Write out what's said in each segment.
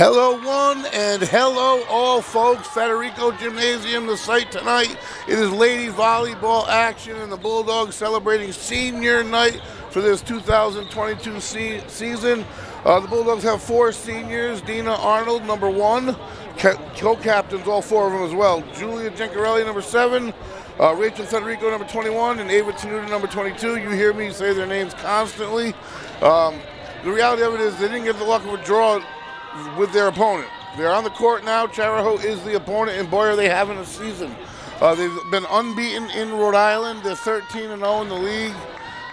Hello, one, and hello, all, folks. Federico Gymnasium, the site tonight. It is lady volleyball action, and the Bulldogs celebrating senior night for this 2022 season. The Bulldogs have four seniors: Dina Arnold, number one, co-captains, all four of them as well. Julia Gencarelli, number 7. Rachel Federico, number 21, and Ava Tenuta, number 22. You hear me say their names constantly. The reality of it is they didn't get the luck of a draw with their opponent. They're on the court now. Chariho is the opponent, and boy, are they having a season. They've been unbeaten in Rhode Island. They're 13-0 in the league.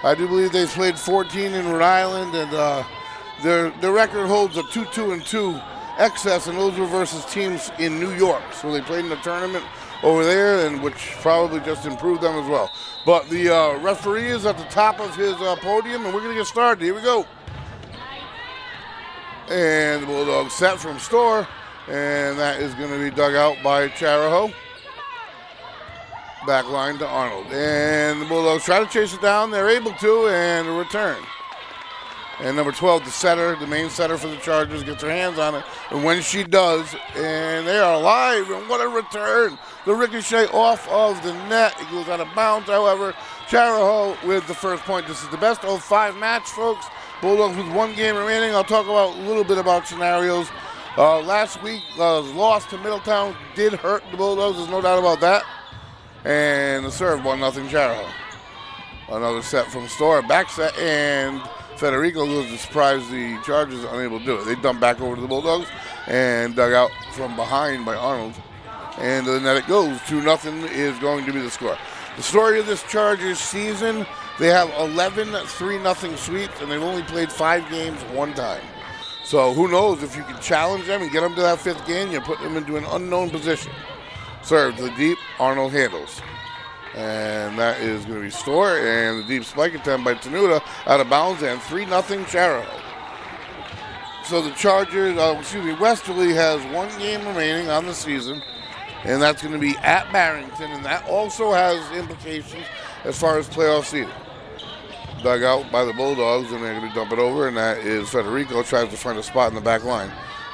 I do believe they've played 14 in Rhode Island, and their record holds a 2-2-2 excess, and those were versus teams in New York. So they played in the tournament over there, and which probably just improved them as well. But the referee is at the top of his podium, and we're going to get started. Here we go. And the Bulldogs set from Store, and that is going to be dug out by Chariho. Back line to Arnold. And the Bulldogs try to chase it down. They're able to, and a return. And number 12, the setter, the main setter for the Chargers, gets her hands on it. And when she does, and they are alive, and what a return. The ricochet off of the net. It goes out of bounds, however. Chariho with the first point. This is the best of 5 match, folks. Bulldogs with 1 game remaining. I'll talk about a little bit about scenarios. Last week, loss to Middletown did hurt the Bulldogs. There's no doubt about that. And the serve, 1-0 Chariho. Another set from Store, back set, and Federico was surprised the Chargers are unable to do it. They dumped back over to the Bulldogs and dug out from behind by Arnold. And the net it goes. 2-0 is going to be the score. The story of this Chargers season, they have 11 3-0 sweeps, and they've only played 5 games 1 time. So who knows, if you can challenge them and get them to that 5th game, you put them into an unknown position. Serve to the deep, Arnold handles. And that is going to be Store, and the deep spike attempt by Tenuta out of bounds, and 3-0 Chariho. So the Chargers, Westerly has 1 game remaining on the season, and that's going to be at Barrington, and that also has implications as far as playoff seeding. Dug out by the Bulldogs, and they're going to dump it over, and that is Federico tries to find a spot in the back line.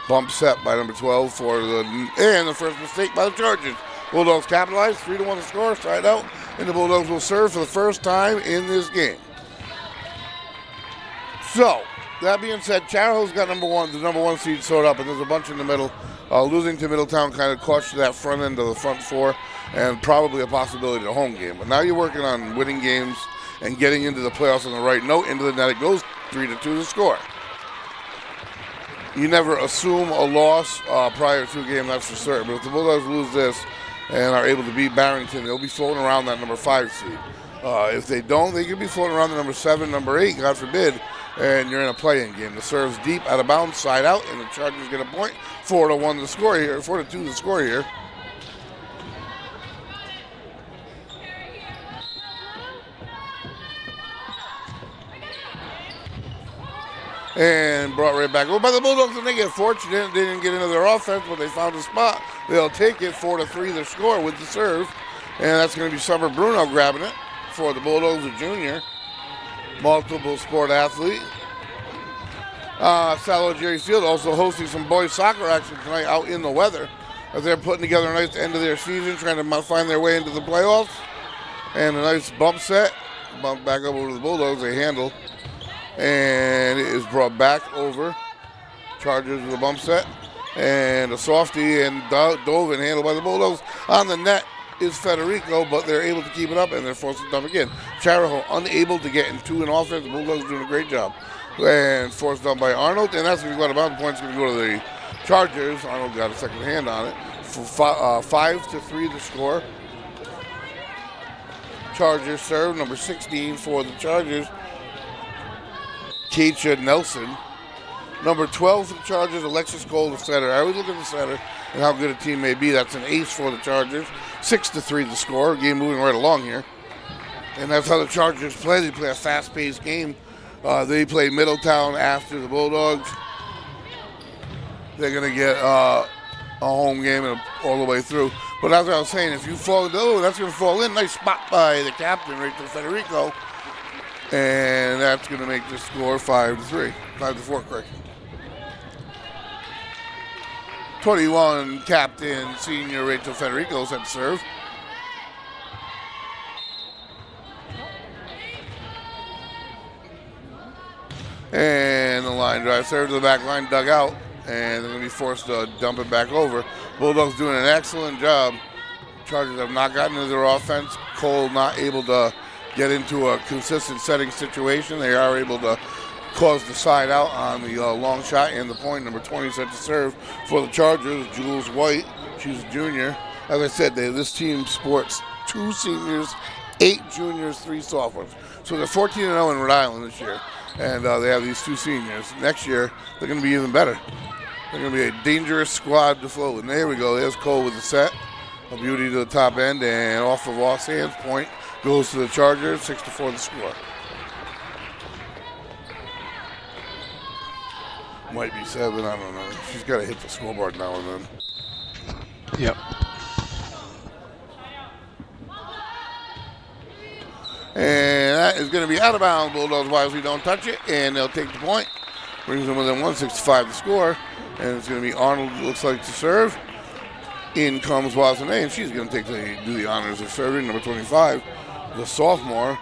Bump set by number 12 and the first mistake by the Chargers. Bulldogs capitalize, 3-1 the score, side out, and the Bulldogs will serve for the first time in this game. So, that being said, Chariho's got the number 1 seed sewed up, and there's a bunch in the middle. Losing to Middletown kind of cost you that front end of the front 4, and probably a possibility of a home game. But now you're working on winning games and getting into the playoffs on the right note. Into the net it goes, 3-2 the score. You never assume a loss prior to a game, that's for certain. But if the Bulldogs lose this and are able to beat Barrington, they'll be floating around that number 5 seed. If they don't, they could be floating around the number 7, number 8, God forbid, and you're in a play-in game. The serve's deep, out of bounds, side out, and the Chargers get a point. 4-1 the score here, 4-2 the score here. And brought right back over by the Bulldogs, and they get fortunate. They didn't get into their offense, but they found a spot. They'll take it, 4-3 the score with the serve. And that's going to be Summer Bruno grabbing it for the Bulldogs, a junior. Multiple sport athlete. Salo Jerry Field also hosting some boys soccer action tonight out in the weather as they're putting together a nice end of their season, trying to find their way into the playoffs. And a nice bump set. Bump back up over to the Bulldogs, they handle. And it is brought back over. Chargers with a bump set. And a softie and dove and handled by the Bulldogs. On the net is Federico, but they're able to keep it up, and they're forced to dump again. Chariho unable to get into an offense. The Bulldogs doing a great job. And forced down by Arnold, and that's going to go out of bounds. The point's going to go to the Chargers. Arnold got a second hand on it. For 5-3 the score. Chargers serve, number 16 for the Chargers. Keisha Nelson. Number 12 for the Chargers, Alexis Cole, the setter. I always look at the setter and how good a team may be. That's an ace for the Chargers. 6-3 the score. Game moving right along here. And that's how the Chargers play. They play a fast-paced game. They play Middletown after the Bulldogs. They're going to get a home game all the way through. But as I was saying, if you fall into, that's going to fall in. Nice spot by the captain, Rachel Federico. And that's going to make the score 5-3. 5-4, correct. 21 captain senior Rachel Federico set to serve. And the line drive serve to the back line, dug out, and they're going to be forced to dump it back over. Bulldogs doing an excellent job. Chargers have not gotten into their offense. Cole not able to get into a consistent setting situation. They are able to cause the side out on the long shot and the point. Number 20 set to serve for the Chargers, Jules White. She's a junior. As I said, this team sports 2 seniors, 8 juniors, 3 sophomores. So they're 14-0 in Rhode Island this year. And they have these 2 seniors. Next year, they're going to be even better. They're going to be a dangerous squad to float. And there we go. There's Cole with the set. A beauty to the top end. And off of Los Sands point goes to the Chargers. 6-4 the score. Might be 7. I don't know. She's got to hit the scoreboard now and then. Yep. And that is going to be out of bounds. Bulldogs wisely don't touch it, and they'll take the point. Brings them within 165 to score. And it's going to be Arnold, looks like, to serve. In comes Watson, and she's going to do the honors of serving. Number 25, the sophomore,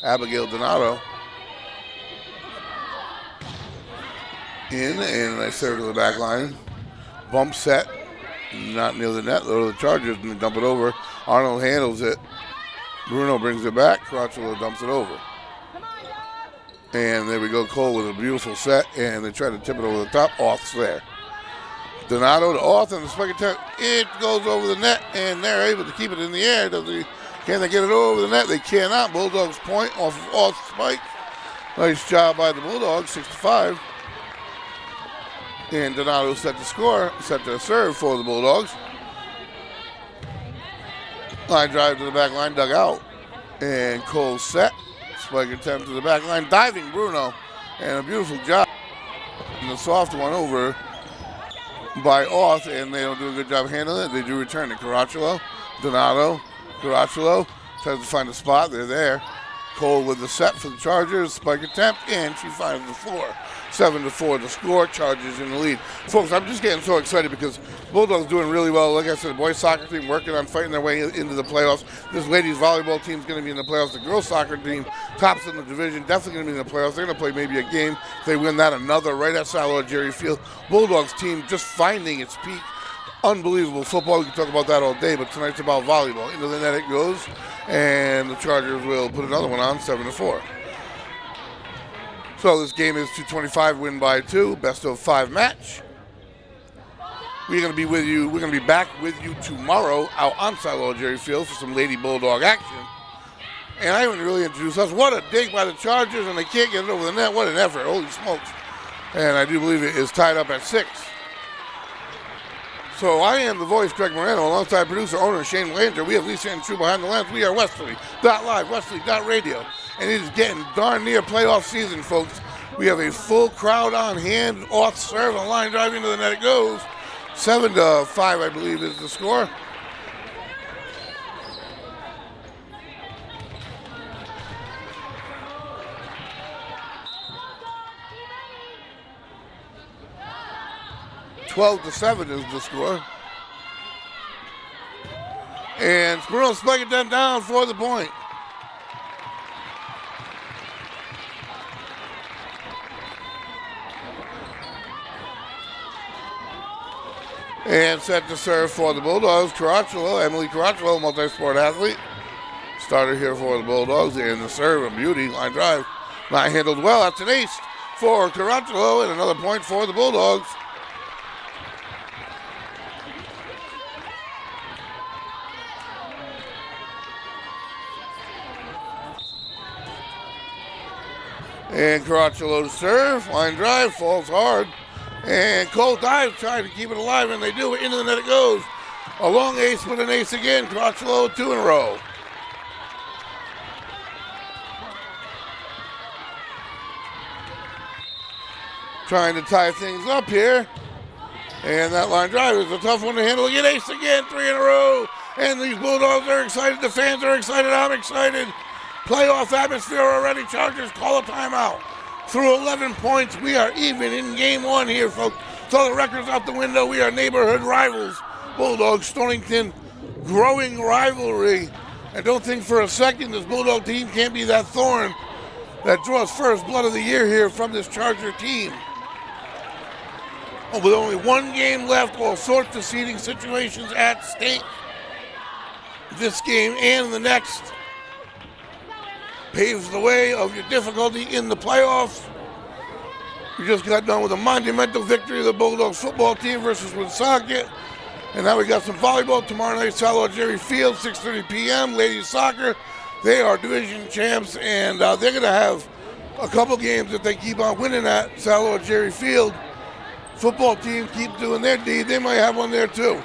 Abigail Donato. In, and they serve to the back line. Bump set, not near the net. Though the Chargers, and they dump it over. Arnold handles it. Bruno brings it back. Caracciolo dumps it over. And there we go. Cole with a beautiful set. And they try to tip it over the top. Off's there. Donato to Oth and the spike attempt. It goes over the net. And they're able to keep it in the air. Can they get it over the net? They cannot. Bulldogs point off of Oth's spike. Nice job by the Bulldogs. 6-5. And Donato set to score. Set to serve for the Bulldogs. Line drive to the back line, dug out. And Cole set. Spike attempt to the back line. Diving Bruno. And a beautiful job. And the soft one over by Oth. And they don't do a good job handling it. They do return it. Caracciolo. Donato. Caracciolo tries to find a spot. They're there. Cole with the set for the Chargers. Spike attempt. And she finds the floor. 7-4 the score. Chargers in the lead. Folks, I'm just getting so excited because Bulldogs doing really well. Like I said, the boys soccer team working on fighting their way into the playoffs. This ladies volleyball team is going to be in the playoffs. The girls soccer team, tops in the division, definitely going to be in the playoffs. They're going to play maybe a game. If they win that, another right at Salvador Jerry Field. Bulldogs team just finding its peak. Unbelievable football. We can talk about that all day, but tonight's about volleyball. Into the net it goes, and the Chargers will put another one on, 7-4. So this game is 225, win by 2, best of 5 match. We're going to be with you. We're going to be back with you tomorrow out on Salvador Jerry Field for some Lady Bulldog action. And I haven't really introduced us. What a dig by the Chargers, and they can't get it over the net. What an effort. Holy smokes. And I do believe it is tied up at 6. So I am the voice, Greg Moreno, alongside producer, owner Shane Lander. We have Lisa and True behind the lens. We are Westerly.live, Westerly.radio. And it is getting darn near playoff season, folks. We have a full crowd on hand. Off serve, a line drive into the net it goes. 7-5, I believe, is the score. (12-7) is the score. And Bruno spiking them down for the point. And set to serve for the Bulldogs, Caracciolo, Emily Caracciolo, multi-sport athlete. Starter here for the Bulldogs, and the serve, a beauty, line drive. Not handled well, that's an ace for Caracciolo, and another point for the Bulldogs. And Caracciolo to serve, line drive, falls hard. And Cole dives, trying to keep it alive, and they do it. Into the net it goes. A long ace with an ace again. Caracciolo 2 in a row. Trying to tie things up here. And that line drive is a tough one to handle. Get ace again, 3 in a row. And these Bulldogs are excited. The fans are excited. I'm excited. Playoff atmosphere already. Chargers call a timeout. Through 11 points, we are even in game 1 here, folks. Throw the records out the window. We are neighborhood rivals. Bulldogs, Stonington, growing rivalry. And don't think for a second this Bulldog team can't be that thorn that draws first blood of the year here from this Charger team. With only one game left, all sorts of seeding situations at stake. This game and the next paves the way of your difficulty in the playoffs. We just got done with a monumental victory of the Bulldogs football team versus Woonsocket. And now we got some volleyball tomorrow night, Sallow Jerry Field, 6:30 p.m. Ladies soccer, they are division champs, and they're going to have a couple games if they keep on winning at Sallow Jerry Field. Football team keep doing their deed. They might have one there too.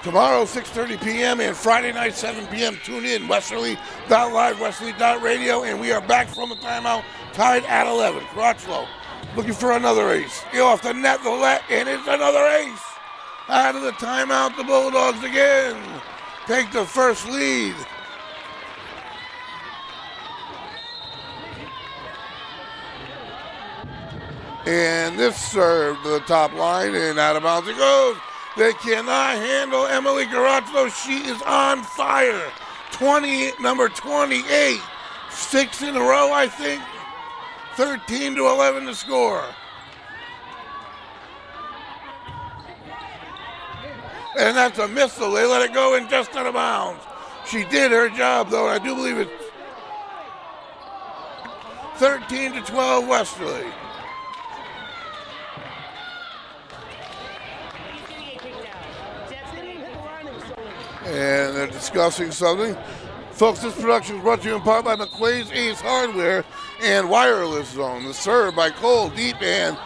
Tomorrow, 6:30 p.m. and Friday night, 7 p.m. Tune in, Westerly.live, Westerly.radio, and we are back from the timeout, tied at 11. Crotchlow looking for another ace. He off the net, the let, and it's another ace. Out of the timeout, the Bulldogs again take the first lead. And this serve to the top line, and out of bounds it goes. They cannot handle Emily Caraccio. She is on fire. Number 28. 6 in a row, I think. 13-11 to score. And that's a missile. They let it go in just out of bounds. She did her job, though. I do believe it's 13-12 Westerly. And they're discussing something. Folks, this production is brought to you in part by McQuaid's Ace Hardware and Wireless Zone. The serve by Cole, deep and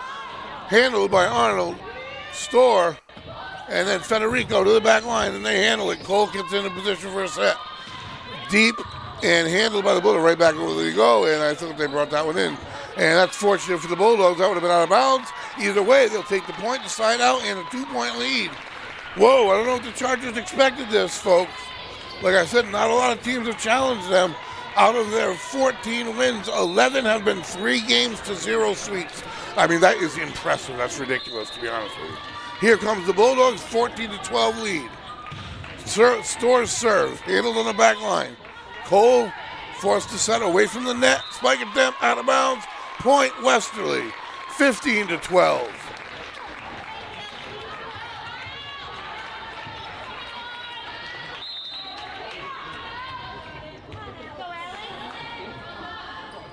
handled by Arnold. Store, and then Federico to the back line, and they handle it. Cole gets in a position for a set. Deep and handled by the Bulldogs. Right back over they go, and I think they brought that one in. And that's fortunate for the Bulldogs. That would have been out of bounds. Either way, they'll take the point, the side out, and a 2-point lead. Whoa, I don't know if the Chargers expected this, folks. Like I said, not a lot of teams have challenged them. Out of their 14 wins, 11 have been 3-0 sweeps. I mean, that is impressive. That's ridiculous, to be honest with you. Here comes the Bulldogs, 14-12 lead. Store's serve, handled on the back line. Cole forced to set away from the net. Spike attempt, out of bounds. Point Westerly, 15-12.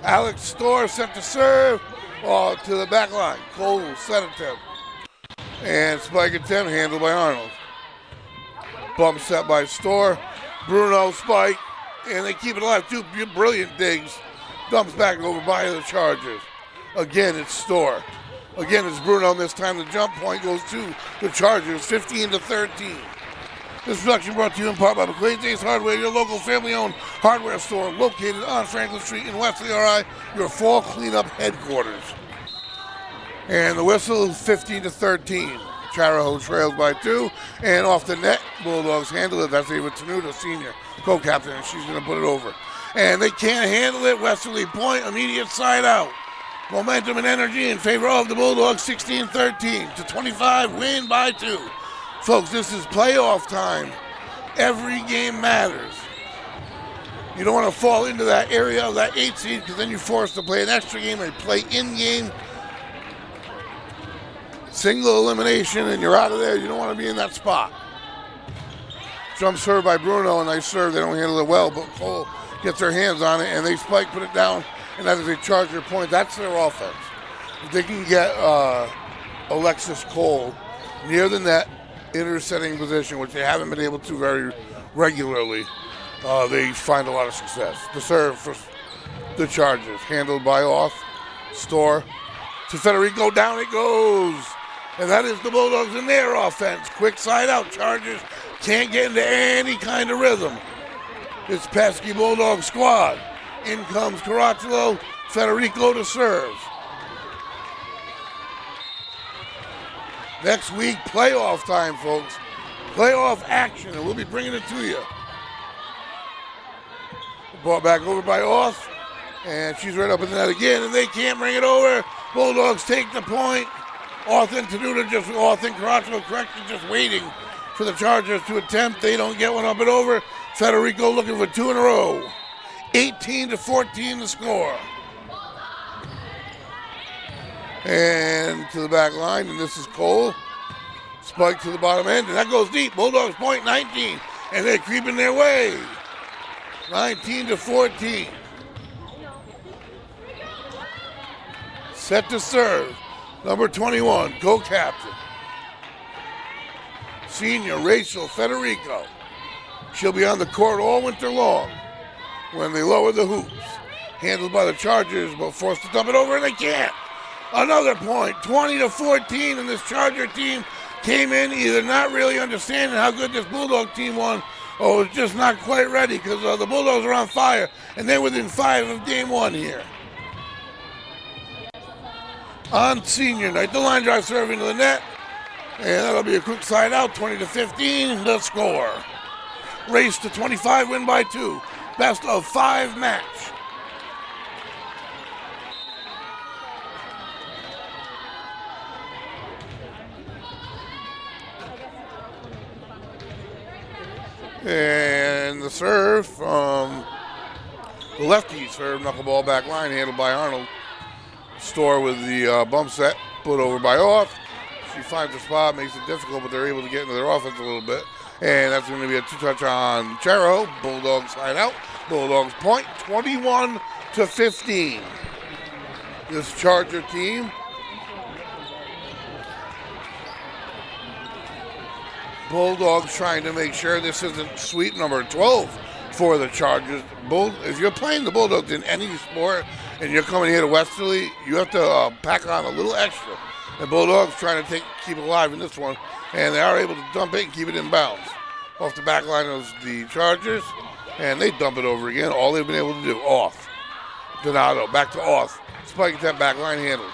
Alex Store set to serve to the back line. Cole set attempt. And spike attempt handled by Arnold. Bump set by Store. Bruno spike. And they keep it alive. 2 brilliant digs. Dumps back over by the Chargers. Again, it's Store. Again, it's Bruno. And this time the jump point goes to the Chargers, 15-13. This production brought to you in part by McQuaid's Ace Hardware, your local family-owned hardware store located on Franklin Street in Westerly, RI, your fall cleanup headquarters. And the whistle, 15-13. Chariho trails by 2, and off the net, Bulldogs handle it. That's Ava Tenuta, senior co-captain, and she's going to put it over. And they can't handle it. Westerly point, immediate side out. Momentum and energy in favor of the Bulldogs, 16-13 to 25, win by 2. Folks, this is playoff time. Every game matters. You don't want to fall into that area of that 8 seed because then you're forced to play an extra game or play in-game. Single elimination and you're out of there. You don't want to be in that spot. Jump serve by Bruno, and nice serve. They don't handle it well, but Cole gets their hands on it, and they spike, put it down, and that is a Charger point. That's their offense. If they can get Alexis Cole near the net, intersetting position, which they haven't been able to very regularly, they find a lot of success. The serve for the Chargers, handled by Off. Store to Federico, down it goes. And that is the Bulldogs in their offense. Quick side out, Chargers can't get into any kind of rhythm. It's pesky Bulldog squad. In comes Caraccio, Federico to serve. Next week, playoff time, folks. Playoff action, and we'll be bringing it to you. Brought back over by Off, and she's right up in the net again, and they can't bring it over. Bulldogs take the point. Auth and Chariho correction just waiting for the Chargers to attempt. They don't get one up and over. Federico looking for 2 in a row. 18-14 the score. And to the back line, and this is Cole. Spike to the bottom end, and that goes deep. Bulldogs point 19, and they're creeping their way. 19-14. Set to serve. Number 21, co-captain. Senior Rachel Federico. She'll be on the court all winter long when they lower the hoops. Handled by the Chargers, but forced to dump it over, and they can't. Another point, 20-14, and this Charger team came in either not really understanding how good this Bulldog team won, or was just not quite ready because the Bulldogs are on fire, and they're within 5 of game 1 here. On senior night, the line drive serving to the net, and that'll be a quick side out, 20-15, the score. Race to 25, win by 2. Best of 5 match. And the serve from the lefty serve, knuckleball back line, handled by Arnold. Store with the bump set, put over by Off. She finds a spot, makes it difficult, but they're able to get into their offense a little bit. And that's going to be a 2-touch on Chariho. Bulldogs side out. Bulldogs point 21-15. This Charger team. Bulldogs trying to make sure this isn't sweep number 12 for the Chargers. If you're playing the Bulldogs in any sport and you're coming here to Westerly, you have to pack on a little extra. The Bulldogs trying to keep it alive in this one, and they are able to dump it and keep it in bounds. Off the back line of the Chargers, and they dump it over again. All they've been able to do, Off. Donato, back to Off. Spike that back line handled.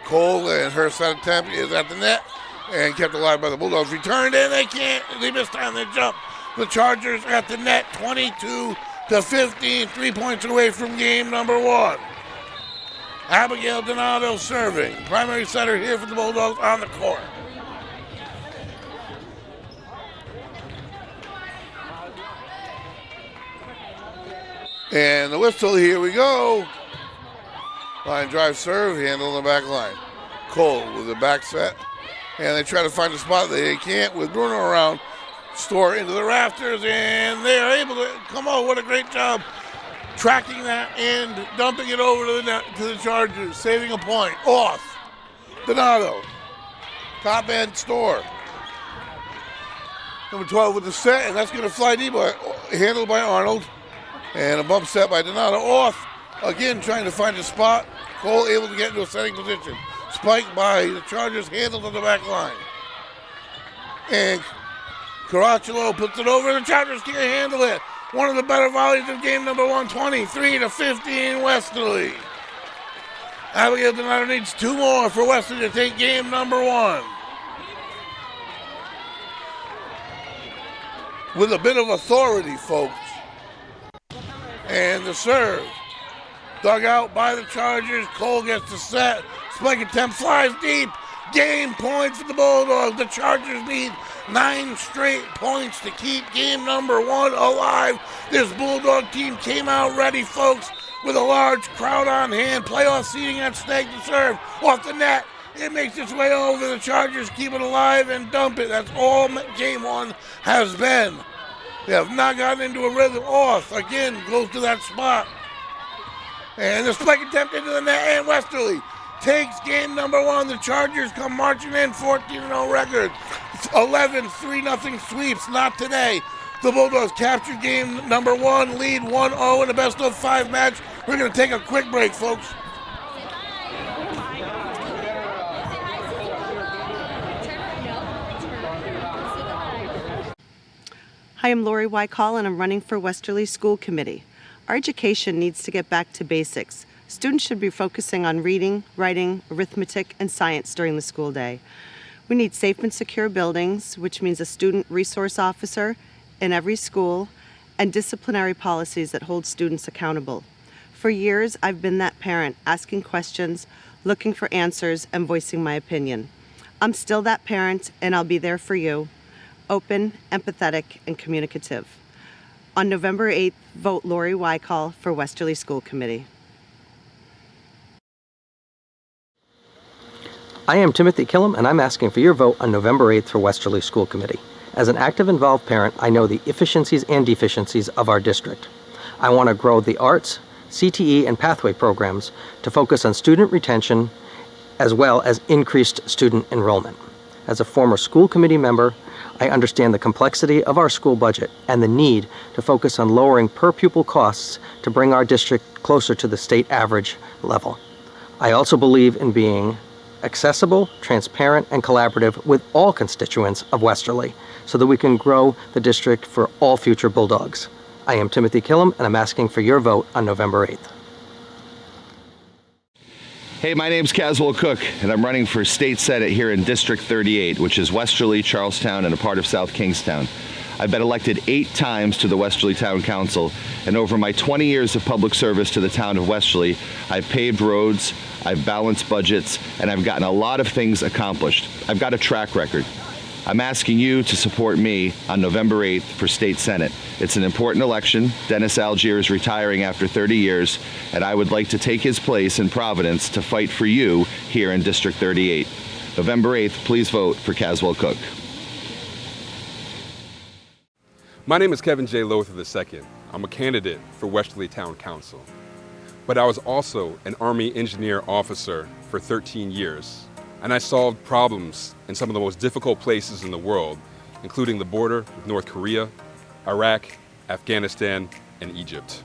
Cole and her set attempt is at the net and kept alive by the Bulldogs. Returned, and they can't. They missed on their jump. The Chargers at the net, 22-15, 3 points away from game number 1. Abigail Donato serving. Primary setter here for the Bulldogs on the court. And the whistle, here we go. Line drive serve, handle on the back line. Cole with the back set. And they try to find a spot. They can't with Bruno around. Store into the rafters, and they are able to, come on, what a great job. Tracking that and dumping it over to the Chargers, saving a point. Off. Donato. Top end Store. Number 12 with the set, and that's going to fly deep, handled by Arnold. And a bump set by Donato. Off. Again, trying to find a spot. Cole able to get into a setting position. Spiked by the Chargers, handled on the back line. And Chariho puts it over. The Chargers can't handle it. One of the better volleys of game number 1, 23-15 Westerly. Abigail Donato needs 2 more for Westerly to take game number 1. With a bit of authority, folks. And the serve. Dug out by the Chargers. Cole gets the set. Spike attempt flies deep. Game point for the Bulldogs. The Chargers need 9 straight points to keep game number 1 alive. This Bulldog team came out ready, folks, with a large crowd on hand. Playoff seeding at stake to serve. Off the net. It makes its way over. The Chargers keep it alive and dump it. That's all game 1 has been. They have not gotten into a rhythm. Off again goes to that spot. And the spike attempt into the net, and Westerly takes game number 1. The Chargers come marching in, 14-0 record. 11 3-0 sweeps, not today. The Bulldogs capture game number 1, lead 1-0 in a best of 5 match. We're going to take a quick break, folks. Hi, I'm Lori Wykall, and I'm running for Westerly School Committee. Our education needs to get back to basics. Students should be focusing on reading, writing, arithmetic, and science during the school day. We need safe and secure buildings, which means a student resource officer in every school, and disciplinary policies that hold students accountable. For years, I've been that parent asking questions, looking for answers and voicing my opinion. I'm still that parent, and I'll be there for you, open, empathetic, and communicative. On November 8th, vote Lori Wycall for Westerly School Committee. I am Timothy Killam, and I'm asking for your vote on November 8th for Westerly School Committee. As an active, involved parent, I know the efficiencies and deficiencies of our district. I want to grow the arts, CTE, and pathway programs to focus on student retention as well as increased student enrollment. As a former school committee member, I understand the complexity of our school budget and the need to focus on lowering per-pupil costs to bring our district closer to the state average level. I also believe in being accessible, transparent, and collaborative with all constituents of Westerly so that we can grow the district for all future Bulldogs. I am Timothy Killam, and I'm asking for your vote on November 8th. Hey, my name's Caswell Cook, and I'm running for State Senate here in District 38, which is Westerly, Charlestown, and a part of South Kingstown. I've been elected 8 times to the Westerly Town Council, and over my 20 years of public service to the town of Westerly, I've paved roads, I've balanced budgets, and I've gotten a lot of things accomplished. I've got a track record. I'm asking you to support me on November 8th for State Senate. It's an important election. Dennis Algier is retiring after 30 years, and I would like to take his place in Providence to fight for you here in District 38. November 8th, please vote for Caswell Cook. My name is Kevin J. Lothar II. I'm a candidate for Westerly Town Council. But I was also an Army engineer officer for 13 years. And I solved problems in some of the most difficult places in the world, including the border with North Korea, Iraq, Afghanistan, and Egypt.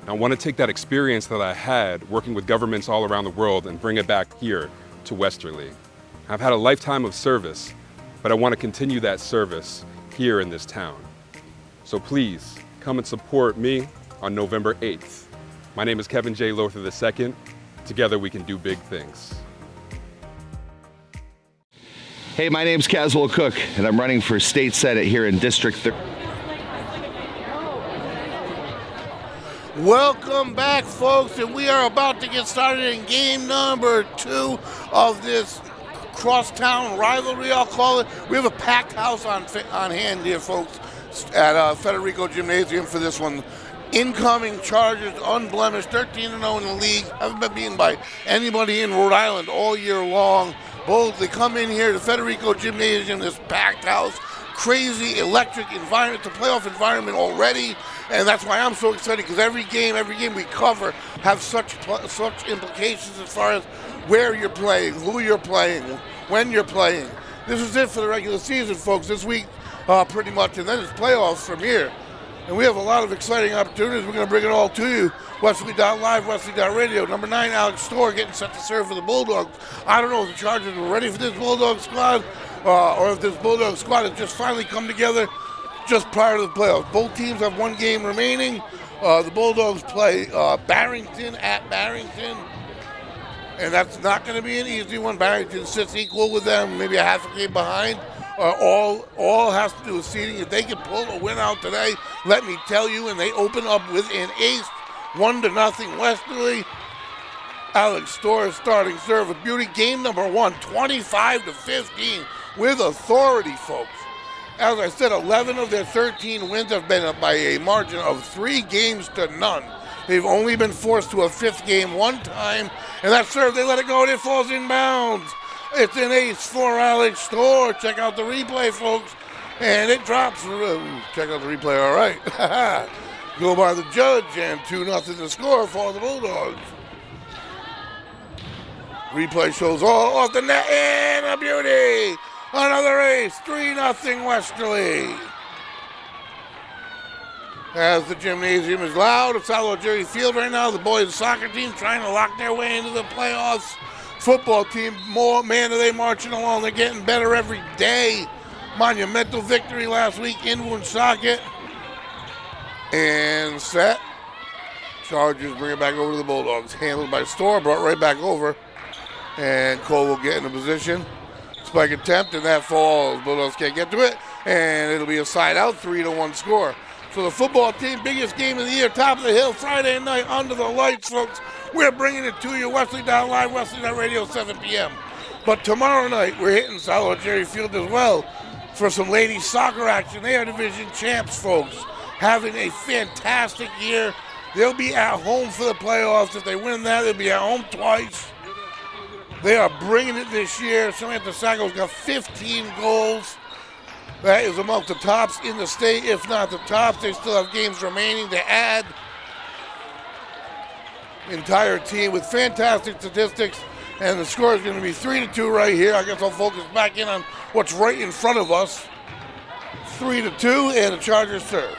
And I want to take that experience that I had working with governments all around the world and bring it back here to Westerly. I've had a lifetime of service, but I want to continue that service here in this town. So please come and support me on November 8th. My name is Kevin J. Lothar II. Together we can do big things. Hey, my name's Caswell Cook, and I'm running for State Senate here in District 30. Welcome back, folks, and we are about to get started in game number 2 of this crosstown rivalry, I'll call it. We have a packed house on hand here, folks, at Federico Gymnasium for this one. Incoming Chargers, unblemished, 13-0 in the league. Haven't been beaten by anybody in Rhode Island all year long. Both, they come in here to Federico Gymnasium, this packed house, crazy electric environment, it's a playoff environment already, and that's why I'm so excited, because every game we cover have such implications as far as where you're playing, who you're playing, when you're playing. This is it for the regular season, folks, this week pretty much, and then it's playoffs from here. And we have a lot of exciting opportunities. We're going to bring it all to you. Westerly.live, Westerly.radio. Number 9, Alex Storr getting set to serve for the Bulldogs. I don't know if the Chargers are ready for this Bulldog squad or if this Bulldog squad has just finally come together just prior to the playoffs. Both teams have 1 game remaining. The Bulldogs play Barrington at Barrington. And that's not going to be an easy one. Barrington sits equal with them, maybe a half a game behind. All has to do with seeding. If they can pull a win out today, let me tell you, and they open up with an ace, 1-0 Westerly. Alex Storr starting serve with beauty. Game number 1, 25-15 with authority, folks. As I said, 11 of their 13 wins have been by a margin of 3 games to none. They've only been forced to a 5th game 1 time, and that serve, they let it go, and it falls in bounds. It's an ace for Alex Storr. Check out the replay, folks. And it drops. Check out the replay, all right. Go by the judge, and 2-0 to score for the Bulldogs. Replay shows all off the net, and a beauty. Another ace, 3-0 Westerly. As the gymnasium is loud, it's out Jerry Field right now. The boys' soccer team trying to lock their way into the playoffs. Football team, man, are they marching along. They're getting better every day. Monumental victory last week in Woonsocket. And set. Chargers bring it back over to the Bulldogs. Handled by Storr, brought right back over. And Cole will get in a position. Spike attempt, and that falls. Bulldogs can't get to it. And it'll be a side out, 3-1 score. So the football team, biggest game of the year, top of the hill, Friday night, under the lights, folks. We're bringing it to you, Westerly.live, Westerly.radio, 7 p.m. But tomorrow night, we're hitting Solid Jerry Field as well for some ladies soccer action. They are division champs, folks, having a fantastic year. They'll be at home for the playoffs. If they win that, they'll be at home twice. They are bringing it this year. Samantha Sacco's got 15 goals. That is amongst the tops in the state, if not the tops. They still have games remaining to add. Entire team with fantastic statistics, and the score is going to be 3-2 right here. I guess I'll focus back in on what's right in front of us. 3-2, and the Chargers serve.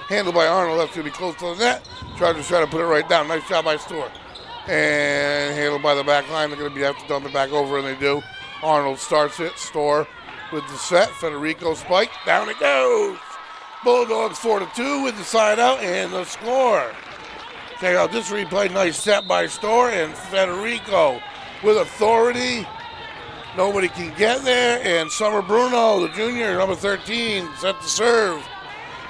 Handled by Arnold. That's going to be close to the net. Chargers try to put it right down. Nice job by Storr. And handled by the back line. They're going to have to dump it back over, and they do. Arnold starts it. Storr with the set. Federico spike. Down it goes. Bulldogs 4-2 with the side out and the score. Check out this replay. Nice set by Storr and Federico with authority. Nobody can get there. And Summer Bruno, the junior, number 13, set to serve.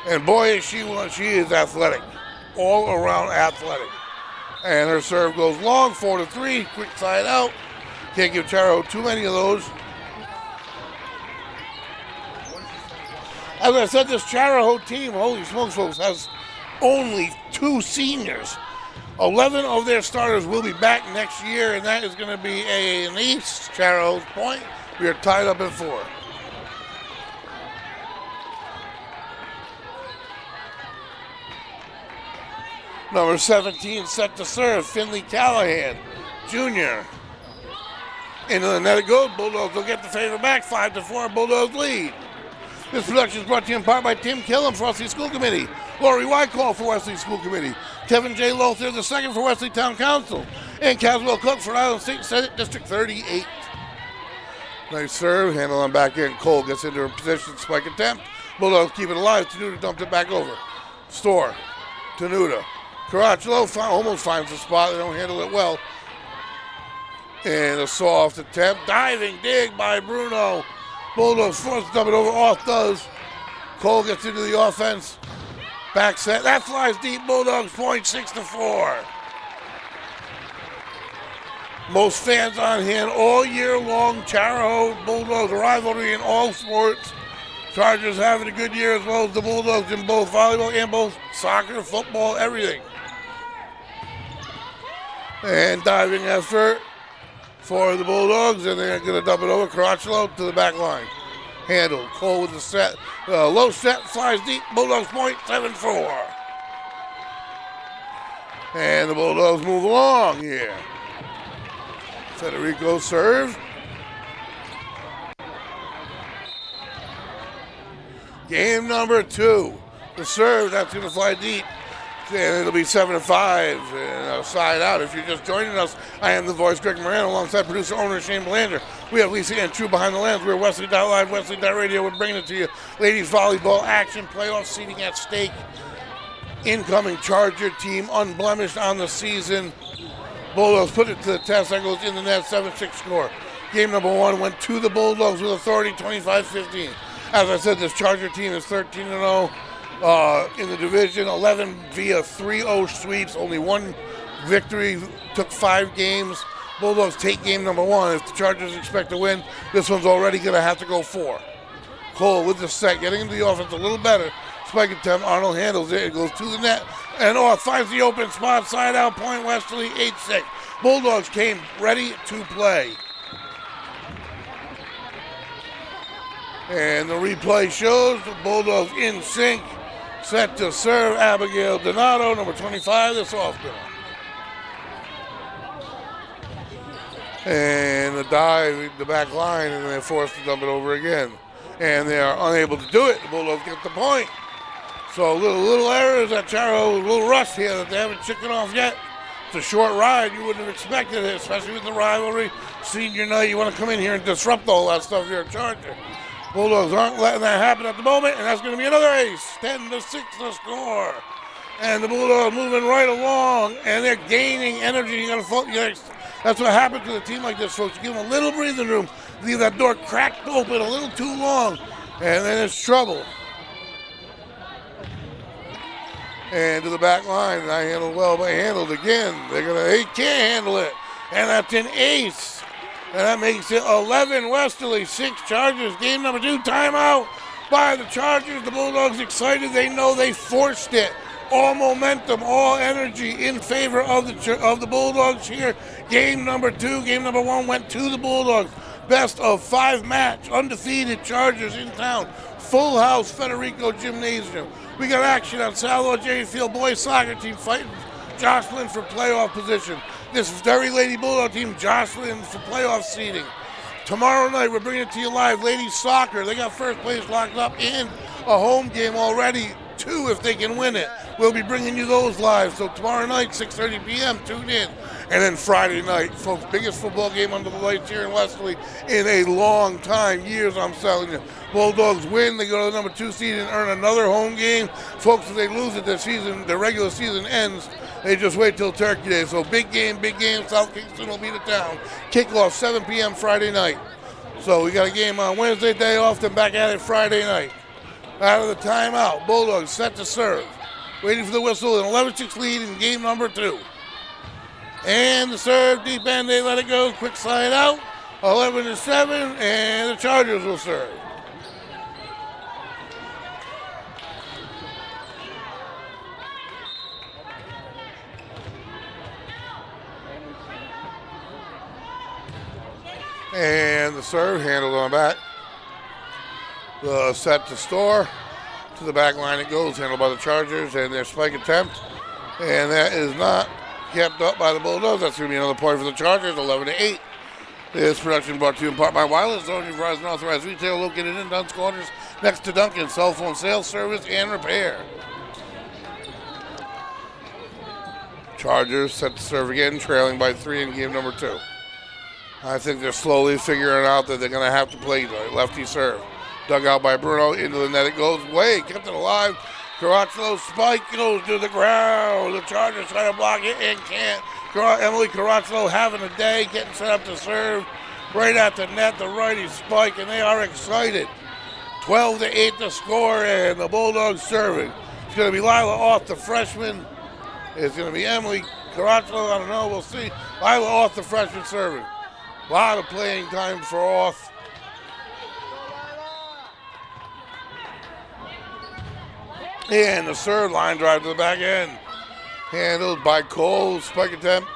And boy, is she is athletic. All around athletic. And her serve goes long, 4-3. Quick side out. Can't give Chariho too many of those. As I said, this Chariho team, holy smokes, folks, has only 2 seniors. 11 of their starters will be back next year, and that is going to be an East Chariho's point. We are tied up at 4. Number 17 set to serve, Finley Callahan, junior. Into the net it goes. Bulldogs will get the favor back. 5-4, Bulldogs lead. This production is brought to you in part by Tim Killam for Westerly School Committee, Lori Wycall for Westerly School Committee, Kevin J. Lothar II for Westerly Town Council, and Caswell Cook for Island State Senate District 38. Nice serve, handle on back end. Cole gets into her position, spike attempt. Bulldogs keep it alive. Tenuta dumped it back over. Storr, Tenuta. Caracciolo almost finds the spot. They don't handle it well. And a soft attempt. Diving dig by Bruno. Bulldogs force to dump it over. Off does. Cole gets into the offense. Back set. That flies deep. Bulldogs point 6-4. Most fans on hand all year long. Chariho Bulldogs rivalry in all sports. Chargers having a good year as well as the Bulldogs in both volleyball and both soccer, football, everything. And diving effort for the Bulldogs, and they're going to dump it over. Caracciolo to the back line. Handled. Cole with the set. Low set, flies deep. Bulldogs point 7-4. And the Bulldogs move along here. Federico serve. Game number 2. The serve, that's going to fly deep. And it'll be 7-5 and a side out. If you're just joining us, I am the voice, Greg Moran, alongside producer, owner Shane Belanger. We have Lisa and True behind the lens. We're Westerly.live, Westerly.radio. We're bringing it to you. Ladies volleyball action, playoff seating at stake. Incoming Charger team, unblemished on the season. Bulldogs put it to the test. That goes in the net, 7-6 score. Game number 1 went to the Bulldogs with authority, 25-15. As I said, this Charger team is 13-0. In the division, 11 via 3-0 sweeps, only 1 victory, took 5 games. Bulldogs take game number 1. If the Chargers expect to win, this one's already going to have to go 4. Cole with the set, getting into the offense a little better. Spike attempt, Arnold handles it. It goes to the net and off, finds the open spot, side out, point Westerly, 8-6. Bulldogs came ready to play. And the replay shows the Bulldogs in sync. Set to serve, Abigail Donato, number 25, the soft girl. And the dive, the back line, and they're forced to dump it over again. And they are unable to do it. The Bulldogs get the point. So little errors at Chariho, a little rust here that they haven't chicken off yet. It's a short ride. You wouldn't have expected it, especially with the rivalry. Senior night, you want to come in here and disrupt all that stuff here at Charger. Bulldogs aren't letting that happen at the moment, and that's going to be another ace. 10-6 the score. And the Bulldogs moving right along, and they're gaining energy. You got to that's what happens with a team like this, folks. You give them a little breathing room, leave that door cracked open a little too long, and then it's trouble. And to the back line, not handled well, but handled again. They can't handle it. And that's an ace. And that makes it 11 Westerly, 6 Chargers. Game number 2, timeout by the Chargers. The Bulldogs excited. They know they forced it. All momentum, all energy in favor of the Bulldogs here. Game number 2, game number 1 went to the Bulldogs. Best of 5 match, undefeated Chargers in town. Full house Federico Gymnasium. We got action on Salvador J. Field boys soccer team fighting Jocelyn for playoff position. This Derry Lady Bulldog team jostling for playoff seeding. Tomorrow night we're bringing it to you live. Ladies soccer, they got first place locked up in a home game already. 2 if they can win it. We'll be bringing you those live. So tomorrow night, 6:30 p.m., tune in. And then Friday night, folks, biggest football game under the lights here in Westerly in a long time, years I'm telling you. Bulldogs win, they go to the number 2 seed and earn another home game. Folks, if they lose it, their regular season ends. They just wait till Turkey Day. So big game, South Kingston will be the town. Kickoff 7 p.m. Friday night. So we got a game on Wednesday, day off, then back at it Friday night. Out of the timeout, Bulldogs set to serve. Waiting for the whistle, an 11-6 lead in game number 2. And the serve, deep end, they let it go. Quick slide out, 11-7, and the Chargers will serve. And the serve handled on back. The set to store. To the back line it goes, handled by the Chargers, and their spike attempt. And that is not kept up by the Bulldogs. That's going to be another point for the Chargers, 11-8. This production brought to you in part by Wireless Zone, your Verizon authorized retailer located in Dunn's Corners, next to Duncan, cell phone sales, service, and repair. Chargers set to serve again, trailing by 3 in game number 2. I think they're slowly figuring out that they're going to have to play lefty serve. Dug out by Bruno, into the net it goes, way, kept it alive. Caracciolo spike goes to the ground. The Chargers try to block it and can't. Emily Caracciolo having a day, getting set up to serve. Right at the net, the righty spike, and they are excited. 12-8 to score, and the Bulldogs serving. It's going to be Lila Oth, the freshman. It's going to be Emily Caracciolo, I don't know, we'll see. Lila Oth, the freshman, serving. A lot of playing time for Oth. And the serve, line drive to the back end. Handled by Cole, spike attempt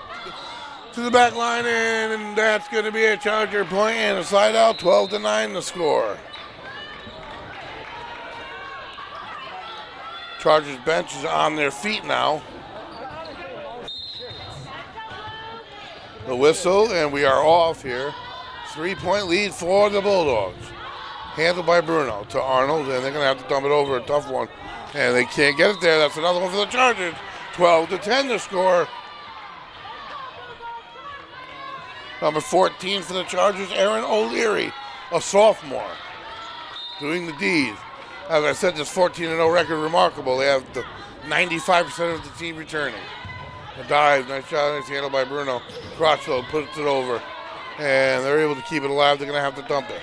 to the back line, and that's going to be a Charger point and a side out, 12-9 the score. Chargers bench is on their feet now. The whistle, and we are off here. 3-point lead for the Bulldogs. Handled by Bruno to Arnold, and they're going to have to dump it over, a tough one. And they can't get it there. That's another one for the Chargers. 12-10 the score. Number 14 for the Chargers, Aaron O'Leary, a sophomore, doing the deed. As I said, this 14-0 record remarkable. They have the 95% of the team returning. A dive, nice shot, nice handle by Bruno. Crotchlow puts it over, and they're able to keep it alive. They're going to have to dump it.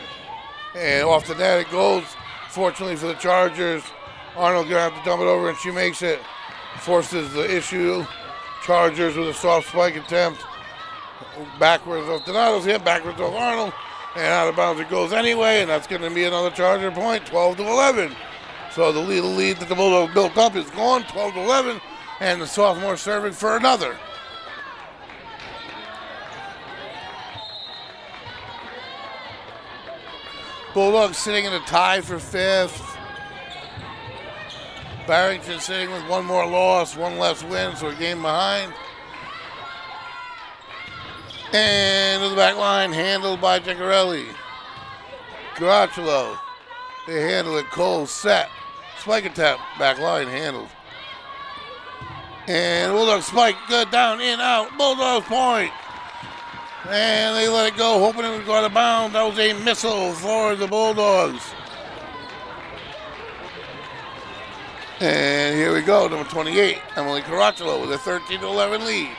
And off the net it goes. Fortunately for the Chargers, Arnold going to have to dump it over, and she makes it. Forces the issue. Chargers with a soft spike attempt. Backwards off Donato's hit, backwards off Arnold, and out of bounds it goes anyway, and that's going to be another Charger point, 12-11. So the lead that the Bulldogs built up is gone, 12-11, and the sophomore serving for another. Bulldogs sitting in a tie for 5th. Barrington sitting with one more loss, one less win, so a game behind. And to the back line, handled by Giacarelli. Caracciolo, they handle it, Cole set. Spike attempt, back line handled. And Bulldog spike, good, down, in, out, Bulldogs point. And they let it go, hoping it would go out of bounds. That was a missile for the Bulldogs. And here we go, number 28, Emily Caracciolo with a 13-11 lead.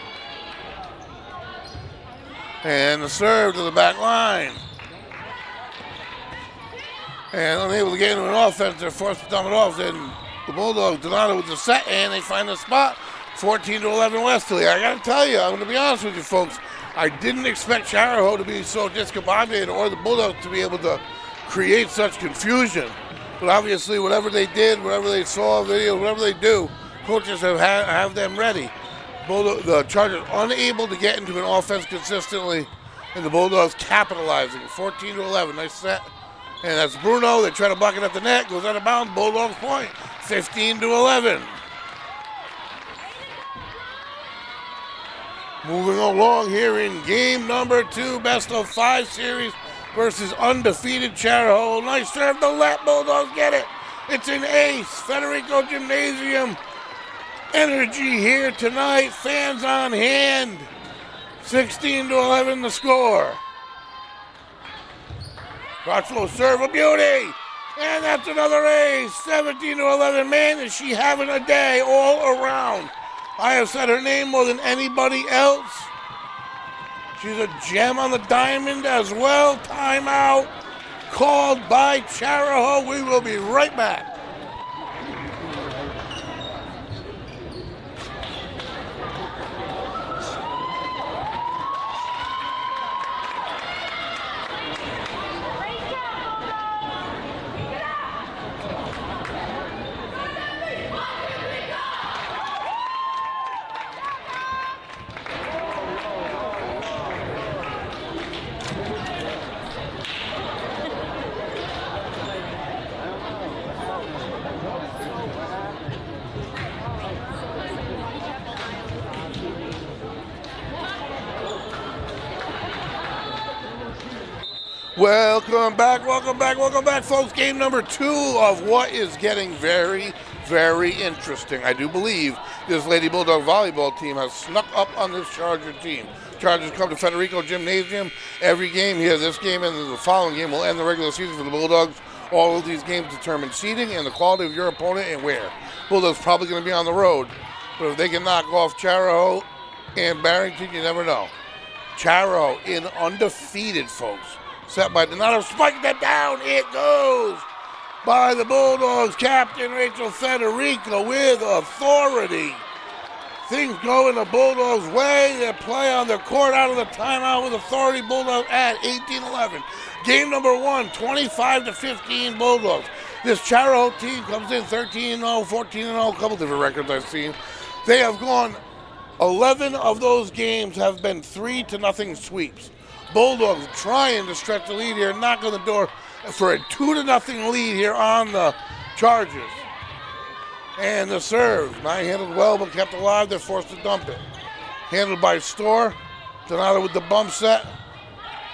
And the serve to the back line. And unable to get into an offense, they're forced to dump it off. Then The Bulldogs, Donato with the set, and they find the spot. 14-11 Westerly. I got to tell you, I'm going to be honest with you folks, I didn't expect Chariho to be so discombobulated or the Bulldogs to be able to create such confusion. But obviously, whatever they did, whatever they saw, videos, whatever they do, coaches have them ready. The Chargers unable to get into an offense consistently, and the Bulldogs capitalizing. 14-11, nice set. And that's Bruno. They try to block it at the net, goes out of bounds. Bulldogs point. 15-11. Moving along here in game number 2, best of 5 series versus undefeated Chariho. Nice serve to let Bulldogs get it. It's an ace. Federico Gymnasium energy here tonight. Fans on hand. 16-11 the score. Crotchlow serve, a beauty. And that's another ace. 17-11. Man, is she having a day all around. I have said her name more than anybody else. She's a gem on the diamond as well. Timeout called by Chariho. We will be right back. Welcome back, folks. Game number 2 of what is getting very, very interesting. I do believe this Lady Bulldog volleyball team has snuck up on this Charger team. Chargers come to Federico Gymnasium every game here. This game and the following game will end the regular season for the Bulldogs. All of these games determine seeding and the quality of your opponent and where. Bulldogs probably going to be on the road, but if they can knock off Chariho and Barrington, you never know. Chariho in undefeated, folks. Set by Donato, spiked that down. It goes by the Bulldogs captain, Rachel Federico, with authority. Things go in the Bulldogs' way. They play on their court out of the timeout with authority. Bulldogs at 18-11. Game number 1, 25-15 Bulldogs. This Chariho team comes in 13-0, 14-0, a couple different records I've seen. They have gone, 11 of those games have been 3-0 sweeps. Bulldogs trying to stretch the lead here, knock on the door for a 2-0 lead here on the Chargers. And the serve, not handled well but kept alive. They're forced to dump it. Handled by Storr. Donato with the bump set.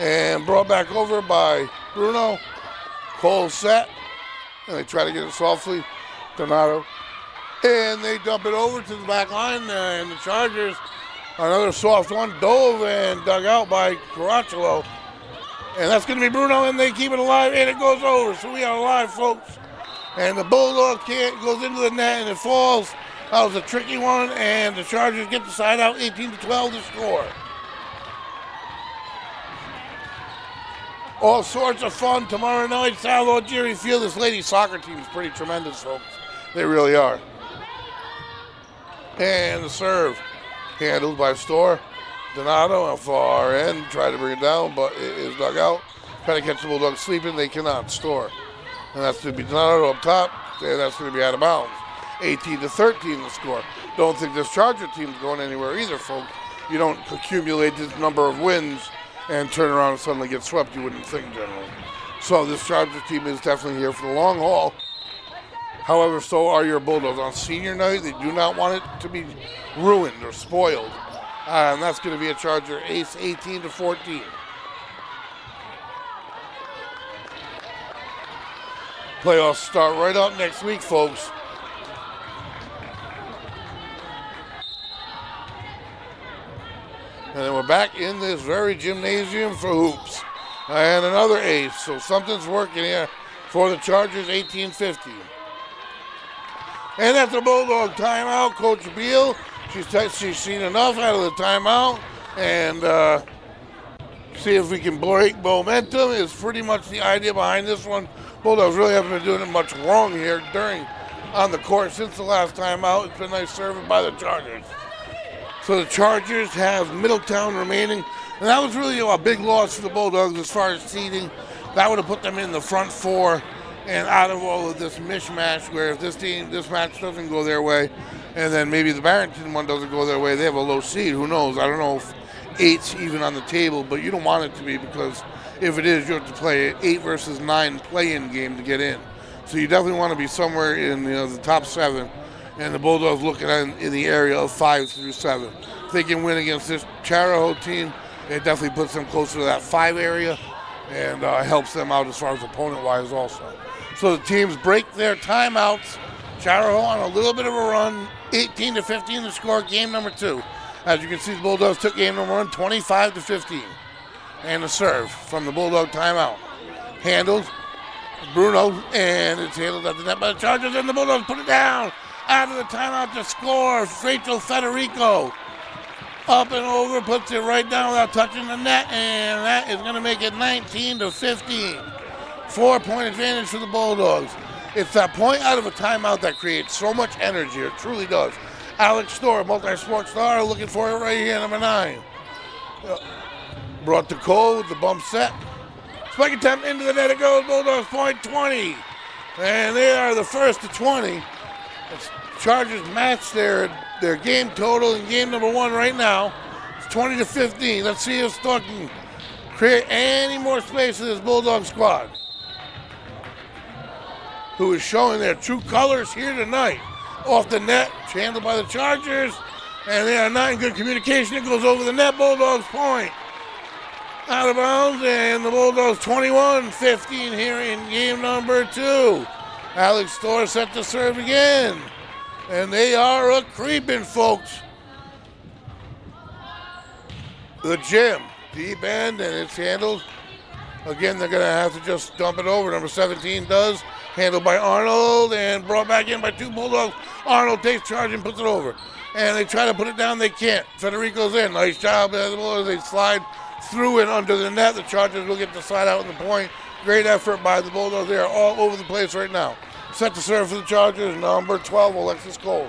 And brought back over by Bruno. Cole set. And they try to get it softly. Donato. And they dump it over to the back line. And the Chargers, another soft one, dove and dug out by Caracciolo. And that's going to be Bruno, and they keep it alive, and it goes over. So we are alive, folks. And the Bulldog goes into the net, and it falls. That was a tricky one, and the Chargers get the side out, 18-12 to score. All sorts of fun tomorrow night, Salvo Jerry Field. This lady soccer team is pretty tremendous, folks. They really are. And the serve, handled by Storr. Donato on far end, try to bring it down, but it is dug out. Try to catch the Bulldogs sleeping, they cannot. Storr. And that's going to be Donato up top, and that's going to be out of bounds. 18-13 the score. Don't think this Charger team's going anywhere either, folks. You don't accumulate this number of wins and turn around and suddenly get swept, you wouldn't think generally. So this Charger team is definitely here for the long haul. However, so are your Bulldogs. On senior night, they do not want it to be ruined or spoiled. And that's going to be a Charger ace, 18-14. Playoffs start right up next week, folks. And then we're back in this very gymnasium for hoops. And another ace, so something's working here for the Chargers, 18-15. And that's a Bulldog timeout. Coach Beal, she's seen enough out of the timeout. And see if we can break momentum is pretty much the idea behind this one. Bulldogs really haven't been doing much wrong here during on the court since the last time out. It's been nice serving by the Chargers. So the Chargers have Middletown remaining. And that was really a big loss for the Bulldogs as far as seeding. That would have put them in the front four and out of all of this mishmash where if this match doesn't go their way, and then maybe the Barrington one doesn't go their way, they have a low seed. Who knows? I don't know if 8's even on the table, but you don't want it to be because if it is, you have to play an 8 versus 9 play-in game to get in. So you definitely want to be somewhere in the top 7, and the Bulldogs looking in the area of 5 through 7. If they can win against this Chariho team, it definitely puts them closer to that 5 area and helps them out as far as opponent-wise also. So the teams break their timeouts. Chariho on a little bit of a run, 18-15 to score game number 2. As you can see, the Bulldogs took game number 1, 25-15. And the serve from the Bulldog timeout. Handled, Bruno, and it's handled at the net by the Chargers, and the Bulldogs put it down out of the timeout to score. Rachel Federico up and over, puts it right down without touching the net, and that is going to make it 19-15. 4-point advantage for the Bulldogs. It's that point out of a timeout that creates so much energy. It truly does. Alex Storr, multi-sport star, looking for it right here, number 9. Brought to Cole with the bump set. Spike attempt into the net. It goes. Bulldogs point 20. And they are the first to 20. It's Chargers match their game total in game number 1 right now. It's 20-15. Let's see if Storr can create any more space in this Bulldog squad, who is showing their true colors here tonight. Off the net, handled by the Chargers, and they are not in good communication. It goes over the net. Bulldogs point. Out of bounds, and the Bulldogs 21-15 here in game number 2. Alex Storr set to serve again, and they are a-creeping, folks. The Gym, deep end, and it's handled. Again, they're going to have to just dump it over. Number 17 does. Handled by Arnold and brought back in by 2 Bulldogs. Arnold takes charge and puts it over. And they try to put it down. They can't. Federico's in. Nice job by the Bulldogs. They slide through and under the net. The Chargers will get the slide out in the point. Great effort by the Bulldogs. They are all over the place right now. Set to serve for the Chargers, number 12, Alexis Cole.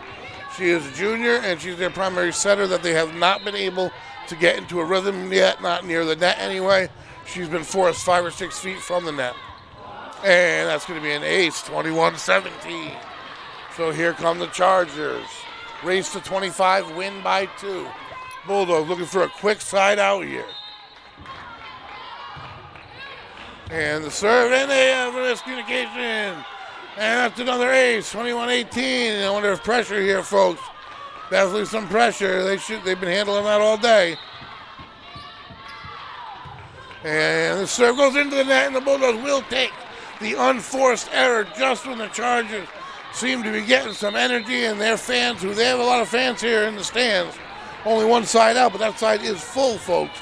She is a junior, and she's their primary setter that they have not been able to get into a rhythm yet, not near the net anyway. She's been forced 5 or 6 feet from the net. And that's going to be an ace, 21-17. So here come the Chargers. Race to 25, win by 2. Bulldogs looking for a quick side out here. And the serve, and they have miscommunication. And that's another ace, 21-18. I wonder if pressure here, folks. Definitely some pressure. They've been handling that all day. And the serve goes into the net, and the Bulldogs will take the unforced error just when the Chargers seem to be getting some energy, and their fans, they have a lot of fans here in the stands. Only one side out, but that side is full, folks.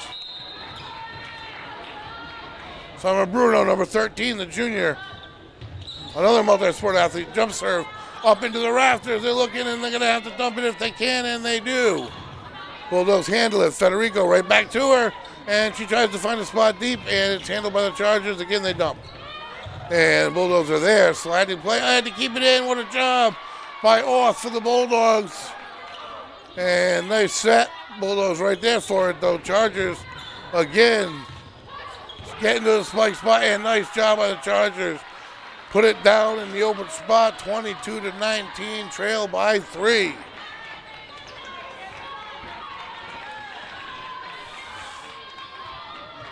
Summer Bruno, number 13, the junior. Another multi-sport athlete, jump serve up into the rafters. They're looking, and they're going to have to dump it if they can, and they do. Bulldogs handle it. Federico right back to her, and she tries to find a spot deep, and it's handled by the Chargers. Again, they dump. And Bulldogs are there. Sliding play. I had to keep it in. What a job by Orth for the Bulldogs. And nice set. Bulldogs right there for it, though. Chargers, again, getting to the spike spot, and nice job by the Chargers. Put it down in the open spot, 22-19, trail by 3.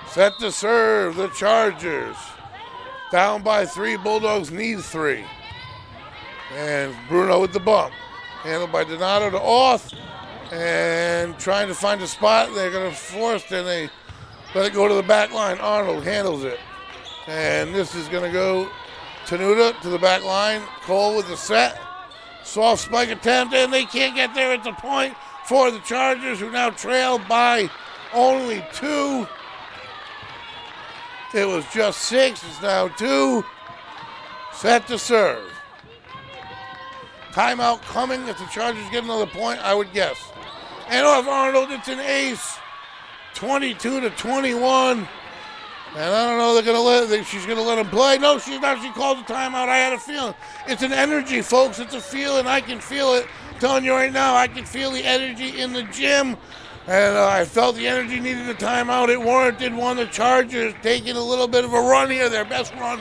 Set to serve, the Chargers. Down by 3, Bulldogs need 3. And Bruno with the bump. Handled by Donato to Orth. And trying to find a spot. They're going to force it, and they let it go to the back line. Arnold handles it. And this is going to go Tenuta to the back line. Cole with the set. Soft spike attempt, and they can't get there at the point for the Chargers, who now trail by only 2. It was just 6. It's now 2. Set to serve. Timeout coming. If the Chargers get another point, I would guess. And off Arnold, it's an ace. 22-21. And I don't know, she's going to let him play. No, she's not. She called the timeout. I had a feeling. It's an energy, folks. It's a feeling. I can feel it. I'm telling you right now, I can feel the energy in the gym. And I felt the energy needed a timeout. It warranted one. The Chargers taking a little bit of a run here, their best run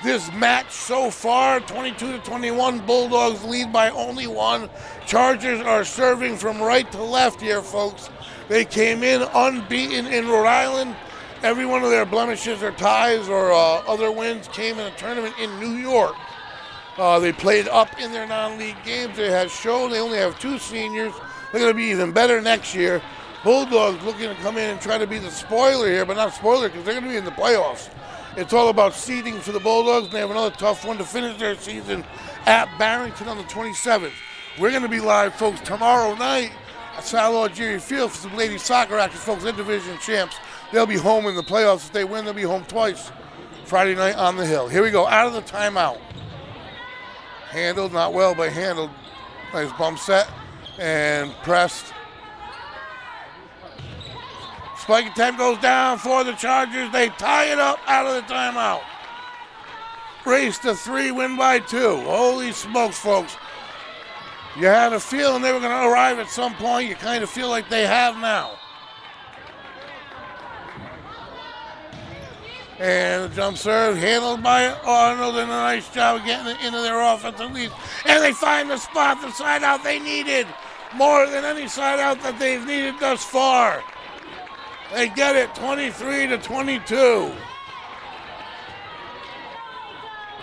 this match so far, 22-21. Bulldogs lead by only one. Chargers are serving from right to left here, folks. They came in unbeaten in Rhode Island. Every one of their blemishes or ties or other wins came in a tournament in New York. They played up in their non-league games. They have shown they only have 2 seniors. They're going to be even better next year. Bulldogs looking to come in and try to be the spoiler here, but not spoiler because they're going to be in the playoffs. It's all about seeding for the Bulldogs. They have another tough one to finish their season at Barrington on the 27th. We're going to be live, folks, tomorrow night at Sal Algieri Field for some ladies soccer action, folks. They're division champs. They'll be home in the playoffs. If they win, they'll be home twice. Friday night on the Hill. Here we go, out of the timeout. Handled, not well, but handled. Nice bump set and pressed. Spike attempt goes down for the Chargers. They tie it up out of the timeout. Race to 3, win by 2. Holy smokes, folks. You had a feeling they were going to arrive at some point. You kind of feel like they have now. And the jump serve handled by Arnold, and a nice job of getting it into their offensive lead. And they find the spot, the side out they needed, more than any side out that they've needed thus far. They get it 23-22.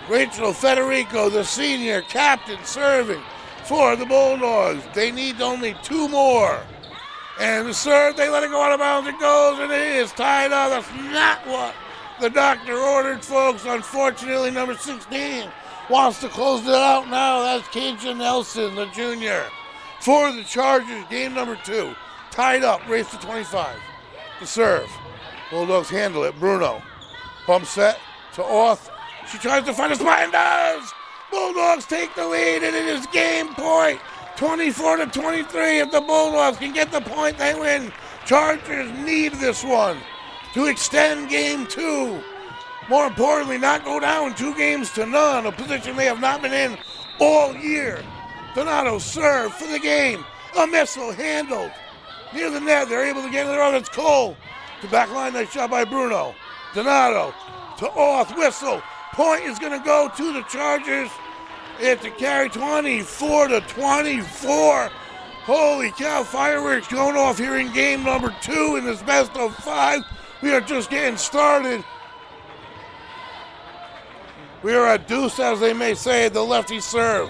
Rachel Federico, the senior captain, serving for the Bulldogs. They need only 2 more. And the serve, they let it go out of bounds. It goes, and it is tied up. That's not what the doctor ordered, folks. Unfortunately, number 16 wants to close it out now. That's Keisha Nelson, the junior, for the Chargers. Game number 2. Tied up, race to 25. The serve. Bulldogs handle it. Bruno. Bump set to Orth. She tries to find a spot and does. Bulldogs take the lead, and it is game point. 24-23. If the Bulldogs can get the point, they win. Chargers need this one to extend game 2. More importantly, not go down 2-0, a position they have not been in all year. Donato serve for the game. A missile handled near the net. They're able to get in their own. It's Cole to back line. Nice shot by Bruno. Donato to Orth. Whistle. Point is going to go to the Chargers. It's a carry 24-24. Holy cow, fireworks going off here in game number 2 in this best of 5. We are just getting started. We are at deuce, as they may say, the lefty serve.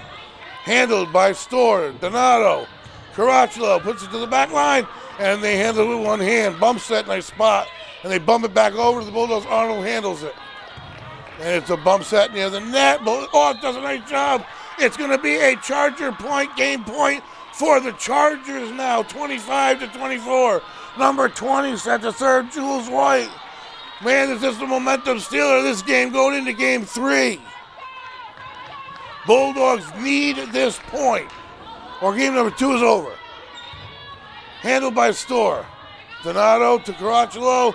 Handled by Storr. Donato. Caracciolo puts it to the back line, and they handle it with one hand. Bump set, nice spot. And they bump it back over to the Bulldogs. Arnold handles it. And it's a bump set near the net. Orth does a nice job. It's going to be a Charger point, game point for the Chargers now, 25-24. Number 20 set to serve, Jules White. Man, this is the momentum stealer of this game going into game 3. Bulldogs need this point, or game number 2 is over. Handled by Storr. Donato to Caracciolo,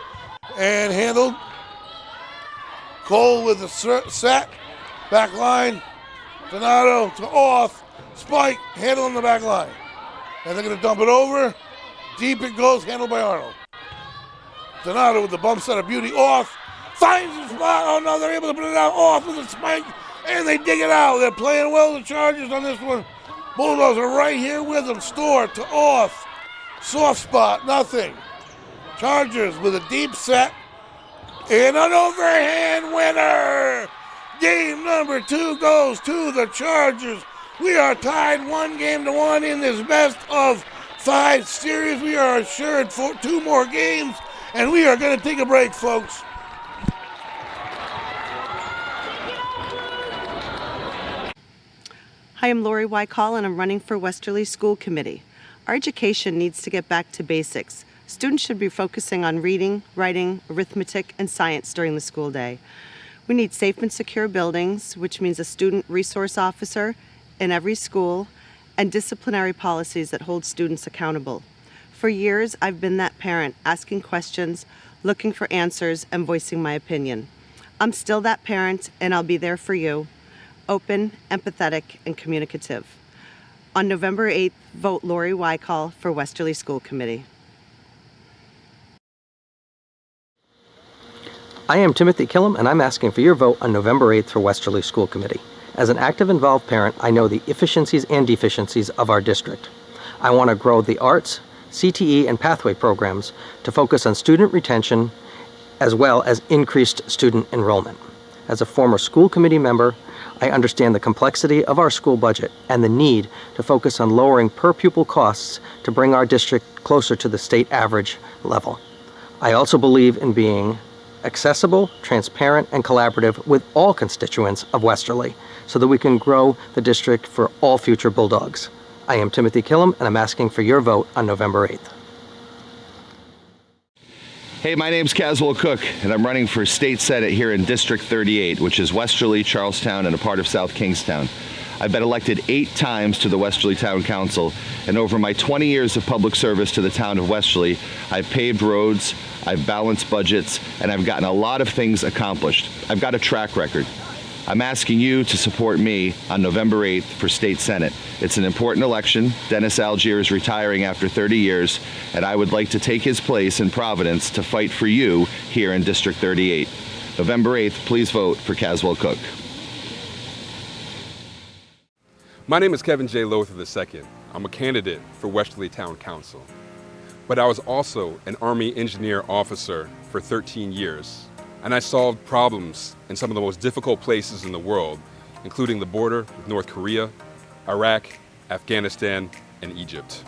and handled. Cole with the set, back line. Donato to Orth. Spike, handle in the back line. And they're going to dump it over. Deep it goes, handled by Arnold. Donato with the bump set of beauty. Orth finds the spot. Oh no, they're able to put it out. Orth with the spike, and they dig it out. They're playing well, the Chargers, on this one. Bulldogs are right here with them. Storr to Orth. Soft spot, nothing. Chargers with a deep set. And an overhand winner. Game number 2 goes to the Chargers. We are tied 1-1 in this best of 5 series. We are assured for 2 more games, and we are going to take a break, folks. Hi, I'm Lori Wykall, and I'm running for Westerly School Committee. Our education needs to get back to basics. Students should be focusing on reading, writing, arithmetic, and science during the school day. We need safe and secure buildings, which means a student resource officer in every school, and disciplinary policies that hold students accountable. For years, I've been that parent asking questions, looking for answers and voicing my opinion. I'm still that parent, and I'll be there for you, open, empathetic, and communicative. On November 8th, vote Lori Wycall for Westerly School Committee. I am Timothy Killam, and I'm asking for your vote on November 8th for Westerly School Committee. As an active, involved parent, I know the efficiencies and deficiencies of our district. I want to grow the arts, CTE, and pathway programs to focus on student retention as well as increased student enrollment. As a former school committee member, I understand the complexity of our school budget and the need to focus on lowering per-pupil costs to bring our district closer to the state average level. I also believe in being accessible, transparent, and collaborative with all constituents of Westerly so that we can grow the district for all future Bulldogs. I am Timothy Killam, and I'm asking for your vote on November 8th. Hey, my name's Caswell Cook, and I'm running for state senate here in District 38, which is Westerly, Charlestown, and a part of South Kingstown. I've been elected 8 times to the Westerly Town Council, and over my 20 years of public service to the town of Westerly, I've paved roads, I've balanced budgets, and I've gotten a lot of things accomplished. I've got a track record. I'm asking you to support me on November 8th for state senate. It's an important election. Dennis Algier is retiring after 30 years, and I would like to take his place in Providence to fight for you here in District 38. November 8th, please vote for Caswell Cook. My name is Kevin J. Lothar II. I'm a candidate for Westerly Town Council. But I was also an Army engineer officer for 13 years. And I solved problems in some of the most difficult places in the world, including the border with North Korea, Iraq, Afghanistan, and Egypt.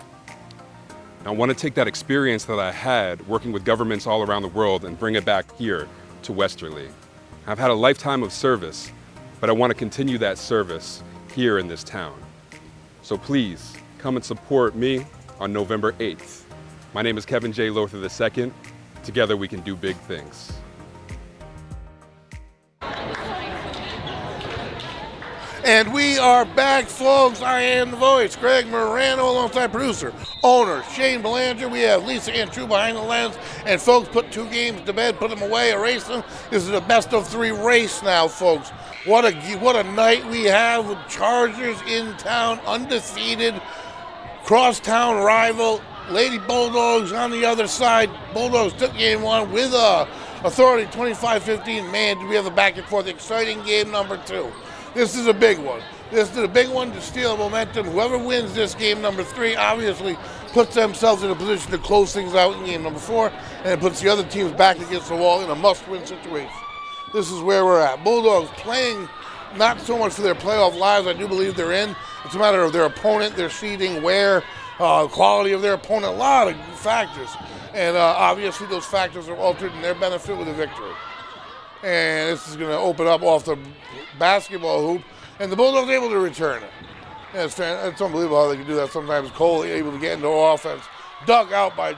And I want to take that experience that I had working with governments all around the world and bring it back here to Westerly. I've had a lifetime of service, but I want to continue that service here in this town. So please come and support me on November 8th. My name is Kevin J. Lothar II. Together we can do big things. And we are back, folks. I am the voice, Greg Morano, alongside producer, owner, Shane Belanger. We have Lisa Ann True behind the lens. And folks, put 2 games to bed, put them away, erase them. This is a best of 3 race now, folks. What a night we have with Chargers in town, undefeated, cross-town rival. Lady Bulldogs on the other side. Bulldogs took game 1 with authority, 25-15. Man, do we have a back and forth exciting game number 2. This is a big one. This is a big one to steal momentum. Whoever wins this game number 3 obviously puts themselves in a position to close things out in game number 4, and it puts the other teams back against the wall in a must-win situation. This is where we're at. Bulldogs playing not so much for their playoff lives. I do believe they're in. It's a matter of their opponent, their seeding, where, quality of their opponent, a lot of factors. And obviously those factors are altered in their benefit with a victory. And this is going to open up off the basketball hoop, and the Bulldogs able to return it. And it's unbelievable how they can do that. Sometimes Cole able to get into offense, dug out by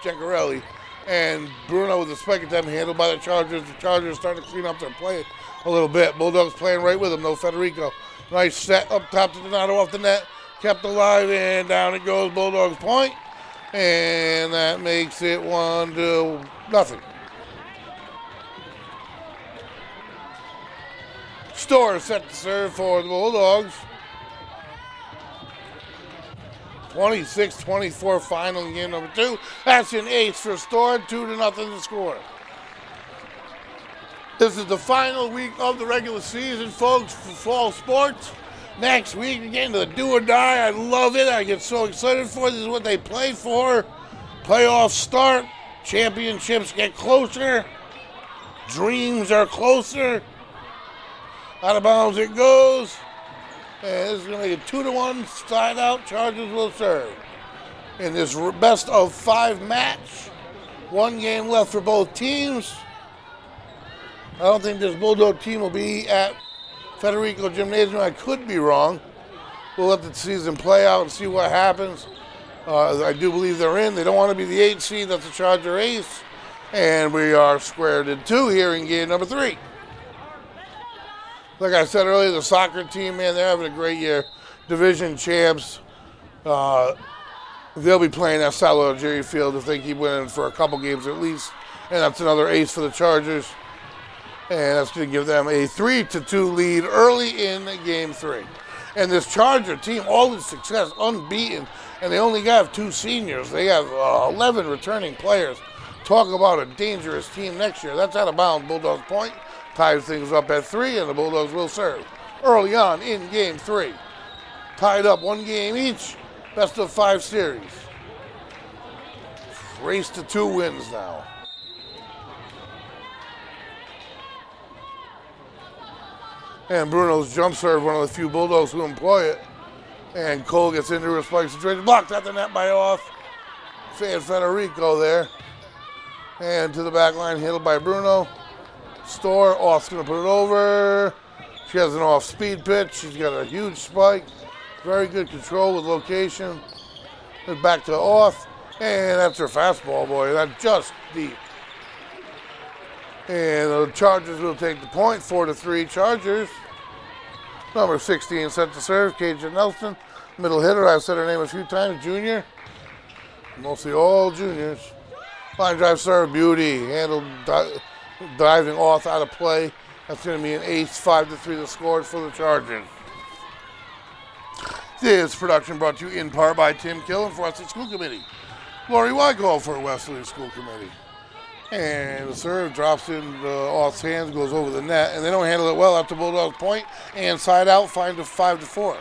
Gencarelli, and Bruno with the spike attempt handled by the Chargers. The Chargers starting to clean up their play a little bit. Bulldogs playing right with them, though. Federico, nice set up top to Donato off the net, kept alive, and down it goes. Bulldogs point, and that makes it 1-0. Store set to serve for the Bulldogs. 26-24 final in game number 2. That's an ace for Store, 2-0 to score. This is the final week of the regular season, folks, for fall sports. Next week, we get into the do or die. I love it. I get so excited for it. This is what they play for. Playoffs start. Championships get closer. Dreams are closer. Out of bounds it goes. And this is going to make it 2-1. Side out. Chargers will serve. In this best of 5 match. 1 game left for both teams. I don't think this Bulldog team will be at Federico Gymnasium. I could be wrong. We'll let the season play out and see what happens. I do believe they're in. They don't want to be the 8th seed. That's the Charger ace. And we are squared in 2 here in game number 3. Like I said earlier, the soccer team, man, they're having a great year. Division champs. They'll be playing at South Jerry Field if they keep winning for a couple games at least. And that's another ace for the Chargers. And that's going to give them a 3-2 lead early in game 3. And this Charger team, all this success, unbeaten, and they only have 2 seniors. They have 11 returning players. Talk about a dangerous team next year. That's out of bounds. Bulldogs point, ties things up at 3, and the Bulldogs will serve early on in game 3. Tied up 1 game each, best of 5 series. Race to 2 wins now. And Bruno's jump serve, one of the few Bulldogs who employ it. And Cole gets into a spike situation. Blocked at the net by Off. And Federico there. And to the back line, handled by Bruno. Storr, Off's going to put it over. She has an off-speed pitch. She's got a huge spike. Very good control with location. And back to Off. And that's her fastball, boy. That's just deep. And the Chargers will take the point, 4-3 Chargers. Number 16 set to serve, Cajun Nelson. Middle hitter, I've said her name a few times, junior. Mostly all juniors. Line drive serve, beauty. Handled, diving off out of play. That's going to be an ace, 5-3 the scores for the Chargers. This production brought to you in part by Tim Killen for Westerly School Committee. Lori Wyckoff for Westerly School Committee. And the serve drops in Off's hands, goes over the net, and they don't handle it well after Bulldogs point and side out, 5-4.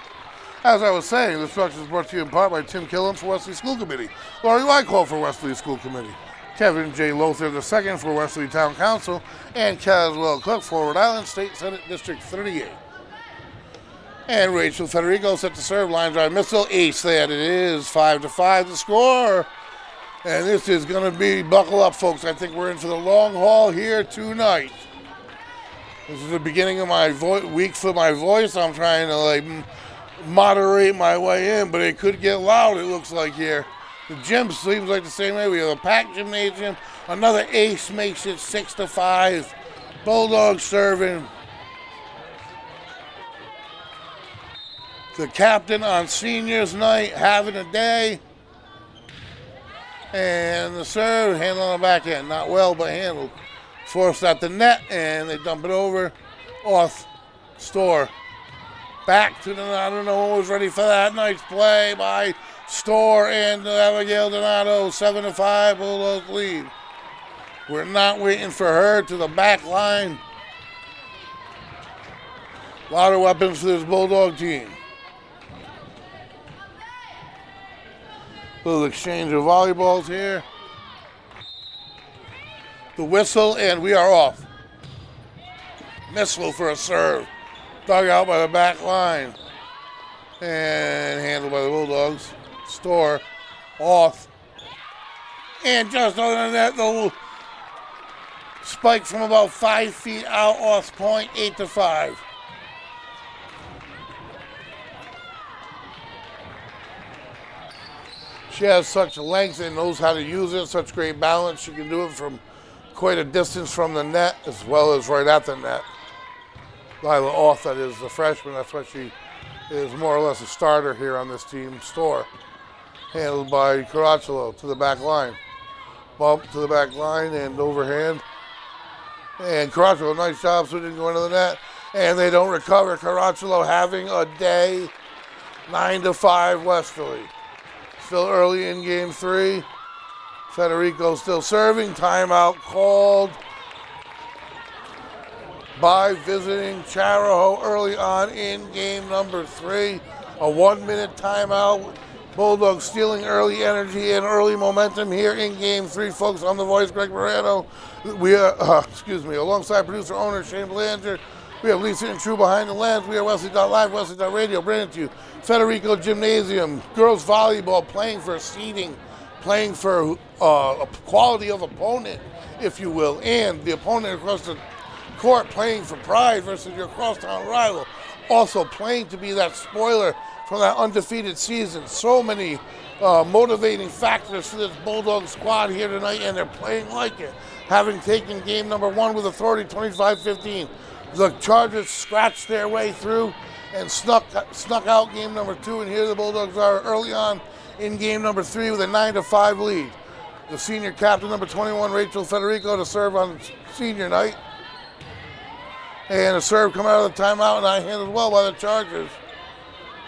As I was saying, this production is brought to you in part by Tim Killen for Westerly School Committee, Lori Wyckoff for Westerly School Committee, Kevin J. Lothar II for Westerly Town Council, and Caswell Cook for Rhode Island State Senate District 38. And Rachel Federico set to serve, line drive missile, ace that it is, 5-5 the score. And this is going to be, buckle up, folks. I think we're in for the long haul here tonight. This is the beginning of my week for my voice. I'm trying to moderate my way in, but it could get loud, it looks like here. The gym seems like the same way. We have a packed gymnasium. Another ace makes it 6-5. Bulldogs serving. The captain on seniors night having a day. And the serve, handle on the backhand. Not well, but handled. Forced at the net, and they dump it over. Off. Storr. Back to the, I don't know who was ready for that. Nice play by Storr and Abigail Donato. 7-5, Bulldogs lead. We're not waiting for her to the back line. A lot of weapons for this Bulldog team. Little exchange of volleyballs here. The whistle, and we are off. Missile for a serve. Dug out by the back line. And handled by the Bulldogs. Storr off. And just other than that, the spike from about 5 feet out off point, 8-5. She has such length and knows how to use it, such great balance. She can do it from quite a distance from the net as well as right at the net. Lila Off, that is the freshman. That's why she is more or less a starter here on this team. Storr, handled by Caracciolo to the back line. Bump to the back line and overhand. And Caracciolo, nice job, so it didn't go into the net. And they don't recover. Caracciolo having a day. 9-5 Westerly. Still early in game 3. Federico still serving. Timeout called by visiting Chariho early on in game number 3. A 1-minute timeout. Bulldogs stealing early energy and early momentum here in game 3. Folks, I'm the voice, Greg Morano. We are, alongside producer owner Shane Belanger. We have Lisa and True behind the lens. We are Wesley.live, Wesley.radio, bringing it to you. Federico Gymnasium, girls volleyball, playing for seeding, playing for a quality of opponent, if you will, and the opponent across the court playing for pride versus your crosstown rival. Also playing to be that spoiler from that undefeated season. So many motivating factors for this Bulldog squad here tonight, and they're playing like it. Having taken game number 1 with authority, 25-15. The Chargers scratched their way through and snuck out game number 2, and here the Bulldogs are early on in game number 3 with a 9-5 lead. The senior captain, number 21, Rachel Federico, to serve on senior night. And a serve coming out of the timeout, and I handled well by the Chargers.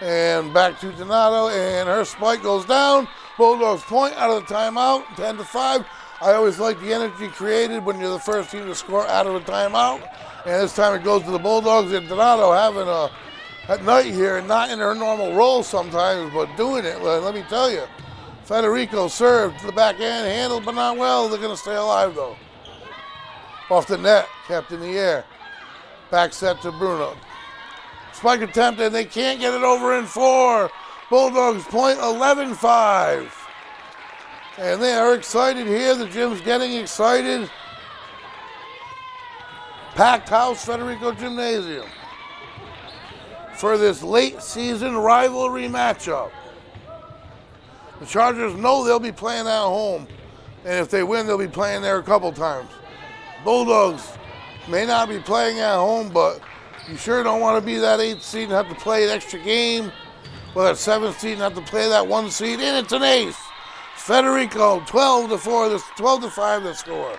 And back to Donato, and her spike goes down. Bulldogs point out of the timeout, 10-5. I always like the energy created when you're the first team to score out of a timeout. And this time it goes to the Bulldogs, and Donato having a night here, and not in her normal role sometimes, but doing it, let me tell you. Federico served to the back end, handled but not well. They're going to stay alive though. Off the net, kept in the air. Back set to Bruno. Spike attempt, and they can't get it over in 4. Bulldogs point 11-5. And they are excited here. The gym's getting excited. Packed house, Federico Gymnasium, for this late season rivalry matchup. The Chargers know they'll be playing at home, and if they win, they'll be playing there a couple times. Bulldogs may not be playing at home, but you sure don't want to be that 8th seed and have to play an extra game, or that 7th seed and have to play that 1 seed, and it's an ace. Federico, 12-4, this 12-5 the score.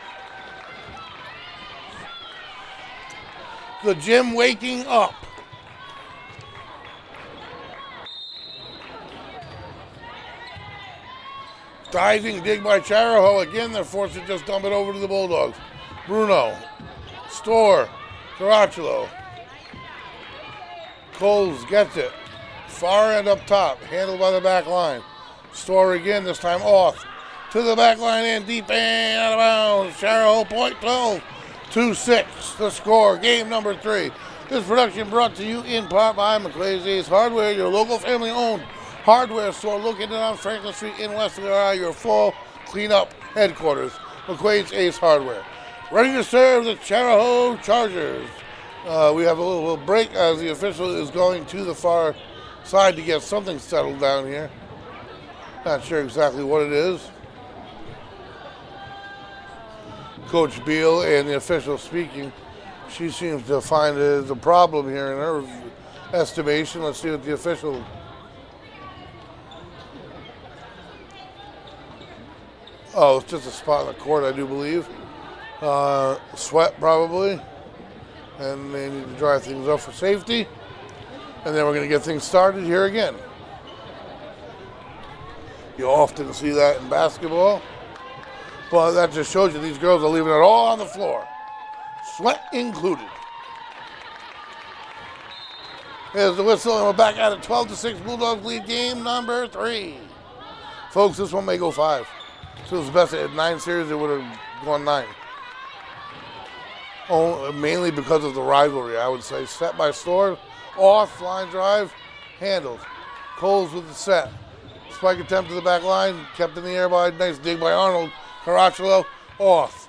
The gym waking up. Diving dig by Chariho. Again, they're forced to just dump it over to the Bulldogs. Bruno, Storr, Caracciolo. Coles gets it. Far end up top, handled by the back line. Storr again, this time off. To the back line and deep and out of bounds. Chariho point 12-6 the score. Game number 3. This production brought to you in part by McClay's Ace Hardware, your local family-owned hardware store located on Franklin Street in Westerly, your full cleanup headquarters. McQuaid's Ace Hardware. Ready to serve the Chariho Chargers. We have a little break as the official is going to the far side to get something settled down here. Not sure exactly what it is. Coach Beal and the official speaking. She seems to find the problem here in her estimation. Let's see what the official. Oh, it's just a spot in the court, I do believe. Sweat probably. And they need to dry things up for safety. And then we're going to get things started here again. You often see that in basketball. But that just shows you these girls are leaving it all on the floor. Sweat included. Here's the whistle, and we're back at it. 12-6 Bulldogs lead game number 3. Folks, this one may go 5. If it was best at 9 series, it would have gone 9. Oh, mainly because of the rivalry, I would say. Set by Storr, off, line drive, handled. Coles with the set. Spike attempt to the back line, kept in the air by nice dig by Arnold. Caracciolo, off.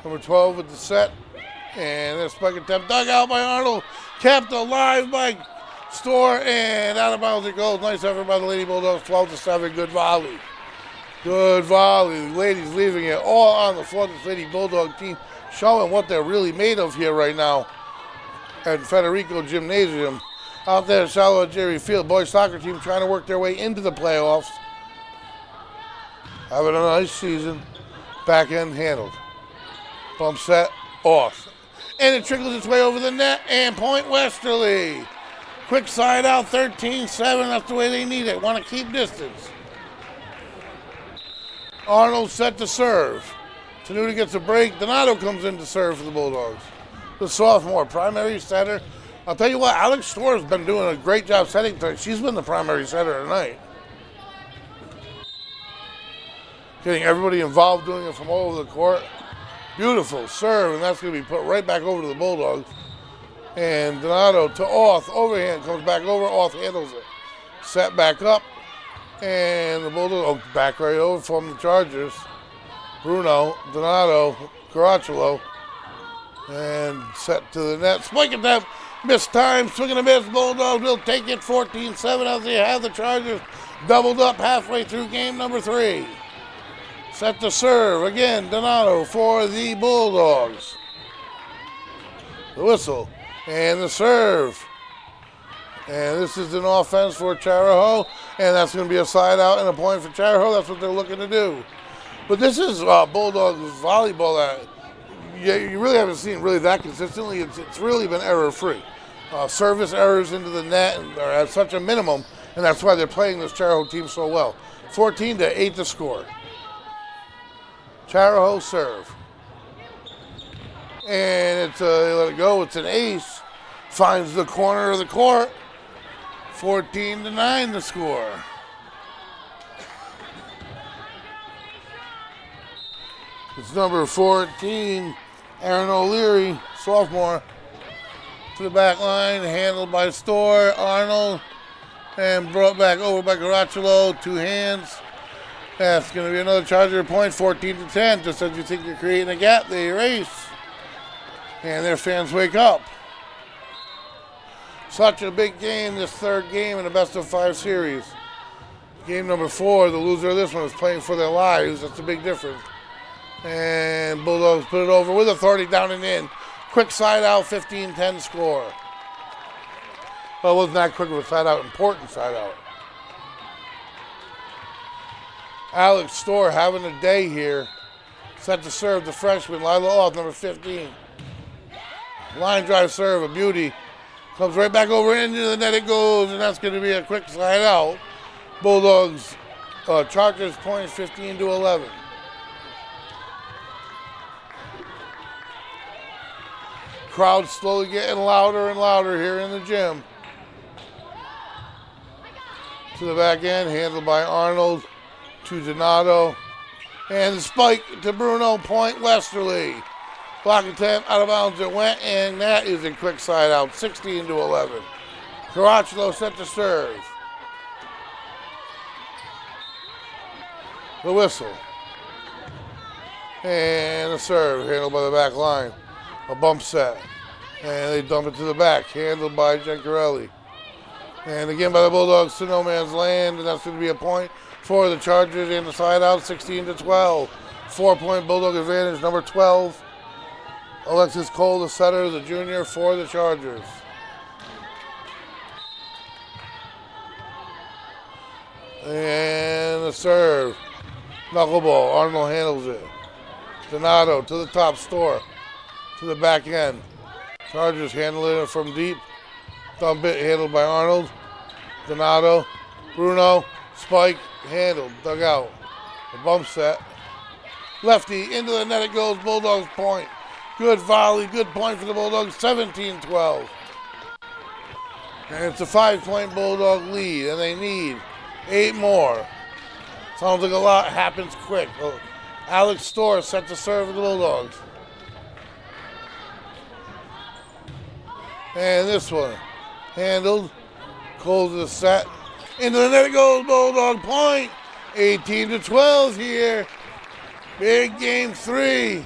Number 12 with the set. And then spike attempt dug out by Arnold. Kept alive by Storr, and out of bounds it goes. Nice effort by the Lady Bulldogs, 12-7. Good volley. Good volley. The ladies leaving it all on the floor. This Lady Bulldog team showing what they're really made of here right now at Federico Gymnasium. Out there at Charlotte Jerry Field, boys soccer team trying to work their way into the playoffs. Having a nice season. Back end handled. Bump set, off. And it trickles its way over the net, and point Westerly. Quick side out, 13-7. That's the way they need it. Want to keep distance. Arnold set to serve. Tenuta gets a break. Donato comes in to serve for the Bulldogs. The sophomore, primary setter. I'll tell you what, Alex Storr has been doing a great job setting tonight. She's been the primary setter tonight. Getting everybody involved, doing it from all over the court. Beautiful serve, and that's going to be put right back over to the Bulldogs. And Donato to Auth, overhand, comes back over, Auth handles it. Set back up, and the Bulldogs back right over from the Chargers. Bruno, Donato, Caracciolo, and set to the net. Spike attempt, missed time, swing and a miss. Bulldogs will take it 14-7 as they have the Chargers doubled up halfway through game number 3. Set to serve, again, Donato for the Bulldogs. The whistle and the serve. And this is an offense for Chariho, and that's going to be a side out and a point for Chariho. That's what they're looking to do. But this is Bulldogs volleyball that you really haven't seen really that consistently. It's really been error-free. Service errors into the net are at such a minimum, and that's why they're playing this Chariho team so well. 14-8 to score. Chariho serve. And they let it go. It's an ace. Finds the corner of the court. 14-9 to score. It's number 14, Aaron O'Leary, sophomore, to the back line, handled by Storr, Arnold, and brought back over by Caracciolo, 2 hands. That's going to be another Charger point, 14-10. Just as you think you're creating a gap, they erase. And their fans wake up. Such a big game, this third game in the best-of-5 series. Game number 4, the loser of this one is playing for their lives. That's a big difference. And Bulldogs put it over with authority down and in. Quick side out, 15-10 score. Well, it wasn't that quick of a side out, important side out. Alex Storr having a day here. Set to serve the freshman, Lila Off, number 15. Line drive serve, a beauty. Comes right back over into the net it goes, and that's going to be a quick side out. Bulldogs, Chargers points 15-11. Crowd slowly getting louder and louder here in the gym. To the back end, handled by Arnold to Donato. And the spike to Bruno, point Westerly. Block attempt, out of bounds it went, and that is a quick side out, 16-11. Caracciolo set to serve. The whistle. And the serve, handled by the back line. A bump set. And they dump it to the back, handled by Gencarelli. And again by the Bulldogs to no man's land, and that's going to be a point for the Chargers and the side out, 16-12. 4-point Bulldog advantage, number 12. Alexis Cole, the setter, the junior for the Chargers. And the serve. Knuckleball. Arnold handles it. Donato to the top, Storr. To the back end. Chargers handling it from deep. Dump it, handled by Arnold. Donato. Bruno. Spike. Handled. Dug out. The bump set. Lefty. Into the net it goes. Bulldogs point. Good volley, good point for the Bulldogs, 17-12. And it's a 5-point Bulldog lead, and they need 8 more. Sounds like a lot happens quick. Alex Storr set to serve for the Bulldogs. And this one, handled, Cole's the set. Into the net it goes, Bulldog point. 18-12 here. Big game 3.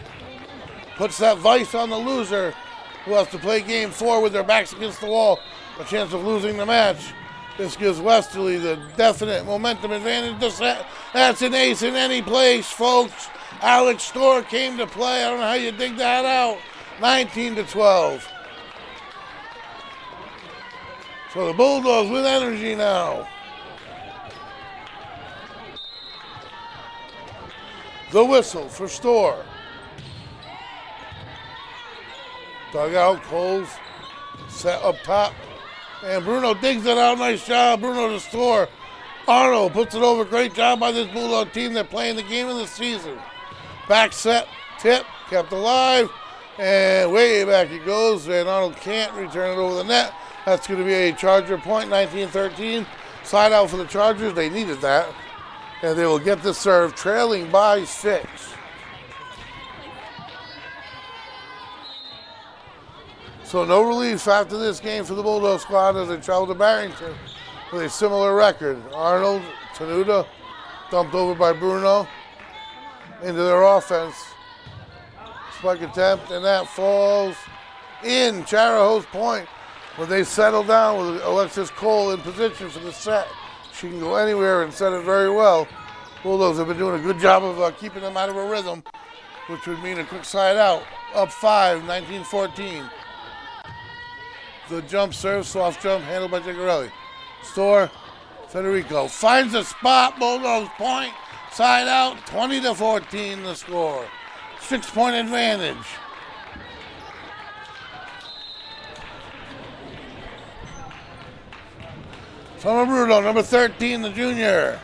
Puts that vice on the loser, who has to play game 4 with their backs against the wall, a chance of losing the match. This gives Westerly the definite momentum advantage to set. That's an ace in any place, folks. Alex Storr came to play. I don't know how you dig that out. 19-12. So the Bulldogs with energy now. The whistle for Storr. Dug out, Coles, set up top, and Bruno digs it out. Nice job, Bruno to Storr. Arnold puts it over. Great job by this Bulldog team. They're playing the game of the season. Back set, tip, kept alive, and way back it goes, and Arnold can't return it over the net. That's going to be a Charger point, 19-13. Side out for the Chargers. They needed that, and they will get the serve, trailing by 6. So no relief after this game for the Bulldog squad as they travel to Barrington with a similar record. Arnold, Tenuta, dumped over by Bruno into their offense. Spike attempt, and that falls in. Chariho's point. When they settle down with Alexis Cole in position for the set, she can go anywhere and set it very well. Bulldogs have been doing a good job of keeping them out of a rhythm, which would mean a quick side out. Up 5, 19-14. The jump serve, soft jump, handled by Gigarelli. Store, Federico finds a spot. Bulldogs point, side out, 20-14 the score. 6-point advantage. Summer Bruto, number 13, the junior.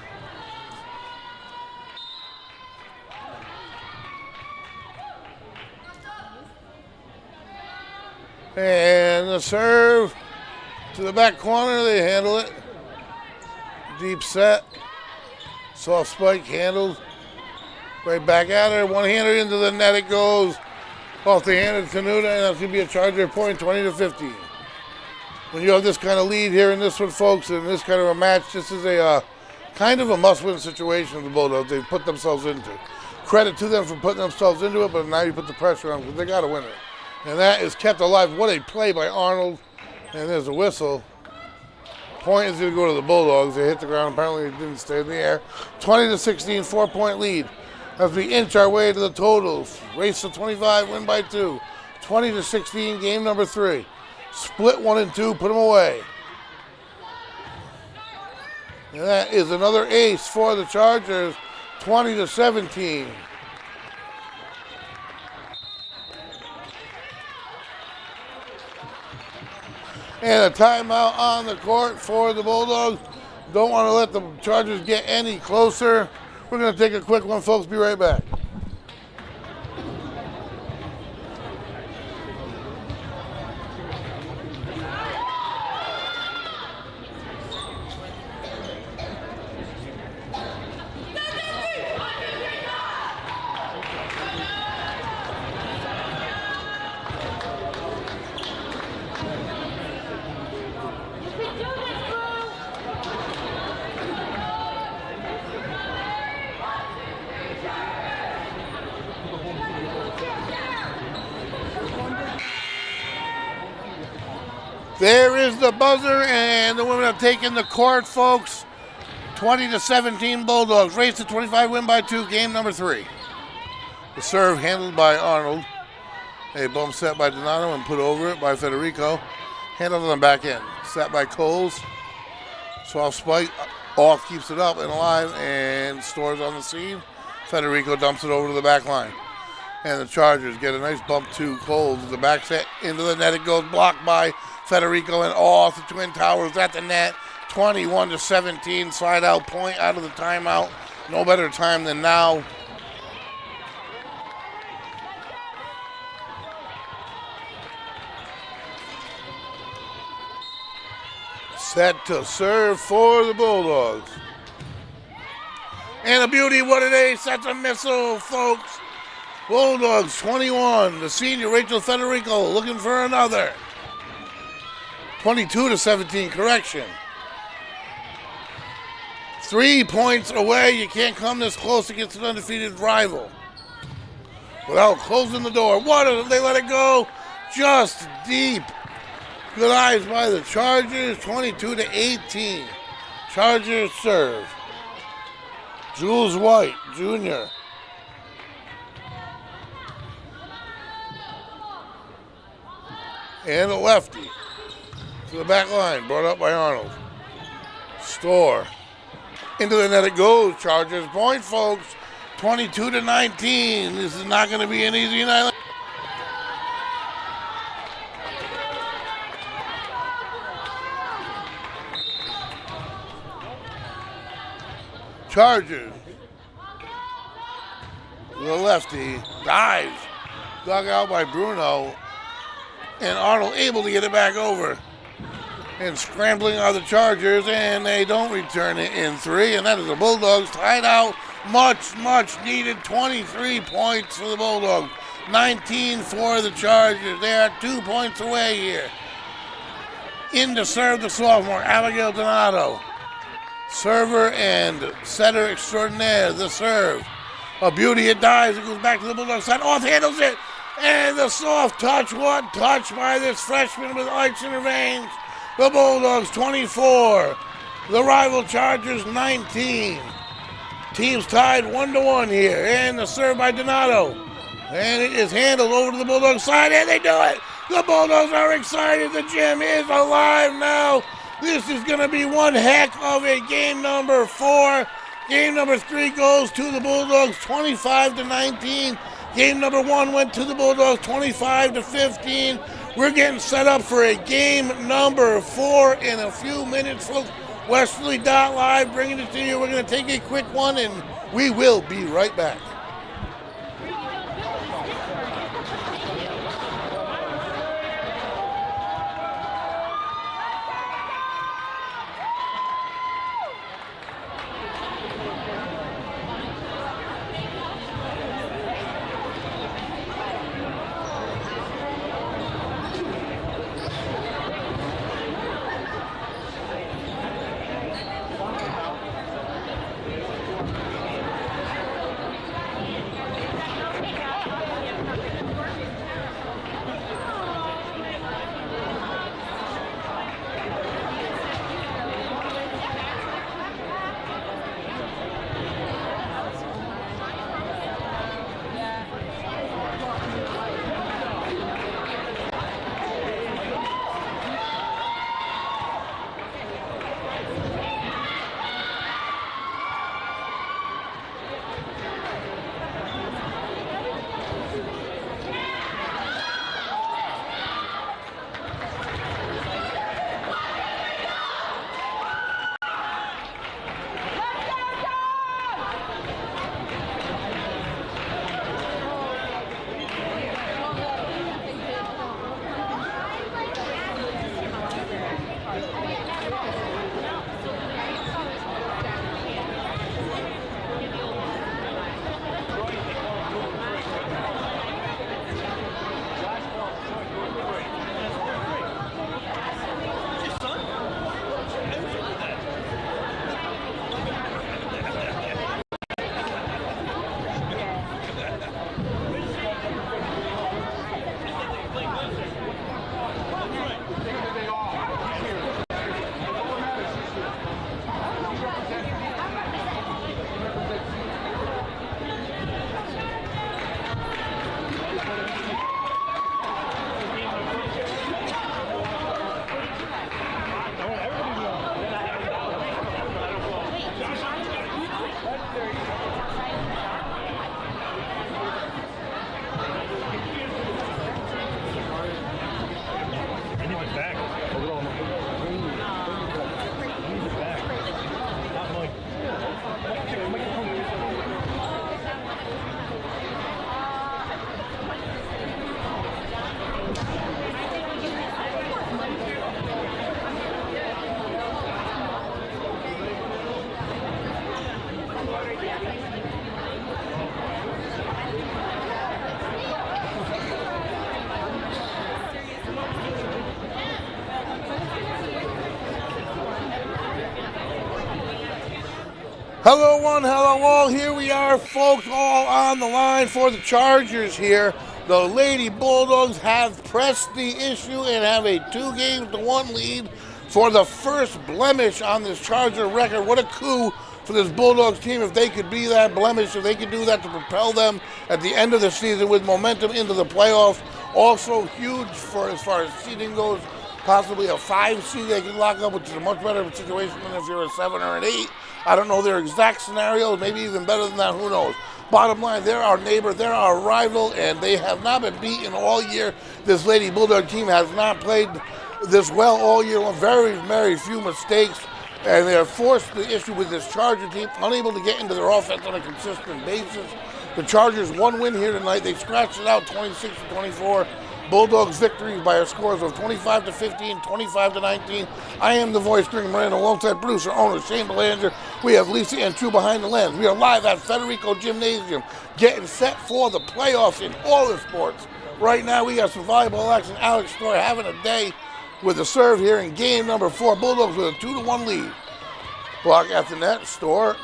And the serve to the back corner, they handle it. Deep set. Soft spike handled. Right back at her. One-hander into the net it goes. Off the hand of Canuta, and that's going to be a Charger point, 20-15. When you have this kind of lead here in this one, folks, in this kind of a match, this is a kind of a must-win situation for the Bulldogs they've put themselves into. Credit to them for putting themselves into it, but now you put the pressure on them because they got to win it. And that is kept alive. What a play by Arnold. And there's a whistle. Point is going to go to the Bulldogs. They hit the ground. Apparently, it didn't stay in the air. 20-16, 4-point lead. As we inch our way to the totals. Race to 25, win by 2. 20-16, game number 3. Split 1 and 2, put them away. And that is another ace for the Chargers. 20-17. And a timeout on the court for the Bulldogs. Don't want to let the Chargers get any closer. We're going to take a quick one, folks. Be right back. There is the buzzer, and the women have taken the court, folks. 20-17 Bulldogs. Race to 25, win by 2, game number 3. The serve handled by Arnold. A bump set by Donato and put over it by Federico. Handled on the back end. Set by Coles. Soft spike. Off keeps it up and alive and stores on the scene. Federico dumps it over to the back line. And the Chargers get a nice bump to Coles. The back set into the net. It goes blocked by Federico and off the Twin Towers at the net. 21-17. Slide out point out of the timeout. No better time than now. Set to serve for the Bulldogs. And a beauty, what an ace. That's a missile, folks. Bulldogs 21. The senior Rachel Federico looking for another. 22-17, correction. 3 points away. You can't come this close against an undefeated rival without closing the door. What if they let it go? Just deep. Good eyes by the Chargers, 22-18. Chargers serve. Jules White, Jr. And a lefty to the back line, brought up by Arnold. Store. Into the net it goes. Chargers point, folks. 22-19. This is not going to be an easy night. Chargers. The lefty dives. Dug out by Bruno. And Arnold able to get it back over. And scrambling are the Chargers, and they don't return it in 3. And that is the Bulldogs tied out. Much, much needed. 23 points for the Bulldogs. 19 for the Chargers. They are 2 points away here. In to serve the sophomore, Abigail Donato. Server and setter extraordinaire, the serve. A beauty, it dives, it goes back to the Bulldogs side, off handles it, and the soft touch, what touch by this freshman with ice in her veins. The Bulldogs 24, the rival Chargers 19. Teams tied 1-1 here, and the serve by Donato. And it is handled over to the Bulldogs side, and they do it. The Bulldogs are excited. The gym is alive now. This is going to be one heck of a game number 4. Game number 3 goes to the Bulldogs 25-19. Game number 1 went to the Bulldogs 25-15. We're getting set up for a game number 4 in a few minutes, folks. Westerly.live bringing it to you. We're going to take a quick one, and we will be right back. Hello one, hello all. Here we are, folks, all on the line for the Chargers here. The Lady Bulldogs have pressed the issue and have a 2-1 lead for the first blemish on this Charger record. What a coup for this Bulldogs team if they could be that blemish, if they could do that to propel them at the end of the season with momentum into the playoffs. Also huge for as far as seeding goes, possibly a 5 seed they can lock up, which is a much better situation than if you're a 7 or an 8. I don't know their exact scenarios, maybe even better than that, who knows. Bottom line, they're our neighbor, they're our rival, and they have not been beaten all year. This Lady Bulldog team has not played this well all year long. Very, very few mistakes, and they have forced the issue with this Charger team, unable to get into their offense on a consistent basis. The Chargers, 1 win here tonight. They scratched it out 26-24. Bulldogs victories by a scores of 25-15, 25-19. I am the voice, Greg Moreno, alongside producer, owner Shane Belanger. We have Lisa and True behind the lens. We are live at Federico Gymnasium, getting set for the playoffs in all the sports. Right now, we got some volleyball action. Alex Story having a day with the serve here in game number 4. Bulldogs with a 2-1 lead. Block at the net, Store,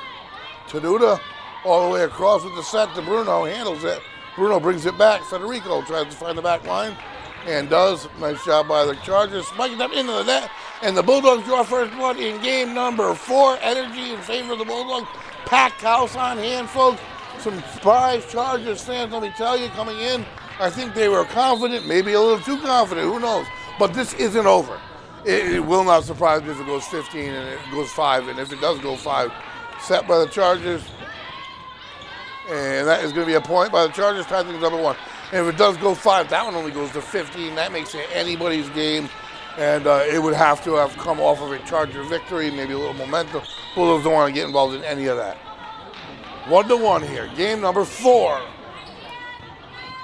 Taduda, all the way across with the set to Bruno, handles it. Bruno brings it back. Federico tries to find the back line and does. Nice job by the Chargers. Spiking them into the net. And the Bulldogs draw first blood in game number 4. Energy in favor of the Bulldogs. Packed house on hand, folks. Some surprise Chargers fans, let me tell you, coming in I think they were confident, maybe a little too confident, who knows. But this isn't over. It will not surprise me if it goes 15 and it goes 5. And if it does go 5, set by the Chargers. And that is going to be a point by the Chargers, tie things up at 1. And if it does go 5, that one only goes to 15. That makes it anybody's game. And it would have to have come off of a Charger victory, maybe a little momentum. Bulldogs don't want to get involved in any of that. 1-1 here. Game number 4.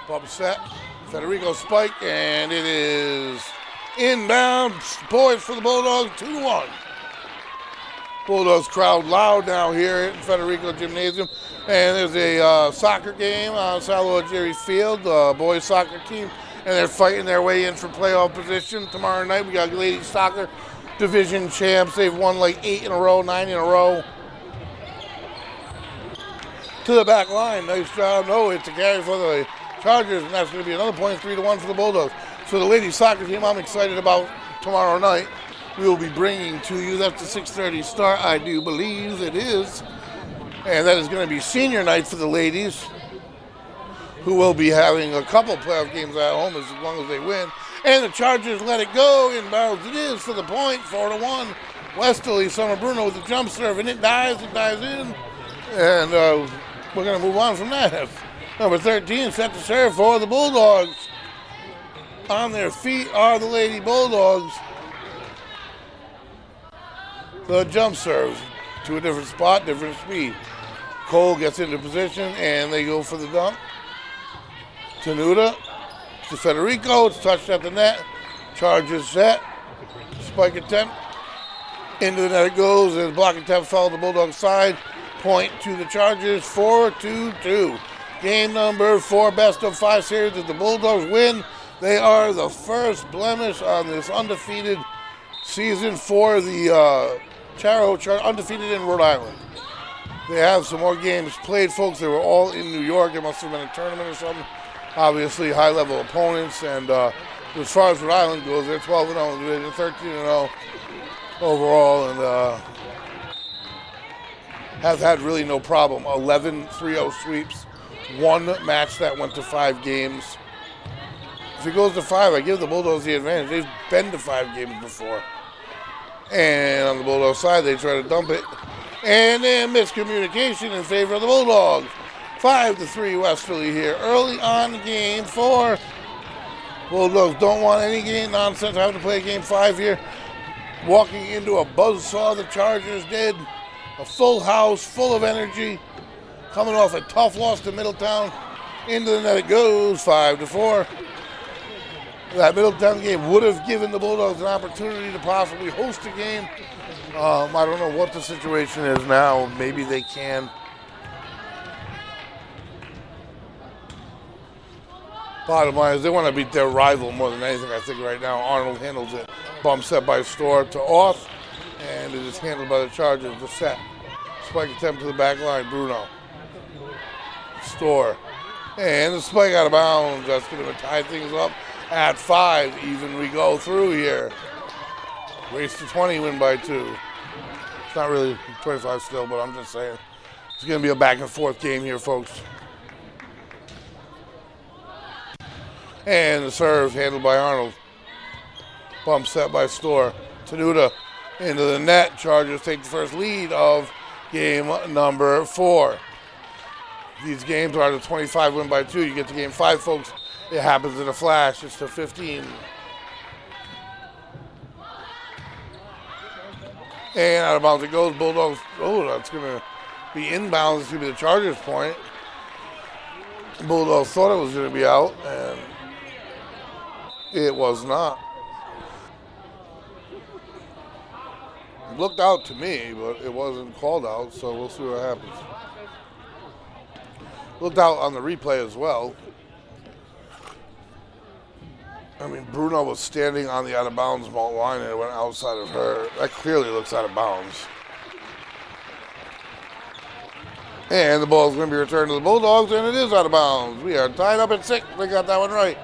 Bump set. Federico spike, and it is inbound. Poised for the Bulldogs, 2-1. Bulldogs crowd loud now here at Federico Gymnasium. And there's a soccer game on Salvador Jerry Field, the boys soccer team. And they're fighting their way in for playoff position. Tomorrow night we got ladies soccer division champs. They've won like 8 in a row, 9 in a row. To the back line, nice job. No, it's a carry for the Chargers, and that's going to be another point, 3-1 for the Bulldogs. So the ladies soccer team I'm excited about tomorrow night. We will be bringing to you, that's the 6:30 start, I do believe it is. And that is going to be senior night for the ladies, who will be having a couple playoff games at home as long as they win. And the Chargers let it go. Inbounds it is for the point, 4-1. Westerly, Summer Bruno with the jump serve, and it dives in. And we're going to move on from that. Number 13 set to serve for the Bulldogs. On their feet are the Lady Bulldogs. The jump serve to a different spot, different speed. Cole gets into position, and they go for the dunk. Tenuta to Federico. It's touched at the net. Chargers set. Spike attempt. Into the net it goes. And block attempt fell on the Bulldogs side. Point to the Chargers. 4-2. Game number 4, best of 5 series. If the Bulldogs win, they are the first blemish on this undefeated season for the Chariho, undefeated in Rhode Island. They have some more games played, folks. They were all in New York. It must have been a tournament or something. Obviously, high-level opponents. And as far as Rhode Island goes, they're 12-0 in the division, 13-0 overall, and have had really no problem. 11 3-0 sweeps. One match that went to 5 games. If it goes to 5, I give the Bulldogs the advantage. They've been to 5 games before. And on the Bulldogs side, they try to dump it. And then miscommunication in favor of the Bulldogs. 5-3 Westerly here. Early on the game 4. Bulldogs don't want any game nonsense. Having to play game 5 here. Walking into a buzzsaw, the Chargers did. A full house, full of energy. Coming off a tough loss to Middletown. Into the net it goes, 5-4. That Middletown game would have given the Bulldogs an opportunity to possibly host a game. I don't know what the situation is now. Maybe they can. Bottom line is they want to beat their rival more than anything, I think, right now. Arnold handles it. Bump set by Storr to Off. And it is handled by the Chargers. The set. Spike attempt to the back line. Bruno. Storr. And the spike out of bounds. That's going to tie things up at 5. Even we go through here. Race to 20, win by 2. It's not really 25 still, but I'm just saying. It's going to be a back and forth game here, folks. And the serve handled by Arnold. Bump set by Storr. Tenuta into the net. Chargers take the first lead of game number 4. These games are the 25 win by 2. You get to game 5, folks. It happens in a flash. It's to 15. And out of bounds it goes. Bulldogs. Oh, that's going to be inbounds. It's going to be the Chargers' point. Bulldogs thought it was going to be out, and it was not. It looked out to me, but it wasn't called out, so we'll see what happens. Looked out on the replay as well. I mean, Bruno was standing on the out-of-bounds line, and it went outside of her. That clearly looks out of bounds. And the ball is going to be returned to the Bulldogs, and it is out of bounds. We are tied up at 6. They got that one right.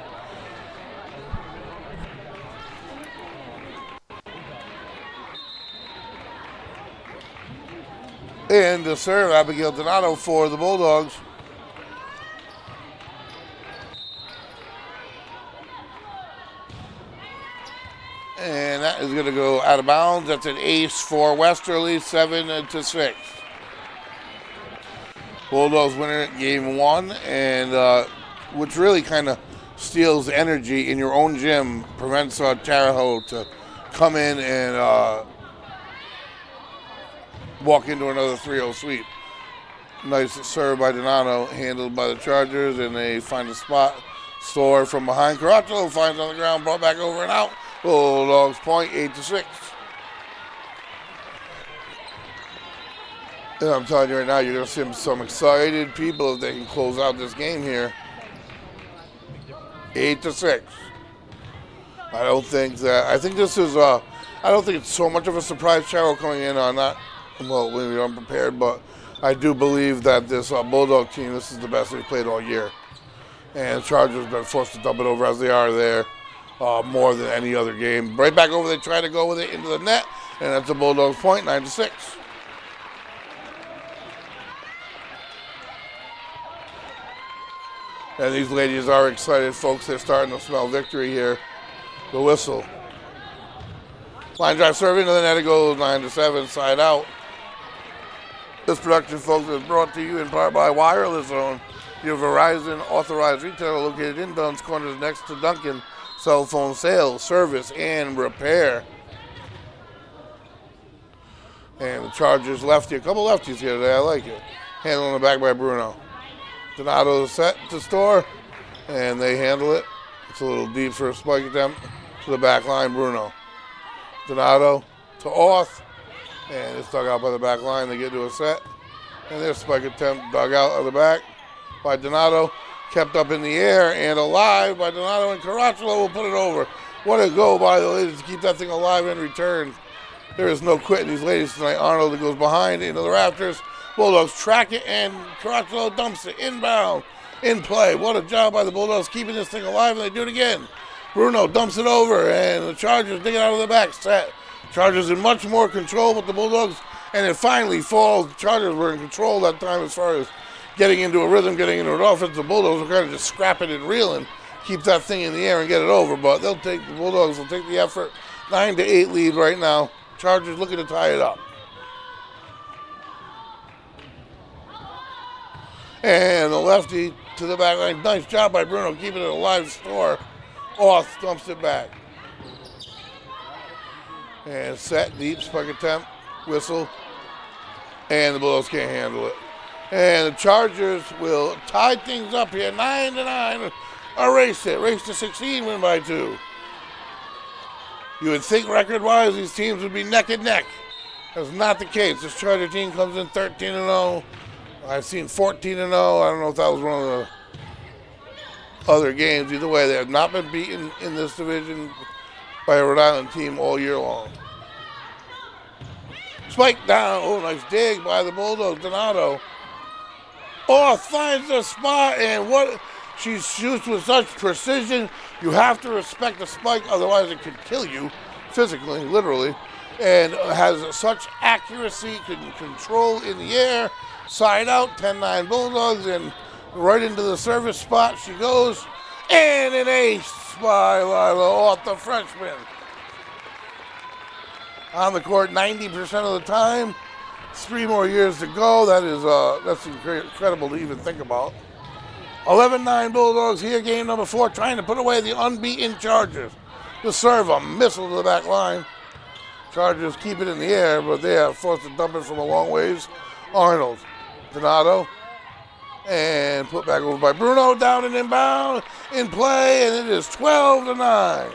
And the serve, Abigail Donato for the Bulldogs. And that is going to go out of bounds. That's an ace for Westerly, 7-6. Bulldogs winning game 1, and which really kind of steals energy in your own gym, prevents Chariho to come in and walk into another 3-0 sweep. Nice serve by Donato, handled by the Chargers, and they find a spot. Store from behind. Chariho finds on the ground, brought back over and out. Bulldogs point, 8-6. And I'm telling you right now, you're going to see some excited people if they can close out this game here. 8-6. I don't think that. I think this is. I don't think it's so much of a surprise. Chariho coming in on that. Well, maybe unprepared, but I do believe that this Bulldog team, this is the best they've played all year. And the Chargers have been forced to dump it over as they are there more than any other game. Right back over, they try to go with it into the net, and that's a Bulldogs point, 9-6. And these ladies are excited, folks. They're starting to smell victory here. The whistle. Line drive serve into the net. It goes 9-7, side out. This production, folks, is brought to you in part by Wireless Zone, your Verizon authorized retailer located in Dunn's Corners next to Duncan. Cell phone sales, service, and repair. And the Chargers lefty, a couple lefties here today. I like it. Handling the back by Bruno. Donato set to Store, and they handle it. It's a little deep for a spike attempt to the back line. Bruno. Donato to Auth, and it's dug out by the back line. They get to a set, and their spike attempt dug out of the back by Donato. Kept up in the air and alive by Donato, and Chariho will put it over. What a go by the ladies to keep that thing alive in return. There is no quitting these ladies tonight. Arnold goes behind into the rafters. Bulldogs track it, and Chariho dumps it inbound, in play. What a job by the Bulldogs keeping this thing alive, and they do it again. Bruno dumps it over, and the Chargers dig it out of the back set. Chargers in much more control with the Bulldogs, and it finally falls. The Chargers were in control that time as far as getting into a rhythm, getting into an offense. The Bulldogs were kind of just scrapping and reeling, keep that thing in the air and get it over, but the Bulldogs will take the effort. 9-8 lead right now. Chargers looking to tie it up. And the lefty to the back line. Nice job by Bruno keeping it alive. Store. Auth dumps it back. And set, deep, spike attempt, whistle. And the Bulldogs can't handle it. And the Chargers will tie things up here. 9-9. Erase it. Race to 16, win by 2. You would think record-wise these teams would be neck and neck. That's not the case. This Charger team comes in 13-0. I've seen 14-0. I don't know if that was one of the other games. Either way, they have not been beaten in this division by a Rhode Island team all year long. Spike down. Oh, nice dig by the Bulldogs. Donato. Oh, finds the spot, and what she shoots with such precision. You have to respect the spike, otherwise it could kill you physically, literally. And has such accuracy, can control in the air. Side out, 10-9 Bulldogs, and right into the service spot she goes. And an ace by Lila Auth, the freshman. On the court 90% of the time. 3 more years to go. That's incredible to even think about. 11-9 Bulldogs here, game number 4, trying to put away the unbeaten Chargers. The serve, a missile to the back line. Chargers keep it in the air, but they are forced to dump it from a long ways. Arnold, Donato, and put back over by Bruno, down and inbound, in play, and it is 12-9.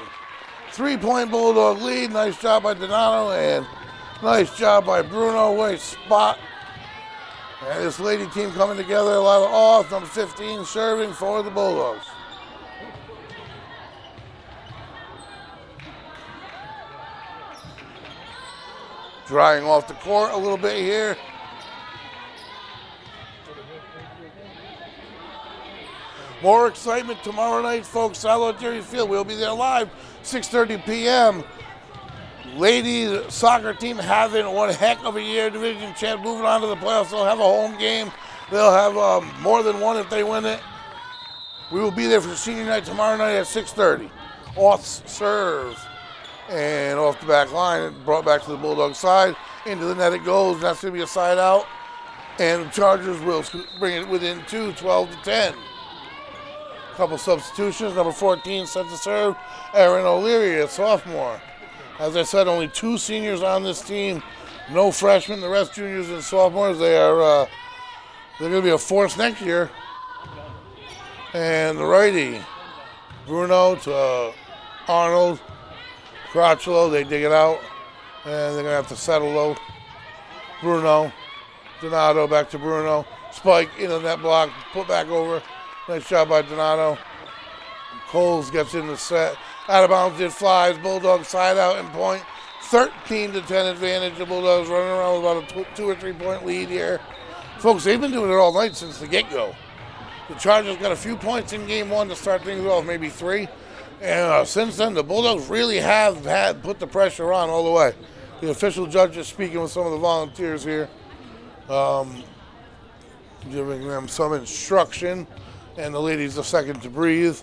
3-point Bulldog lead. Nice job by Donato, and nice job by Bruno. What a spot. And this lady team coming together. Lila Auth, number 15, serving for the Bulldogs. Drying off the court a little bit here. More excitement tomorrow night, folks. Silo Jerry Field. We'll be there live, 6:30 p.m. Ladies soccer team having one heck of a year. Division champ, moving on to the playoffs. They'll have a home game. They'll have more than one if they win it. We will be there for senior night tomorrow night at 6:30. Auth serve. And off the back line, brought back to the Bulldogs side. Into the net it goes. That's going to be a side out. And the Chargers will bring it within 2, 12-10. Couple substitutions. Number 14 sets the serve. Aaron O'Leary, a sophomore. As I said, only 2 seniors on this team. No freshmen. The rest juniors and sophomores. They're going to be a force next year. And the righty, Bruno to Arnold. Crotchlow, they dig it out. And they're going to have to settle low. Bruno. Donato back to Bruno. Spike into the net block. Put back over. Nice job by Donato. Coles gets in the set. Out of bounds, it flies. Bulldogs side out and point. 13-10 advantage. The Bulldogs running around with about a 2 or 3 point lead here. Folks, they've been doing it all night since the get-go. The Chargers got a few points in game 1 to start things off, maybe 3. And since then, the Bulldogs really have had put the pressure on all the way. The official judge is speaking with some of the volunteers here, giving them some instruction, and the ladies a second to breathe.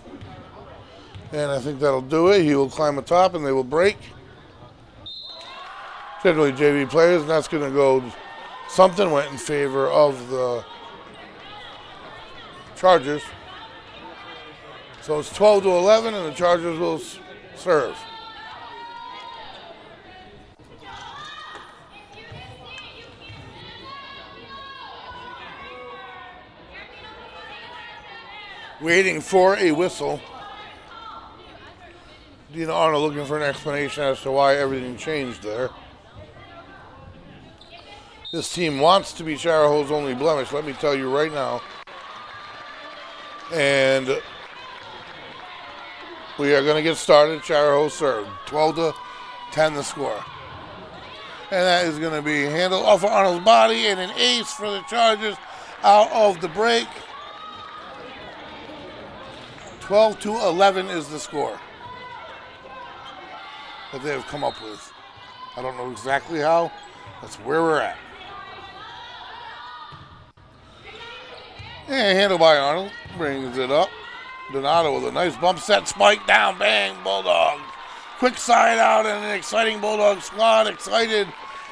And I think that'll do it. He will climb atop, and they will break. Generally JV players, and that's going to go. Something went in favor of the Chargers. So it's 12-11, and the Chargers will serve. Waiting for a whistle. Dina Arnold looking for an explanation as to why everything changed there. This team wants to be Chariho's only blemish, let me tell you right now. And we are going to get started. Chariho served. 12-10 the score. And that is going to be handled off of Arnold's body and an ace for the Chargers out of the break. 12-11 is the score that they have come up with. I don't know exactly how. That's where we're at. And handled by Arnold. Brings it up. Donato with a nice bump set. Spike down. Bang. Bulldogs. Quick side out and an exciting Bulldog squad. Excited.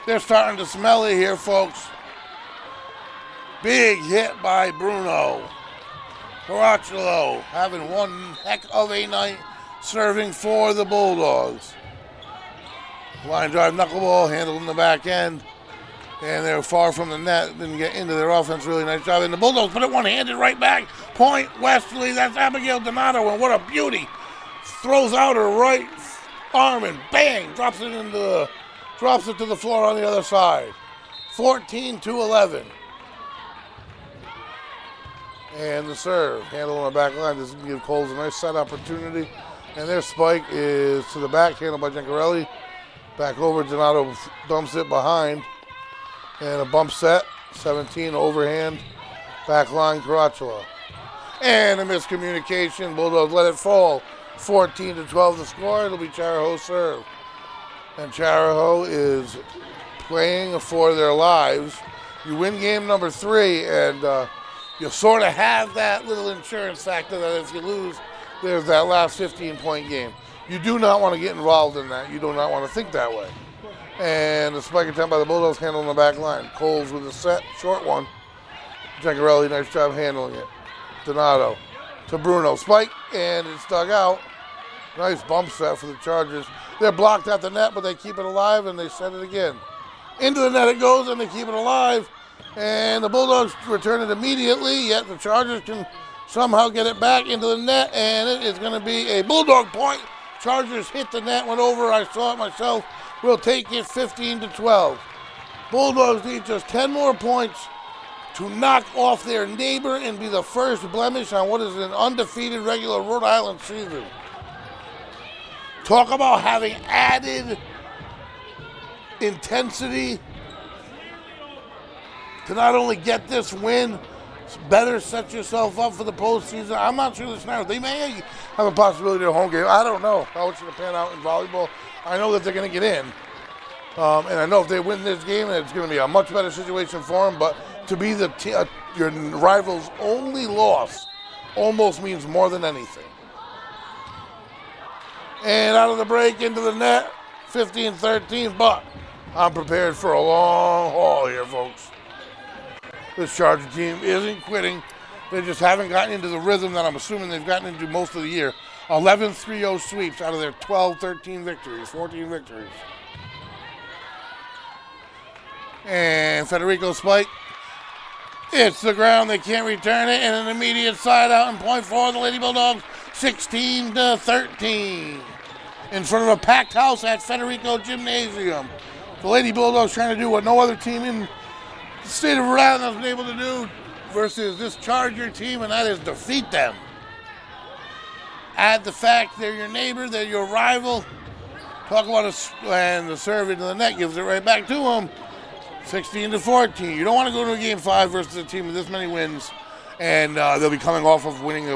They're starting to smell it here, folks. Big hit by Bruno. Caracciolo having one heck of a night serving for the Bulldogs. Line drive knuckleball handled in the back end. And they're far from the net. Didn't get into their offense. Really nice job. And the Bulldogs put it one-handed right back. Point Westerly. That's Abigail Donato. And what a beauty. Throws out her right arm and bang. Drops it to the floor on the other side. 14-11. And the serve. Handle on the back line. This is going to give Coles a nice set opportunity. And their spike is to the back. Handled by Gencarelli. Back over. Donato dumps it behind. And a bump set, 17 overhand, back line Caracciolo. And a miscommunication, Bulldogs let it fall. 14-12 the score, it'll be Chariho serve. And Chariho is playing for their lives. You win game number 3, and you sort of have that little insurance factor that if you lose, there's that last 15-point game. You do not want to get involved in that. You do not want to think that way. And the spike attempt by the Bulldogs handling the back line. Coles with a set, short one. Gencarelli, nice job handling it. Donato to Bruno. Spike, and it's dug out. Nice bump set for the Chargers. They're blocked at the net, but they keep it alive, and they set it again. Into the net it goes, and they keep it alive. And the Bulldogs return it immediately, yet the Chargers can somehow get it back into the net, and it is going to be a Bulldog point. Chargers hit the net, went over. I saw it myself. We'll take it 15-12. Bulldogs need just 10 more points to knock off their neighbor and be the first blemish on what is an undefeated regular Rhode Island season. Talk about having added intensity to not only get this win, better set yourself up for the postseason. I'm not sure the Snipers, they may have a possibility of a home game. I don't know how it's going to pan out in volleyball. I know that they're going to get in. And I know if they win this game, it's going to be a much better situation for them. But to be your rival's only loss almost means more than anything. And out of the break into the net, 15-13, but I'm prepared for a long haul here, folks. This Charger team isn't quitting. They just haven't gotten into the rhythm that I'm assuming they've gotten into most of the year. 11 3-0 sweeps out of their 12, 13 victories, 14 victories. And Federico spike. It's the ground. They can't return it. And an immediate side out and point for the Lady Bulldogs, 16-13. In front of a packed house at Federico Gymnasium. The Lady Bulldogs trying to do what no other team in the state of Rhode Island has been able to do versus this Charger team, and that is defeat them. Add the fact they're your neighbor, they're your rival. Talk about and the serve into the net gives it right back to them. 16-14. You don't want to go to a game 5 versus a team with this many wins, and they'll be coming off of winning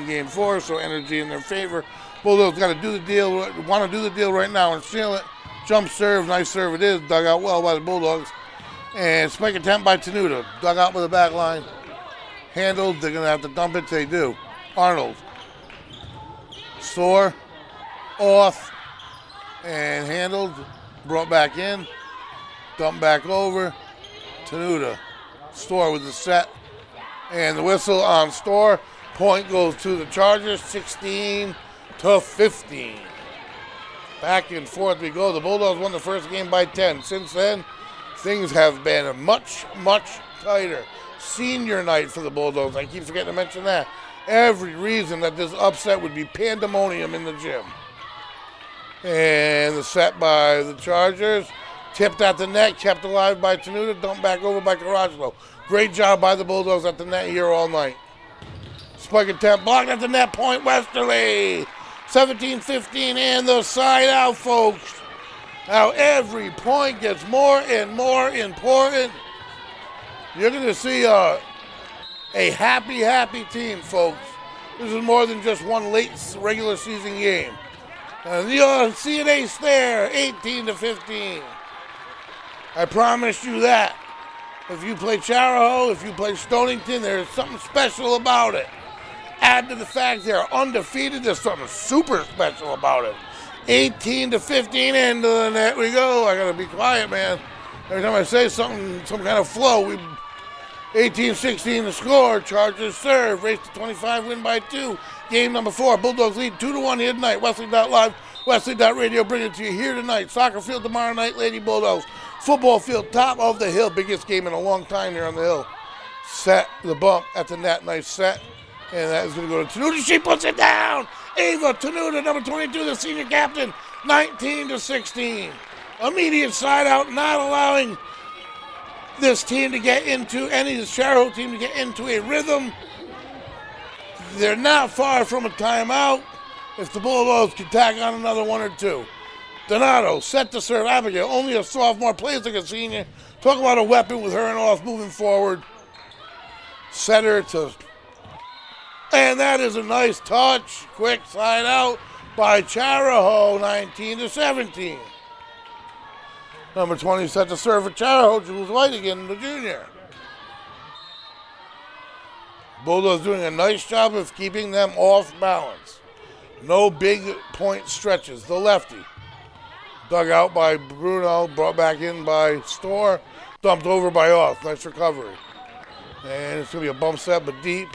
game 4, so energy in their favor. Bulldogs got to do the deal, want to do the deal right now and seal it. Jump serve, nice serve it is, dug out well by the Bulldogs. And spike attempt by Tenuta, dug out by the back line. Handled, they're going to have to dump it, they do. Arnold. Soar, off, and handled, brought back in. Dump back over. Tenuta. Store with the set. And the whistle on Store. Point goes to the Chargers, 16-15. Back and forth we go. The Bulldogs won the first game by 10. Since then, things have been much, much tighter. Senior night for the Bulldogs. I keep forgetting to mention that. Every reason that this upset would be pandemonium in the gym. And the set by the Chargers. Tipped at the net, kept alive by Tenuta, dumped back over by Chariho. Great job by the Bulldogs at the net here all night. Spike attempt, blocked at the net point, Westerly. 17-15 and the side out, folks. Now every point gets more and more important. You're going to see a happy, happy team, folks. This is more than just one late regular season game. And you'll see an ace there, 18-15. I promise you that. If you play Chariho, if you play Stonington, there's something special about it. Add to the fact they're undefeated, there's something super special about it. 18-15 into the net we go. I gotta be quiet, man. Every time I say something, some kind of flow, 18-16 to score. Chargers serve, race to 25, win by 2. Game number 4, Bulldogs lead 2-1 here tonight. Westerly.live, Westerly.radio, bring it to you here tonight. Soccer field tomorrow night, Lady Bulldogs. Football field, top of the hill. Biggest game in a long time here on the hill. Set the bump at the net. Nice set. And that is going to go to Tenuta. She puts it down. Ava Tenuta, number 22, the senior captain. 19-16. Immediate side out, not allowing this team to get into, this Chariho team to get into a rhythm. They're not far from a timeout. If the Bulldogs can tack on another one or two. Donato set to serve Abigail. Only a sophomore, plays like a senior. Talk about a weapon with her and off moving forward. Set her to. And that is a nice touch. Quick side out by Chariho, 19-17. Number 20 set to serve for Chariho. Jules White again, the junior. Bulldogs doing a nice job of keeping them off balance. No big point stretches. The lefty. Dug out by Bruno, brought back in by Store, dumped over by Off. Nice recovery. And it's going to be a bump set, but deep.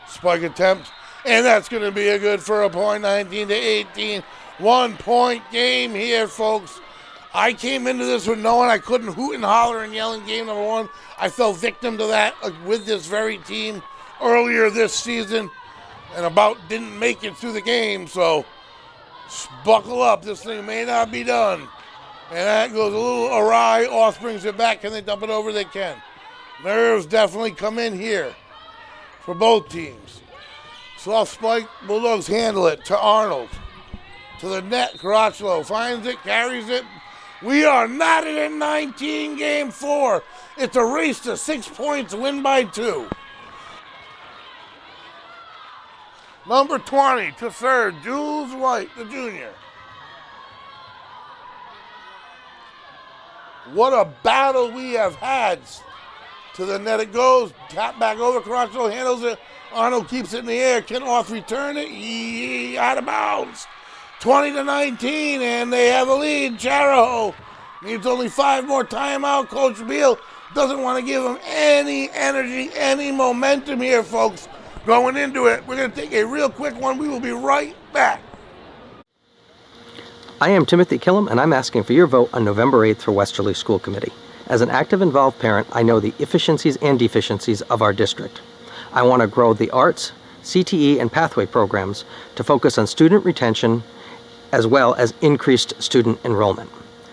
Spike attempt. And that's going to be a good for a point, 19-18. 1 point game here, folks. I came into this with knowing I couldn't hoot and holler and yell in game number 1. I fell victim to that with this very team earlier this season and about didn't make it through the game, so buckle up. This thing may not be done. And that goes a little awry. Off brings it back. Can they dump it over? They can. Nerves definitely come in here for both teams. Soft spike. Bulldogs handle it to Arnold. To the net. Chariho finds it, carries it. We are knotted in 19 game 4. It's a race to 6 points, win by 2. Number 20 to serve, Jules White, the junior. What a battle we have had. To the net it goes. Tap back over. Chariho handles it. Arnold keeps it in the air. Can Off return it? Out of bounds. 20-19, and they have a lead. Chariho needs only 5 more timeout. Coach Beal doesn't want to give them any energy, any momentum here, folks, going into it. We're going to take a real quick one. We will be right back. I am Timothy Killam, and I'm asking for your vote on November 8th for Westerly School Committee. As an active involved parent, I know the efficiencies and deficiencies of our district. I want to grow the arts, CTE, and pathway programs to focus on student retention as well as increased student enrollment.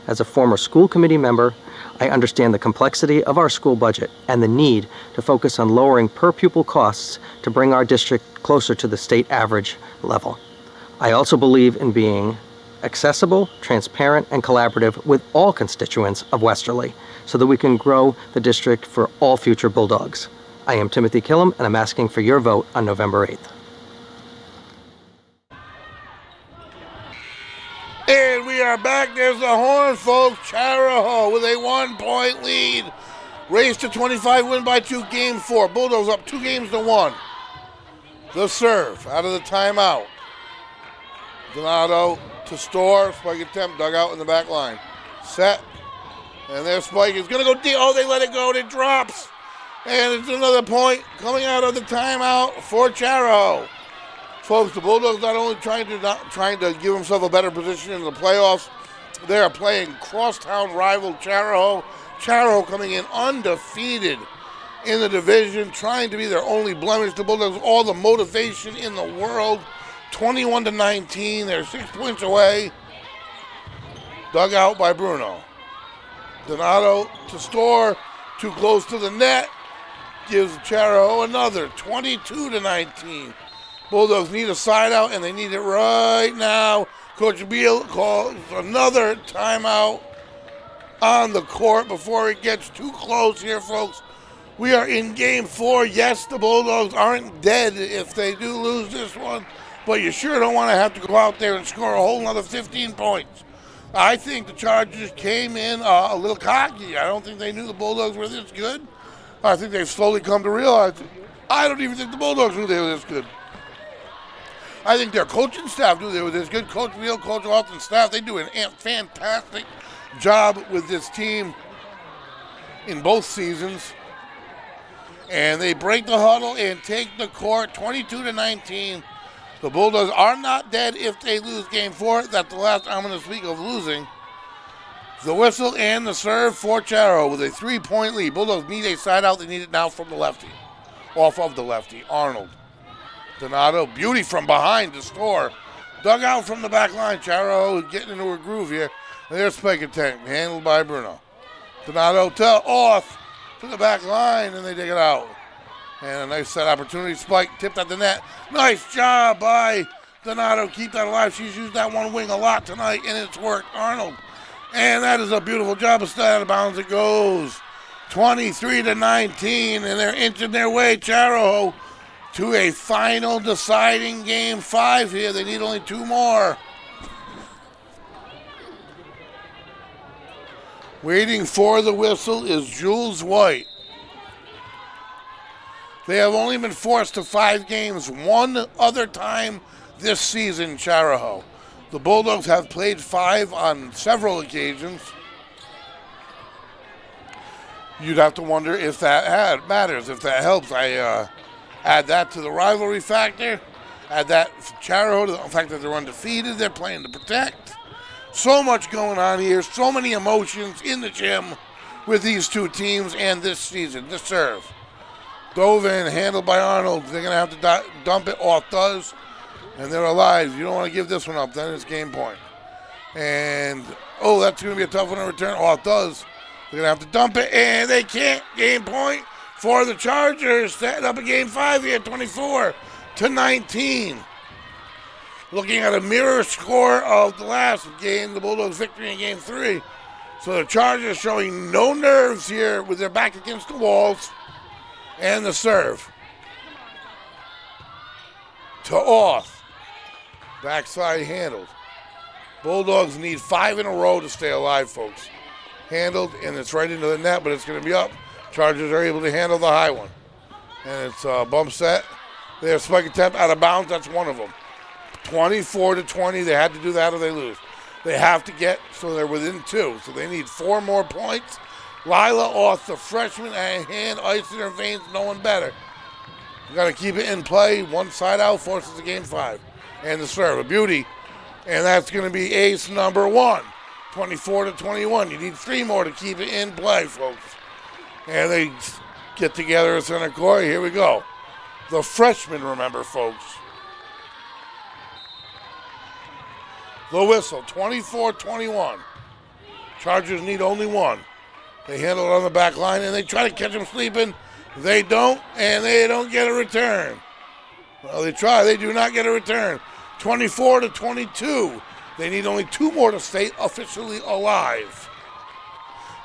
As a former school committee member, I understand the complexity of our school budget and the need to focus on lowering per pupil costs to bring our district closer to the state average level. I also believe in being accessible, transparent, and collaborative with all constituents of Westerly so that we can grow the district for all future Bulldogs. I am Timothy Killam, and I'm asking for your vote on November 8th. And we are back. There's the horn, folks. Chariho with a 1-point lead. Race to 25, win by 2, game 4. Bulldogs up 2-1. The serve out of the timeout. Donato to Store. Spike attempt, dug out in the back line. Set. And their spike is going to go deep. Oh, they let it go. It drops. And it's another point coming out of the timeout for Chariho. Folks, the Bulldogs not only trying to give themselves a better position in the playoffs, they are playing crosstown rival Chariho. Chariho coming in undefeated in the division, trying to be their only blemish. The Bulldogs all the motivation in the world. 21-19, they're 6 points away. Dug out by Bruno. Donato to Store, too close to the net. Gives Chariho another 22-19. Bulldogs need a side out, and they need it right now. Coach Beal calls another timeout on the court before it gets too close here, folks. We are in game 4. Yes, the Bulldogs aren't dead if they do lose this one, but you sure don't want to have to go out there and score a whole another 15 points. I think the Chargers came in a little cocky. I don't think they knew the Bulldogs were this good. I think they've slowly come to realize it. I don't even think the Bulldogs knew they were this good. I think their coaching staff knew they were this good. Coach Beal, Coach Alt, and staff, they do a fantastic job with this team in both seasons. And they break the huddle and take the court 22-19. The Bulldogs are not dead if they lose game 4. That's the last I'm going to speak of losing. The whistle and the serve for Chariho with a 3-point lead. Bulldogs need a side out. They need it now from the lefty. Off of the lefty, Arnold. Donato, beauty from behind to Store. Dug out from the back line. Chariho getting into a groove here. And there's Spike attempt, handled by Bruno. Donato off to the back line, and they dig it out. And a nice set opportunity. Spike tipped at the net. Nice job by Donato. Keep that alive. She's used that one wing a lot tonight, and it's worked. Arnold. And that is a beautiful job of stay out of bounds. It goes 23-19, and they're inching their way, Chariho, to a final deciding game 5 here. They need only 2 more. Waiting for the whistle is Jules White. They have only been forced to 5 games one other time this season, Chariho. The Bulldogs have played 5 on several occasions. You'd have to wonder if that matters, if that helps. I add that to the rivalry factor. Add that Chariho to the fact that they're undefeated. They're playing to protect. So much going on here. So many emotions in the gym with these two teams and this season. The serve. Dove in, handled by Arnold. They're going to have to dump it. Off does. And they're alive. You don't want to give this one up. Then it's game point. And, oh, that's going to be a tough one to return. Off does. They're going to have to dump it. And they can't. Game point for the Chargers. Setting up a game 5 here, 24-19. Looking at a mirror score of the last game, the Bulldogs' victory in game 3. So the Chargers showing no nerves here with their back against the walls. And the serve. To off. Backside handled. Bulldogs need 5 in a row to stay alive, folks. Handled, and it's right into the net, but it's going to be up. Chargers are able to handle the high one. And it's a bump set. They have spike attempt out of bounds. That's one of them. 24-20. They had to do that or they lose. They have to get, so they're within 2. So they need 4 more points. Lila Oth, the freshman, at hand, ice in her veins, no one better. You got to keep it in play. One side out forces the game 5. And the serve, a beauty. And that's going to be ace number 1, 24-21. You need 3 more to keep it in play, folks. And they get together at center court. Here we go. The freshmen, remember, folks. The whistle, 24-21. Chargers need only 1. They handle it on the back line, and they try to catch him sleeping. They don't, and they don't get a return. Well, they try. They do not get a return. 24-22. They need only 2 more to stay officially alive.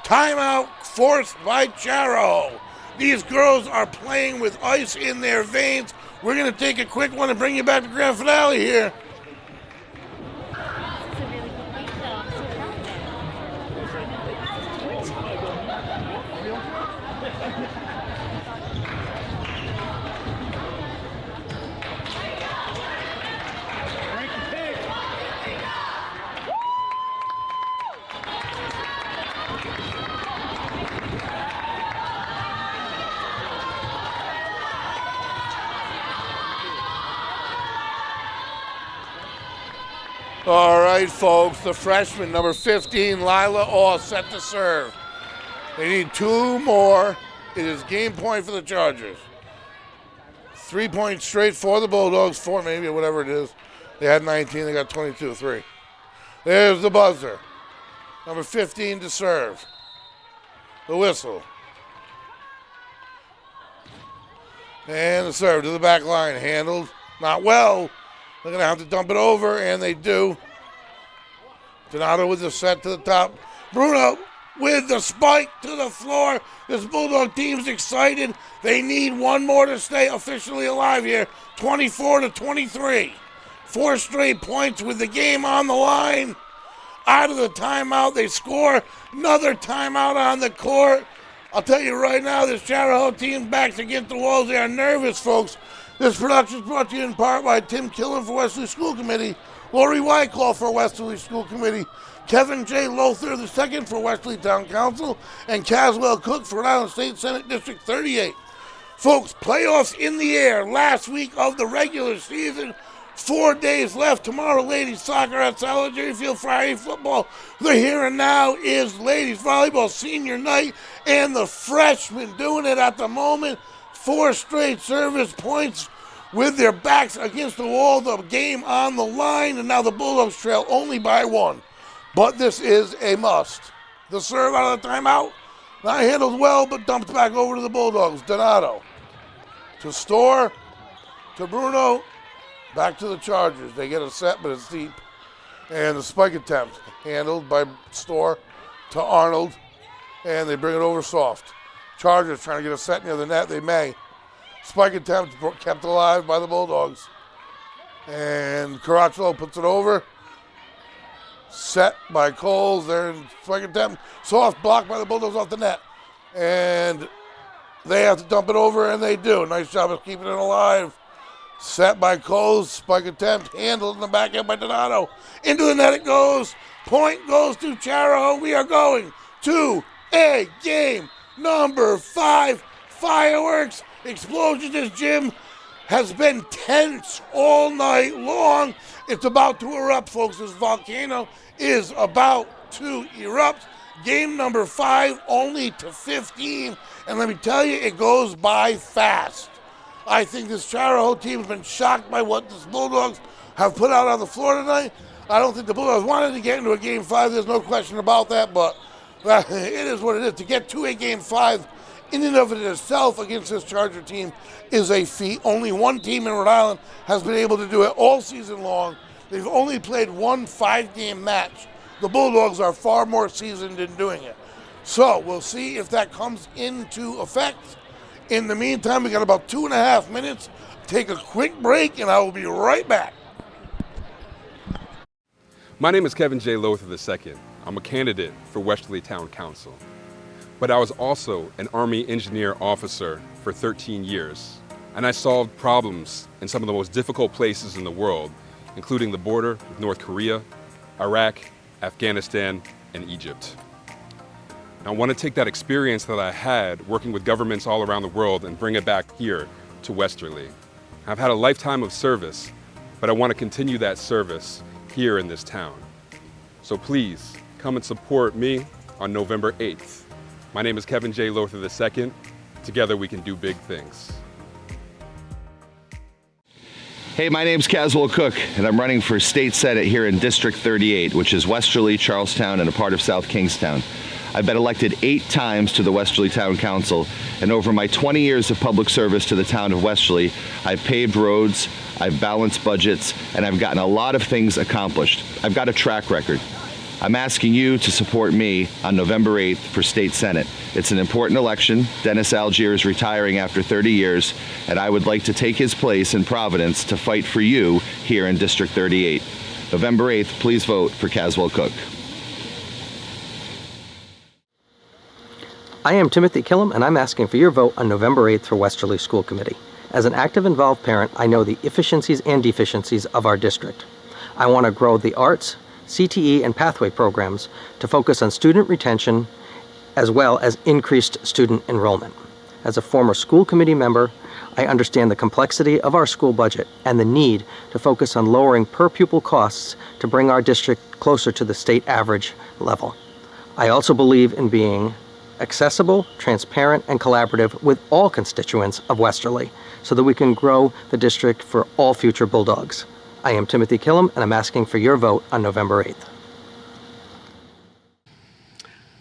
Timeout forced by Chariho. These girls are playing with ice in their veins. We're going to take a quick one and bring you back to grand finale here. All right, folks, the freshman, number 15, Lila Oth, set to serve. They need 2 more. It is game point for the Chargers. 3 points straight for the Bulldogs, 4 maybe, or whatever it is. They had 19, they got 22, 3. There's the buzzer. Number 15 to serve. The whistle. And the serve to the back line, handled, not well. They're going to have to dump it over, and they do. Donato with the set to the top. Bruno with the spike to the floor. This Bulldog team's excited. They need 1 more to stay officially alive here. 24-23. 4 straight points with the game on the line. Out of the timeout, they score. Another timeout on the court. I'll tell you right now, this Chariho team backs against the walls. They are nervous, folks. This production is brought to you in part by Tim Killen for Westerly School Committee, Lori Wyckoff for Westerly School Committee, Kevin J. Lothar II for Westerly Town Council, and Caswell Cook for Rhode Island State Senate District 38. Folks, playoffs in the air. Last week of the regular season. 4 days left. Tomorrow, ladies soccer at Solitary Field. Friday, football. The here and now is ladies volleyball senior night, and the freshmen doing it at the moment. 4 straight service points with their backs against the wall, the game on the line, and now the Bulldogs trail only by 1. But this is a must. The serve out of the timeout, not handled well, but dumped back over to the Bulldogs. Donato to Storr, to Bruno, back to the Chargers. They get a set, but it's deep. And the spike attempt, handled by Storr to Arnold, and they bring it over soft. Chargers trying to get a set near the net. They may. Spike attempt kept alive by the Bulldogs. And Caracciolo puts it over. Set by Coles. They're in spike attempt. Soft block by the Bulldogs off the net. And they have to dump it over, and they do. Nice job of keeping it alive. Set by Coles. Spike attempt handled in the back end by Donato. Into the net it goes. Point goes to Chariho. We are going to a game number 5, fireworks, explosions. This gym has been tense all night long. It's about to erupt, folks. This volcano is about to erupt. Game number 5, only to 15. And let me tell you, it goes by fast. I think this Chariho team has been shocked by what the Bulldogs have put out on the floor tonight. I don't think the Bulldogs wanted to get into a game 5. There's no question about that, but it is what it is. To get to a game 5 in and of it itself against this Charger team is a feat. Only 1 team in Rhode Island has been able to do it all season long. They've only played 1 5-game match. The Bulldogs are far more seasoned in doing it. So we'll see if that comes into effect. In the meantime, we got about 2.5 minutes. Take a quick break, and I will be right back. My name is Kevin J. Lothar II. I'm a candidate for Westerly Town Council. But I was also an Army engineer officer for 13 years. And I solved problems in some of the most difficult places in the world including the border with North Korea, Iraq, Afghanistan, and Egypt. And I want to take that experience that I had working with governments all around the world and bring it back here to Westerly. I've had a lifetime of service, but I want to continue that service here in this town. So please, come and support me on November 8th. My name is Kevin J. Lothar II. Together we can do big things. Hey, my name's Caswell Cook, and I'm running for State Senate here in District 38, which is Westerly, Charlestown, and a part of South Kingstown. I've been elected 8 times to the Westerly Town Council, and over my 20 years of public service to the town of Westerly, I've paved roads, I've balanced budgets, and I've gotten a lot of things accomplished. I've got a track record. I'm asking you to support me on November 8th for State Senate. It's an important election. Dennis Algier is retiring after 30 years, and I would like to take his place in Providence to fight for you here in District 38. November 8th, please vote for Caswell Cook. I am Timothy Killam, and I'm asking for your vote on November 8th for Westerly School Committee. As an active, involved parent, I know the efficiencies and deficiencies of our district. I want to grow the arts, CTE, and pathway programs to focus on student retention as well as increased student enrollment. As a former school committee member, I understand the complexity of our school budget and the need to focus on lowering per pupil costs to bring our district closer to the state average level. I also believe in being accessible, transparent, and collaborative with all constituents of Westerly so that we can grow the district for all future Bulldogs. I am Timothy Killam, and I'm asking for your vote on November 8th.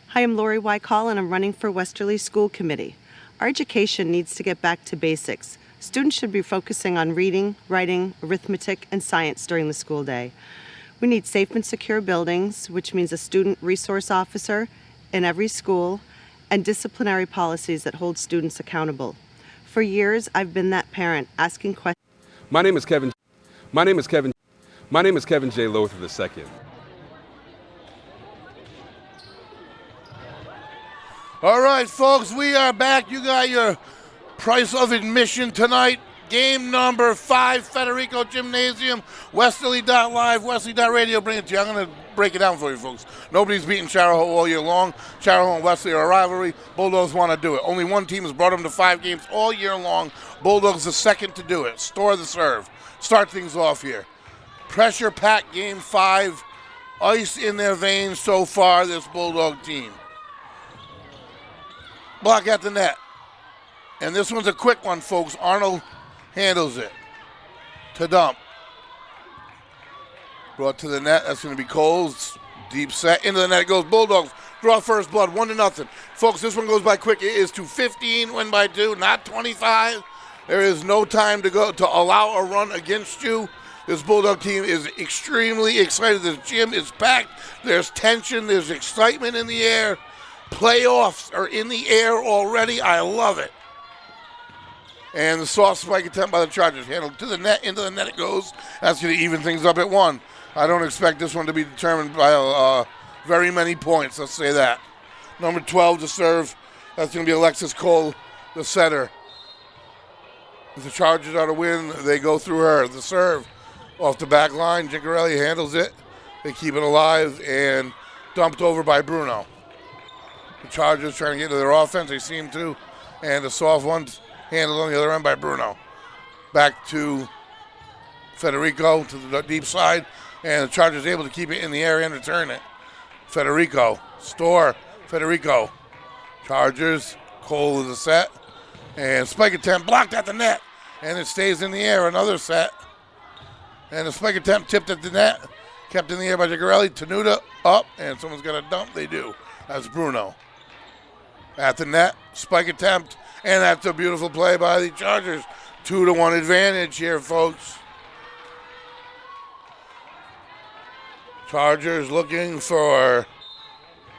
Hi, I'm Lori Call, and I'm running for Westerly School Committee. Our education needs to get back to basics. Students should be focusing on reading, writing, arithmetic, and science during the school day. We need safe and secure buildings, which means a student resource officer in every school, and disciplinary policies that hold students accountable. For years, I've been that parent asking questions. My name is Kevin J. Lothar II. All right, folks, we are back. You got your price of admission tonight. Game number 5, Federico Gymnasium, Westerly.live, Westerly.radio. Bring it to you. I'm going to break it down for you, folks. Nobody's beaten Chariho all year long. Chariho and Westerly are a rivalry. Bulldogs want to do it. Only one team has brought them to 5 games all year long. Bulldogs the second to do it. Store the serve. Start things off here. Pressure pack game 5. Ice in their veins so far, this Bulldog team. Block at the net. And this one's a quick one, folks. Arnold handles it to dump. Brought to the net. That's going to be Coles. Deep set. Into the net goes Bulldogs. Draw first blood. 1-0. Folks, this one goes by quick. It is to 15. Win by 2, not 25. There is no time to go to allow a run against you. This Bulldog team is extremely excited. This gym is packed. There's tension. There's excitement in the air. Playoffs are in the air already. I love it. And the soft spike attempt by the Chargers. Handled to the net. Into the net it goes. That's going to even things up at 1. I don't expect this one to be determined by very many points. Let's say that. Number 12 to serve. That's going to be Alexis Cole, the setter. If the Chargers are to win, they go through her. The serve off the back line. Gigarelli handles it. They keep it alive and dumped over by Bruno. The Chargers trying to get into their offense. They seem to. And the soft one handled on the other end by Bruno. Back to Federico to the deep side. And the Chargers able to keep it in the air and return it. Federico. Store. Federico. Chargers. Cole is a set. And spike attempt blocked at the net. And it stays in the air. Another set. And the spike attempt tipped at the net. Kept in the air by Gigarelli. Tenuta up. And someone's got to dump. They do. That's Bruno. At the net. Spike attempt. And that's a beautiful play by the Chargers. 2-1 advantage here, folks. Chargers looking for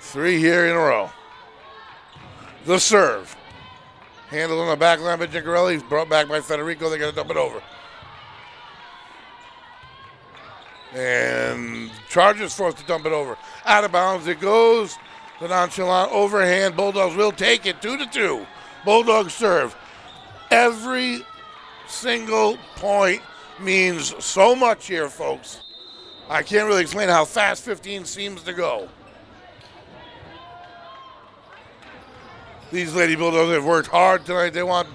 3 here in a row. The serve. Handled on the back line by Gigarelli. Brought back by Federico. They got to dump it over. And Chargers forced to dump it over. Out of bounds it goes. The nonchalant overhand. Bulldogs will take it. 2-2. Bulldogs serve. Every single point means so much here, folks. I can't really explain how fast 15 seems to go. These Lady Bulldogs have worked hard tonight. They want,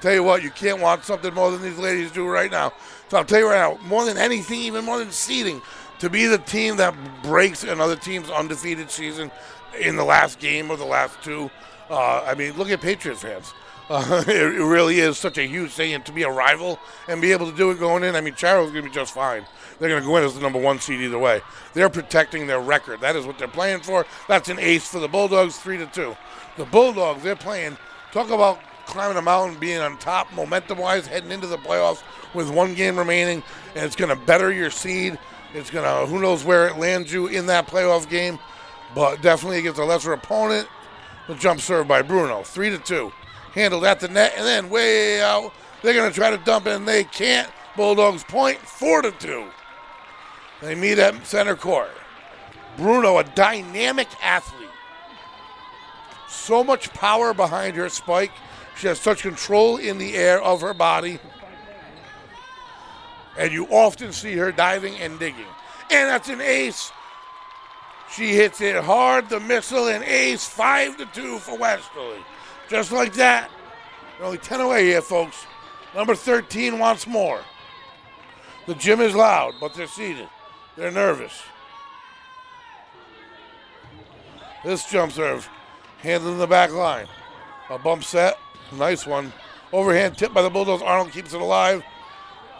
tell you what, you can't want something more than these ladies do right now. So I'll tell you right now, more than anything, even more than seeding, to be the team that breaks another team's undefeated season in the last game or the last two. I mean, look at Patriots fans. It really is such a huge thing, and to be a rival and be able to do it going in, I mean, Chariho's going to be just fine. They're going to go in as the number 1 seed either way. They're protecting their record. That is what they're playing for. That's an ace for the Bulldogs, 3-2. The Bulldogs, they're playing, talk about climbing a mountain, being on top momentum-wise, heading into the playoffs with 1 game remaining, and it's going to better your seed. It's going to, who knows where it lands you in that playoff game, but definitely against a lesser opponent. The jump serve by Bruno, 3-2. Handled at the net, and then way out. They're going to try to dump it, and they can't. Bulldogs point, 4-2. They meet at center court. Bruno, a dynamic athlete. So much power behind her spike. She has such control in the air of her body. And you often see her diving and digging. And that's an ace. She hits it hard, the missile, and ace, 5-2 for Westerly. Just like that. They're only 10 away here, folks. Number 13 wants more. The gym is loud, but they're seated. They're nervous. This jump serve, handled in the back line. A bump set, nice one. Overhand tip by the Bulldogs. Arnold keeps it alive.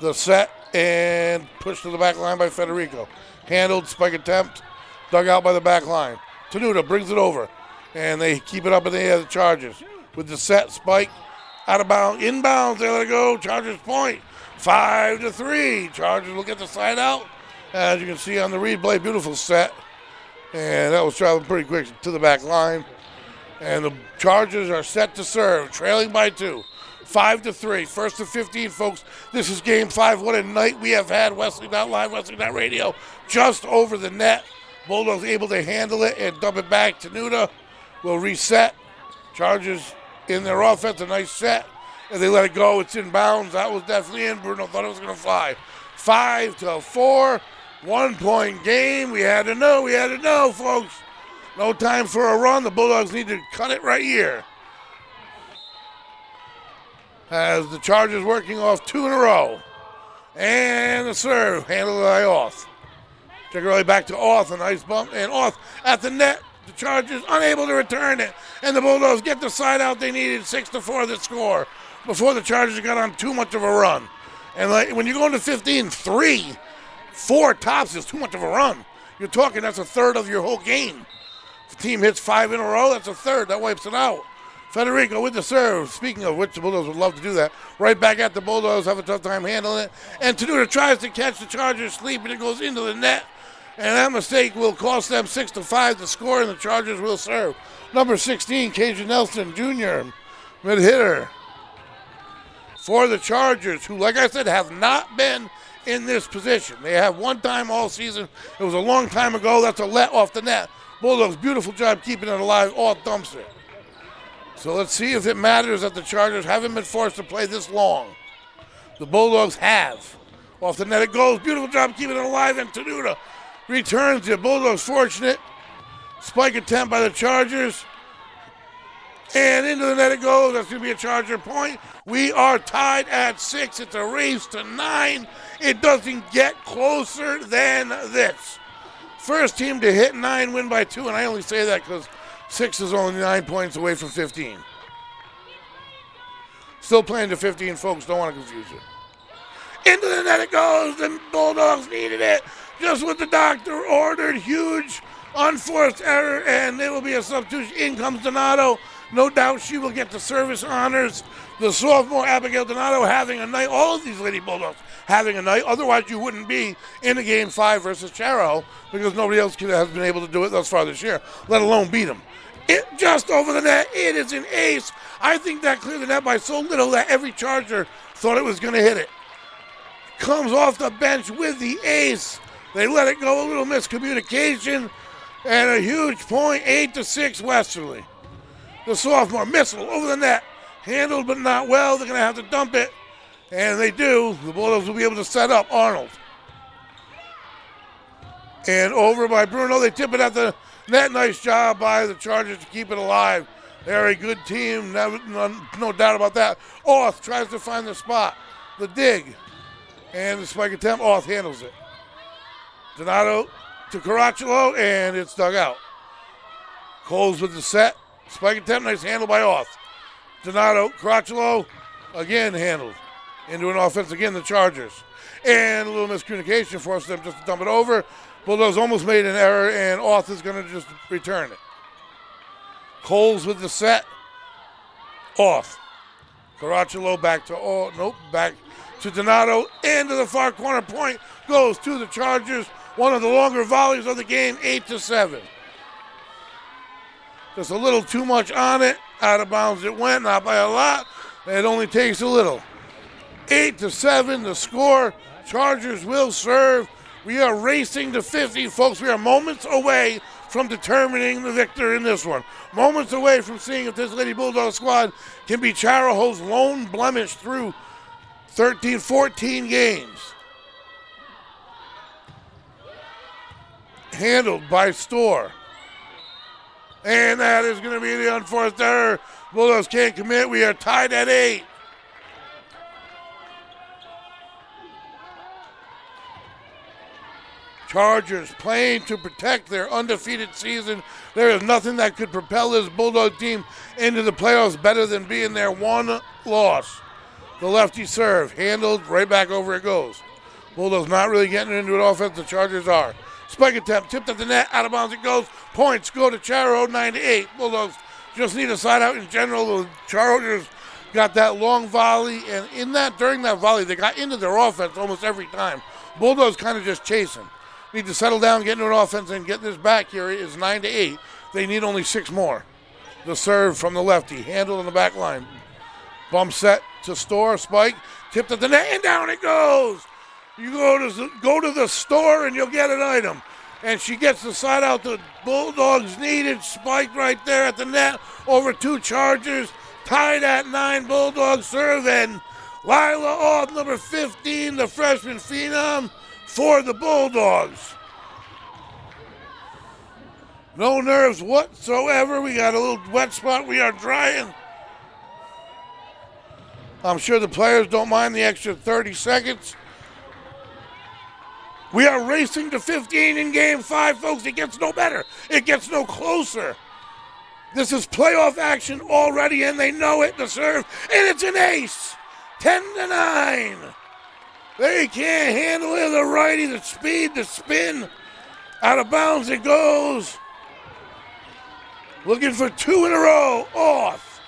The set and push to the back line by Federico. Handled, spike attempt, dug out by the back line. Tenuta brings it over, and they keep it up in the air, the Chargers. With the set, spike, out of bounds, inbounds, they let it go. Chargers point, 5-3. Chargers will get the side out. As you can see on the replay, beautiful set. And that was traveling pretty quick to the back line. And the Chargers are set to serve, trailing by 2. 5-3, first to 15, folks. This is game 5. What a night we have had. Westerly.live, Westerly.radio, just over the net. Bulldogs able to handle it and dump it back. Tenuta will reset. Chargers in their offense, a nice set. And they let it go. It's in bounds. That was definitely in. Bruno thought it was going to fly. 5-4. 1 point game. We had to know, folks. No time for a run. The Bulldogs need to cut it right here. As the Chargers working off 2 in a row. And the serve handled by Auth. Check early back to Auth. A nice bump. And Auth at the net. The Chargers unable to return it. And the Bulldogs get the side out they needed. 6-4 the score. Before the Chargers got on too much of a run. And like, when you go into 15, 4 tops is too much of a run. You're talking that's a third of your whole game. If the team hits 5 in a row, that's a third. That wipes it out. Federico with the serve. Speaking of which, the Bulldogs would love to do that. Right back at the Bulldogs, have a tough time handling it. And Tenuta tries to catch the Chargers sleep, and it goes into the net. And that mistake will cost them 6-5 to score, and the Chargers will serve. Number 16, Cajun Nelson Jr., mid-hitter for the Chargers, who, like I said, have not been in this position. They have one time all season. It was a long time ago. That's a let off the net. Bulldogs, beautiful job keeping it alive. All dumps it. So let's see if it matters that the Chargers haven't been forced to play this long. The Bulldogs have. Off the net it goes. Beautiful job keeping it alive, and Tenuta returns it. Bulldogs fortunate. Spike attempt by the Chargers. And into the net it goes. That's going to be a Charger point. We are tied at 6. It's a race to 9. It doesn't get closer than this. First team to hit 9, win by 2. And I only say that because 6 is only 9 points away from 15. Still playing to 15, folks. Don't want to confuse you. Into the net it goes. The Bulldogs needed it. Just what the doctor ordered. Huge unforced error. And there will be a substitution. In comes Donato. No doubt she will get the service honors. The sophomore Abigail Donato having a night. All of these Lady Bulldogs having a night. Otherwise, you wouldn't be in a game 5 versus Chariho because nobody else has been able to do it thus far this year, let alone beat them. It just over the net. It is an ace. I think that cleared the net by so little that every Charger thought it was going to hit it. Comes off the bench with the ace. They let it go. A little miscommunication. And a huge point. 8-6 Westerly. The sophomore missile over the net. Handled but not well. They're going to have to dump it. And they do. The Bulldogs will be able to set up Arnold. And over by Bruno. They tip it at the net. Nice job by the Chargers to keep it alive. They're a good team, no doubt about that. Auth tries to find the spot. The dig. And the spike attempt. Auth handles it. Donato to Caracciolo, and it's dug out. Coles with the set. Spike attempt. Nice handle by Auth. Donato, Caracciolo, again handled. Into an offense again, the Chargers. And a little miscommunication forced them just to dump it over. Bulldogs almost made an error, and Auth is going to just return it. Coles with the set. Auth. Caracciolo back to back to Donato. Into the far corner. Point goes to the Chargers. One of the longer volleys of the game, 8-7. Just a little too much on it. Out of bounds it went, not by a lot. It only takes a little. 8-7 the score. Chargers will serve. We are racing to 50, folks. We are moments away from determining the victor in this one. Moments away from seeing if this Lady Bulldog squad can be Chariho's lone blemish through 14 games. Handled by Storr. And that is going to be the unforced error. Bulldogs can't commit. We are tied at 8. Chargers playing to protect their undefeated season. There is nothing that could propel this Bulldog team into the playoffs better than being their one loss. The lefty serve, handled, right back over it goes. Bulldogs not really getting into an offense. The Chargers are. Spike attempt, tipped at the net, out of bounds it goes. Points go to Chariho, 9-8. Bulldogs just need a side out in general. The Chargers got that long volley, and during that volley, they got into their offense almost every time. Bulldogs kind of just chasing. Need to settle down, get into an offense, and get this back here. It is 9-8. They need only 6 more. The serve from the lefty, handled on the back line. Bump set to Storr, spike, tipped at the net, and down it goes. You go to the store and you'll get an item. And she gets the side out the Bulldogs needed. Spiked right there at the net. Over 2 Chargers. Tied at 9. Bulldogs serve. And Lila Auth, number 15, the freshman phenom for the Bulldogs. No nerves whatsoever. We got a little wet spot. We are drying. I'm sure the players don't mind the extra 30 seconds. We are racing to 15 in Game 5, folks. It gets no better. It gets no closer. This is playoff action already, and they know it. The serve, and it's an ace. 10-9. They can't handle it. The righty, the speed, the spin. Out of bounds it goes. Looking for 2 in a row. Auth.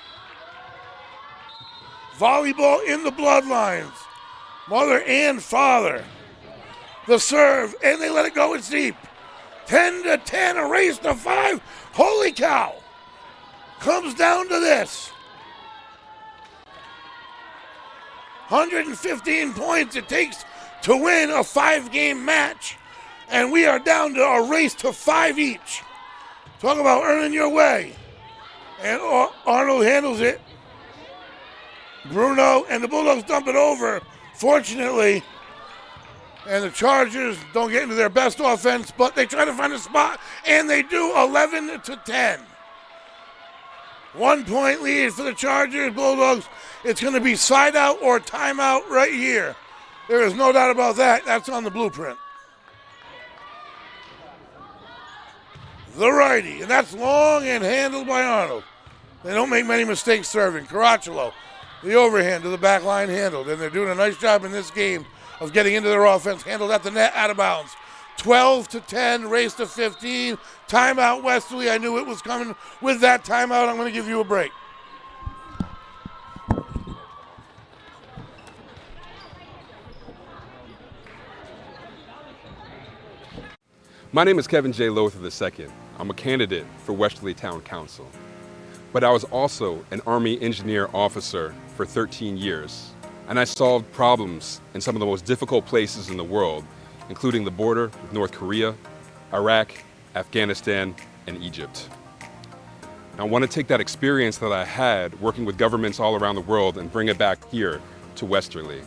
Volleyball in the bloodlines. Mother and father. The serve, and they let it go. It's deep. 10-10, a race to 5. Holy cow. Comes down to this. 115 points it takes to win a 5-game match. And we are down to a race to 5 each. Talk about earning your way. And Arnold handles it. Bruno and the Bulldogs dump it over, fortunately. And the Chargers don't get into their best offense, but they try to find a spot, and they do. 11-10. 1 point lead for the Chargers. Bulldogs, it's going to be side out or timeout right here. There is no doubt about that. That's on the blueprint. The righty, and that's long and handled by Arnold. They don't make many mistakes serving. Caracciolo, the overhand to the back line handled, and they're doing a nice job in this game of getting into their offense, handled at the net, out of bounds. 12-10, race to 15. Timeout, Westerly. I knew it was coming. With that timeout, I'm going to give you a break. My name is Kevin J. Lothar II. I'm a candidate for Westerly Town Council. But I was also an Army engineer officer for 13 years. And I solved problems in some of the most difficult places in the world, including the border with North Korea, Iraq, Afghanistan, and Egypt. And I want to take that experience that I had working with governments all around the world and bring it back here to Westerly.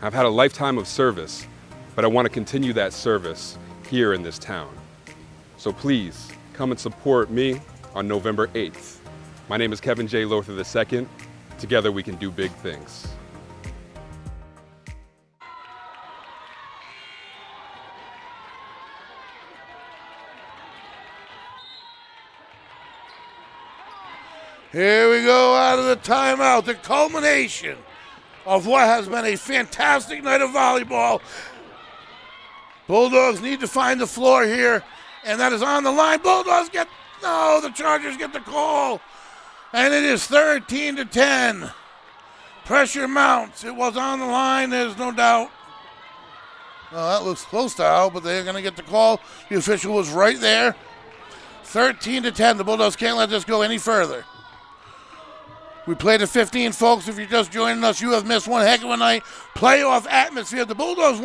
I've had a lifetime of service, but I want to continue that service here in this town. So please come and support me on November 8th. My name is Kevin J. Lothar II. Together we can do big things. Here we go out of the timeout, the culmination of what has been a fantastic night of volleyball. Bulldogs need to find the floor here, and that is on the line. Bulldogs the Chargers get the call, and it is 13-10. Pressure mounts. It was on the line, there's no doubt. Well, that looks close to out, but they're going to get the call. The official was right there. 13-10. The Bulldogs can't let this go any further. We played at 15, folks. If you're just joining us, you have missed one heck of a night. Playoff atmosphere. The Bulldogs,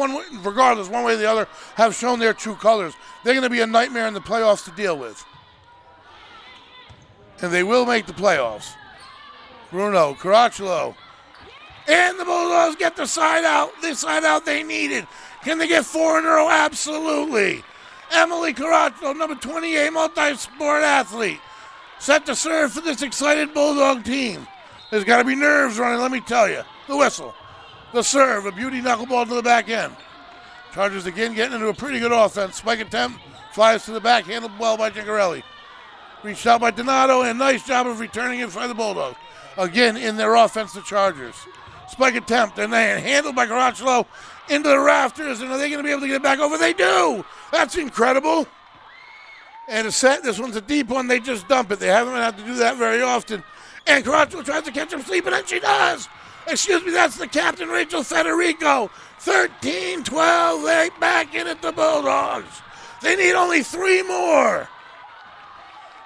regardless, one way or the other, have shown their true colors. They're going to be a nightmare in the playoffs to deal with. And they will make the playoffs. Bruno, Caracciolo. And the Bulldogs get the side out they needed. Can they get 4 in a row? Absolutely. Emily Caracciolo, number 28, multi-sport athlete. Set to serve for this excited Bulldog team. There's got to be nerves running, let me tell you. The whistle, the serve, a beauty knuckleball to the back end. Chargers again getting into a pretty good offense. Spike attempt, flies to the back, handled well by Gingarelli. Reached out by Donato, and nice job of returning it for the Bulldogs. Again, in their offense, the Chargers. Spike attempt, and then handled by Caracciolo into the rafters, and are they going to be able to get it back over? They do! That's incredible. And a set, this one's a deep one, they just dump it. They haven't had to do that very often. And Caracciolo tries to catch him sleeping, and she does. Excuse me, that's the captain, Rachel Federico. 13-12, they back in at the Bulldogs. They need only 3 more.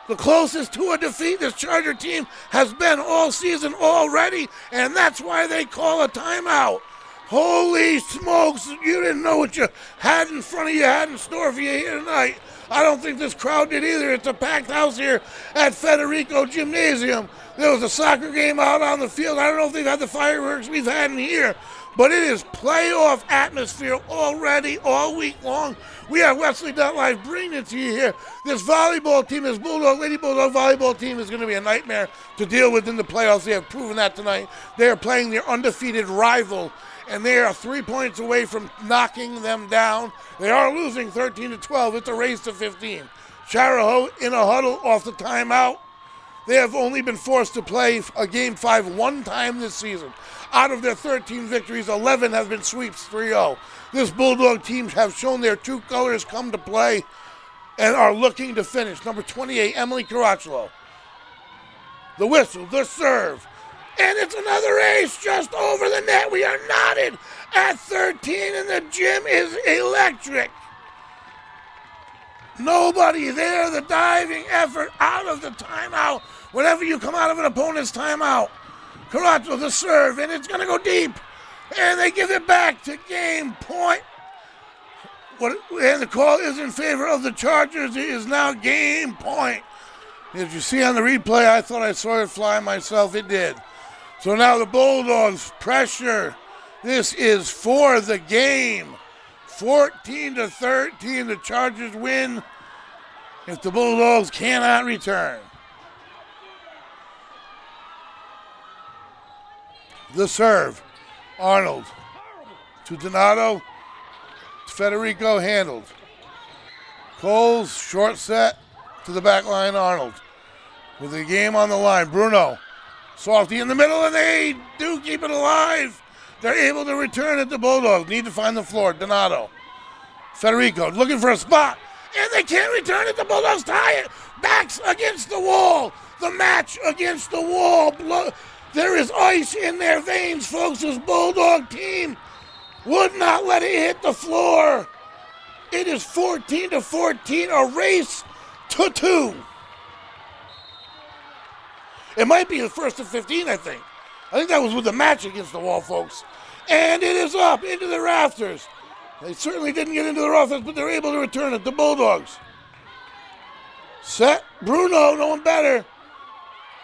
The closest to a defeat this Charger team has been all season already, and that's why they call a timeout. Holy smokes, you didn't know what you had in front of you, had in store for you here tonight. I don't think this crowd did either. It's a packed house here at Federico Gymnasium. There was a soccer game out on the field. I don't know if they've had the fireworks we've had in here, but it is playoff atmosphere already all week long. We have Westerly.live bringing it to you here. This volleyball team, this Lady Bulldog volleyball team is going to be a nightmare to deal with in the playoffs. They have proven that tonight. They are playing their undefeated rival, and they are 3 points away from knocking them down. They are losing 13-12. It's a race to 15. Chariho in a huddle off the timeout. They have only been forced to play a Game 5 one time this season. Out of their 13 victories, 11 have been sweeps 3-0. This Bulldog team have shown their true colors come to play and are looking to finish. Number 28, Emily Caracciolo. The whistle, the serve. And it's another ace just over the net. We are knotted at 13, and the gym is electric. Nobody there. The diving effort out of the timeout. Whenever you come out of an opponent's timeout, Caracciolo, the serve, and it's going to go deep. And they give it back to game point. And the call is in favor of the Chargers. It is now game point. As you see on the replay, I thought I saw it fly myself. It did. So now the Bulldogs pressure. This is for the game. 14-13, the Chargers win if the Bulldogs cannot return. The serve, Arnold to Donato, Federico handled. Coles, short set to the back line, Arnold. With the game on the line, Bruno, softy in the middle, and they do keep it alive. They're able to return it. The Bulldogs need to find the floor. Donato, Federico looking for a spot, and they can't return it. The Bulldogs tie it. Backs against the wall. The match against the wall. There is ice in their veins, folks. This Bulldog team would not let it hit the floor. It is 14-14, a race to 2. It might be the first of 15, I think. I think that was with the match against the wall, folks. And it is up into the rafters. They certainly didn't get into their offense, but they're able to return it. The Bulldogs. Set. Bruno, no one better.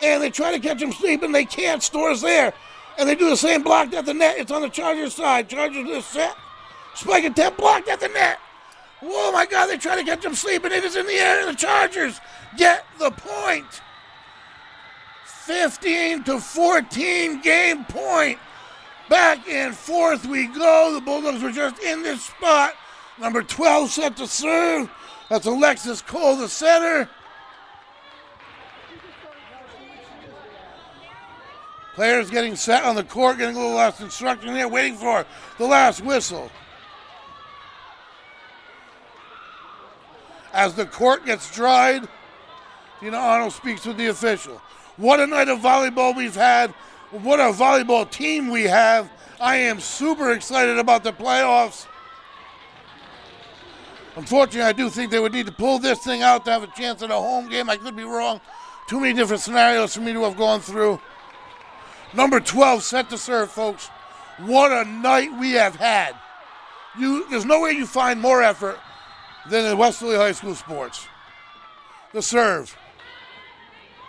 And they try to catch him sleeping. They can't. Store's there. And they do the same, blocked at the net. It's on the Chargers side. Chargers is set. Spike attempt, blocked at the net. Oh my God, they try to catch him sleeping. It is in the air, and the Chargers get the point. 15-14 game point. Back and forth we go. The Bulldogs were just in this spot. Number 12 set to serve. That's Alexis Cole, the setter. Players getting set on the court, getting a little last instruction here, waiting for the last whistle. As the court gets dried, Tina Arnold speaks with the official. What a night of volleyball we've had. What a volleyball team we have. I am super excited about the playoffs. Unfortunately, I do think they would need to pull this thing out to have a chance at a home game. I could be wrong. Too many different scenarios for me to have gone through. Number 12 set to serve, folks. What a night we have had. There's no way you find more effort than in Westerly High School sports. The serve.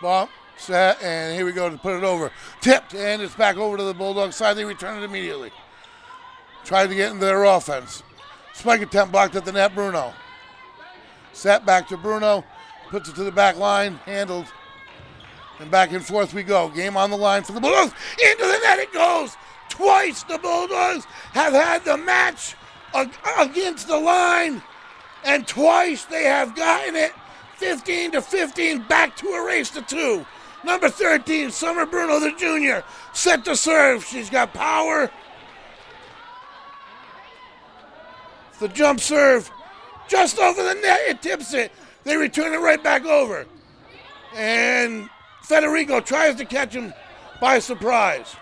Bump. Set, and here we go to put it over. Tipped, and it's back over to the Bulldogs side. They return it immediately. Tried to get into their offense. Spike attempt blocked at the net, Bruno. Set back to Bruno. Puts it to the back line, handled. And back and forth we go. Game on the line for the Bulldogs. Into the net it goes. Twice the Bulldogs have had the match against the line. And twice they have gotten it. 15-15, back to a race to 2. Number 13, Summer Bruno, the junior, set to serve. She's got power. The jump serve, just over the net, it tips it. They return it right back over. And Federico tries to catch him by surprise.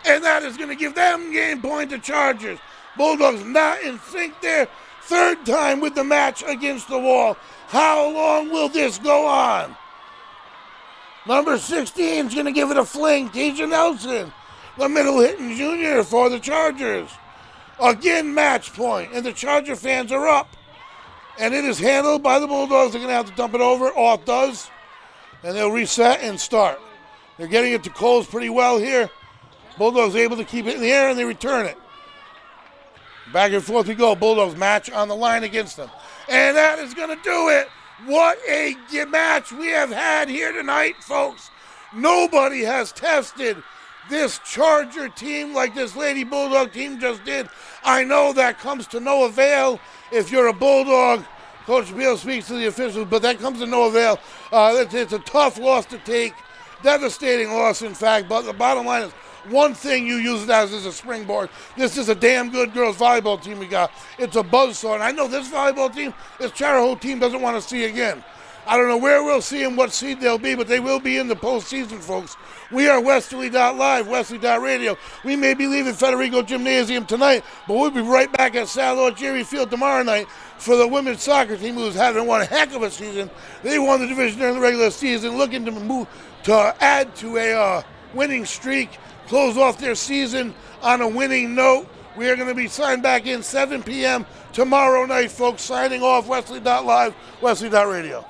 And that is going to give them game point to Chargers. Bulldogs not in sync there. Third time with the match against the wall. How long will this go on? Number 16 is going to give it a fling. Tisha Nelson, the middle hitting junior for the Chargers. Again, match point, and the Charger fans are up. And it is handled by the Bulldogs. They're going to have to dump it over. Off does. And they'll reset and start. They're getting it to Coles pretty well here. Bulldogs able to keep it in the air, and they return it. Back and forth we go. Bulldogs match on the line against them. And that is going to do it. What a match we have had here tonight, folks. Nobody has tested this Charger team like this Lady Bulldog team just did. I know that comes to no avail if you're a Bulldog. Coach Beal speaks to the officials, but that comes to no avail. It's a tough loss to take. Devastating loss, in fact. But the bottom line is, one thing you use it as a springboard. This is a damn good girls volleyball team we got. It's a buzzsaw, and I know this volleyball team, this Chariho team doesn't want to see again. I don't know where we'll see them, what seed they'll be, but they will be in the postseason, folks. We are Westerly.live, Westerly.radio. We may be leaving Federico Gymnasium tonight, but we'll be right back at Salor Jerry Field tomorrow night for the women's soccer team, who's having one heck of a season. They won the division during the regular season, looking to move to add to a winning streak, close off their season on a winning note. We are going to be signed back in 7 p.m. tomorrow night, folks. Signing off, Westerly.live, Westerly.radio.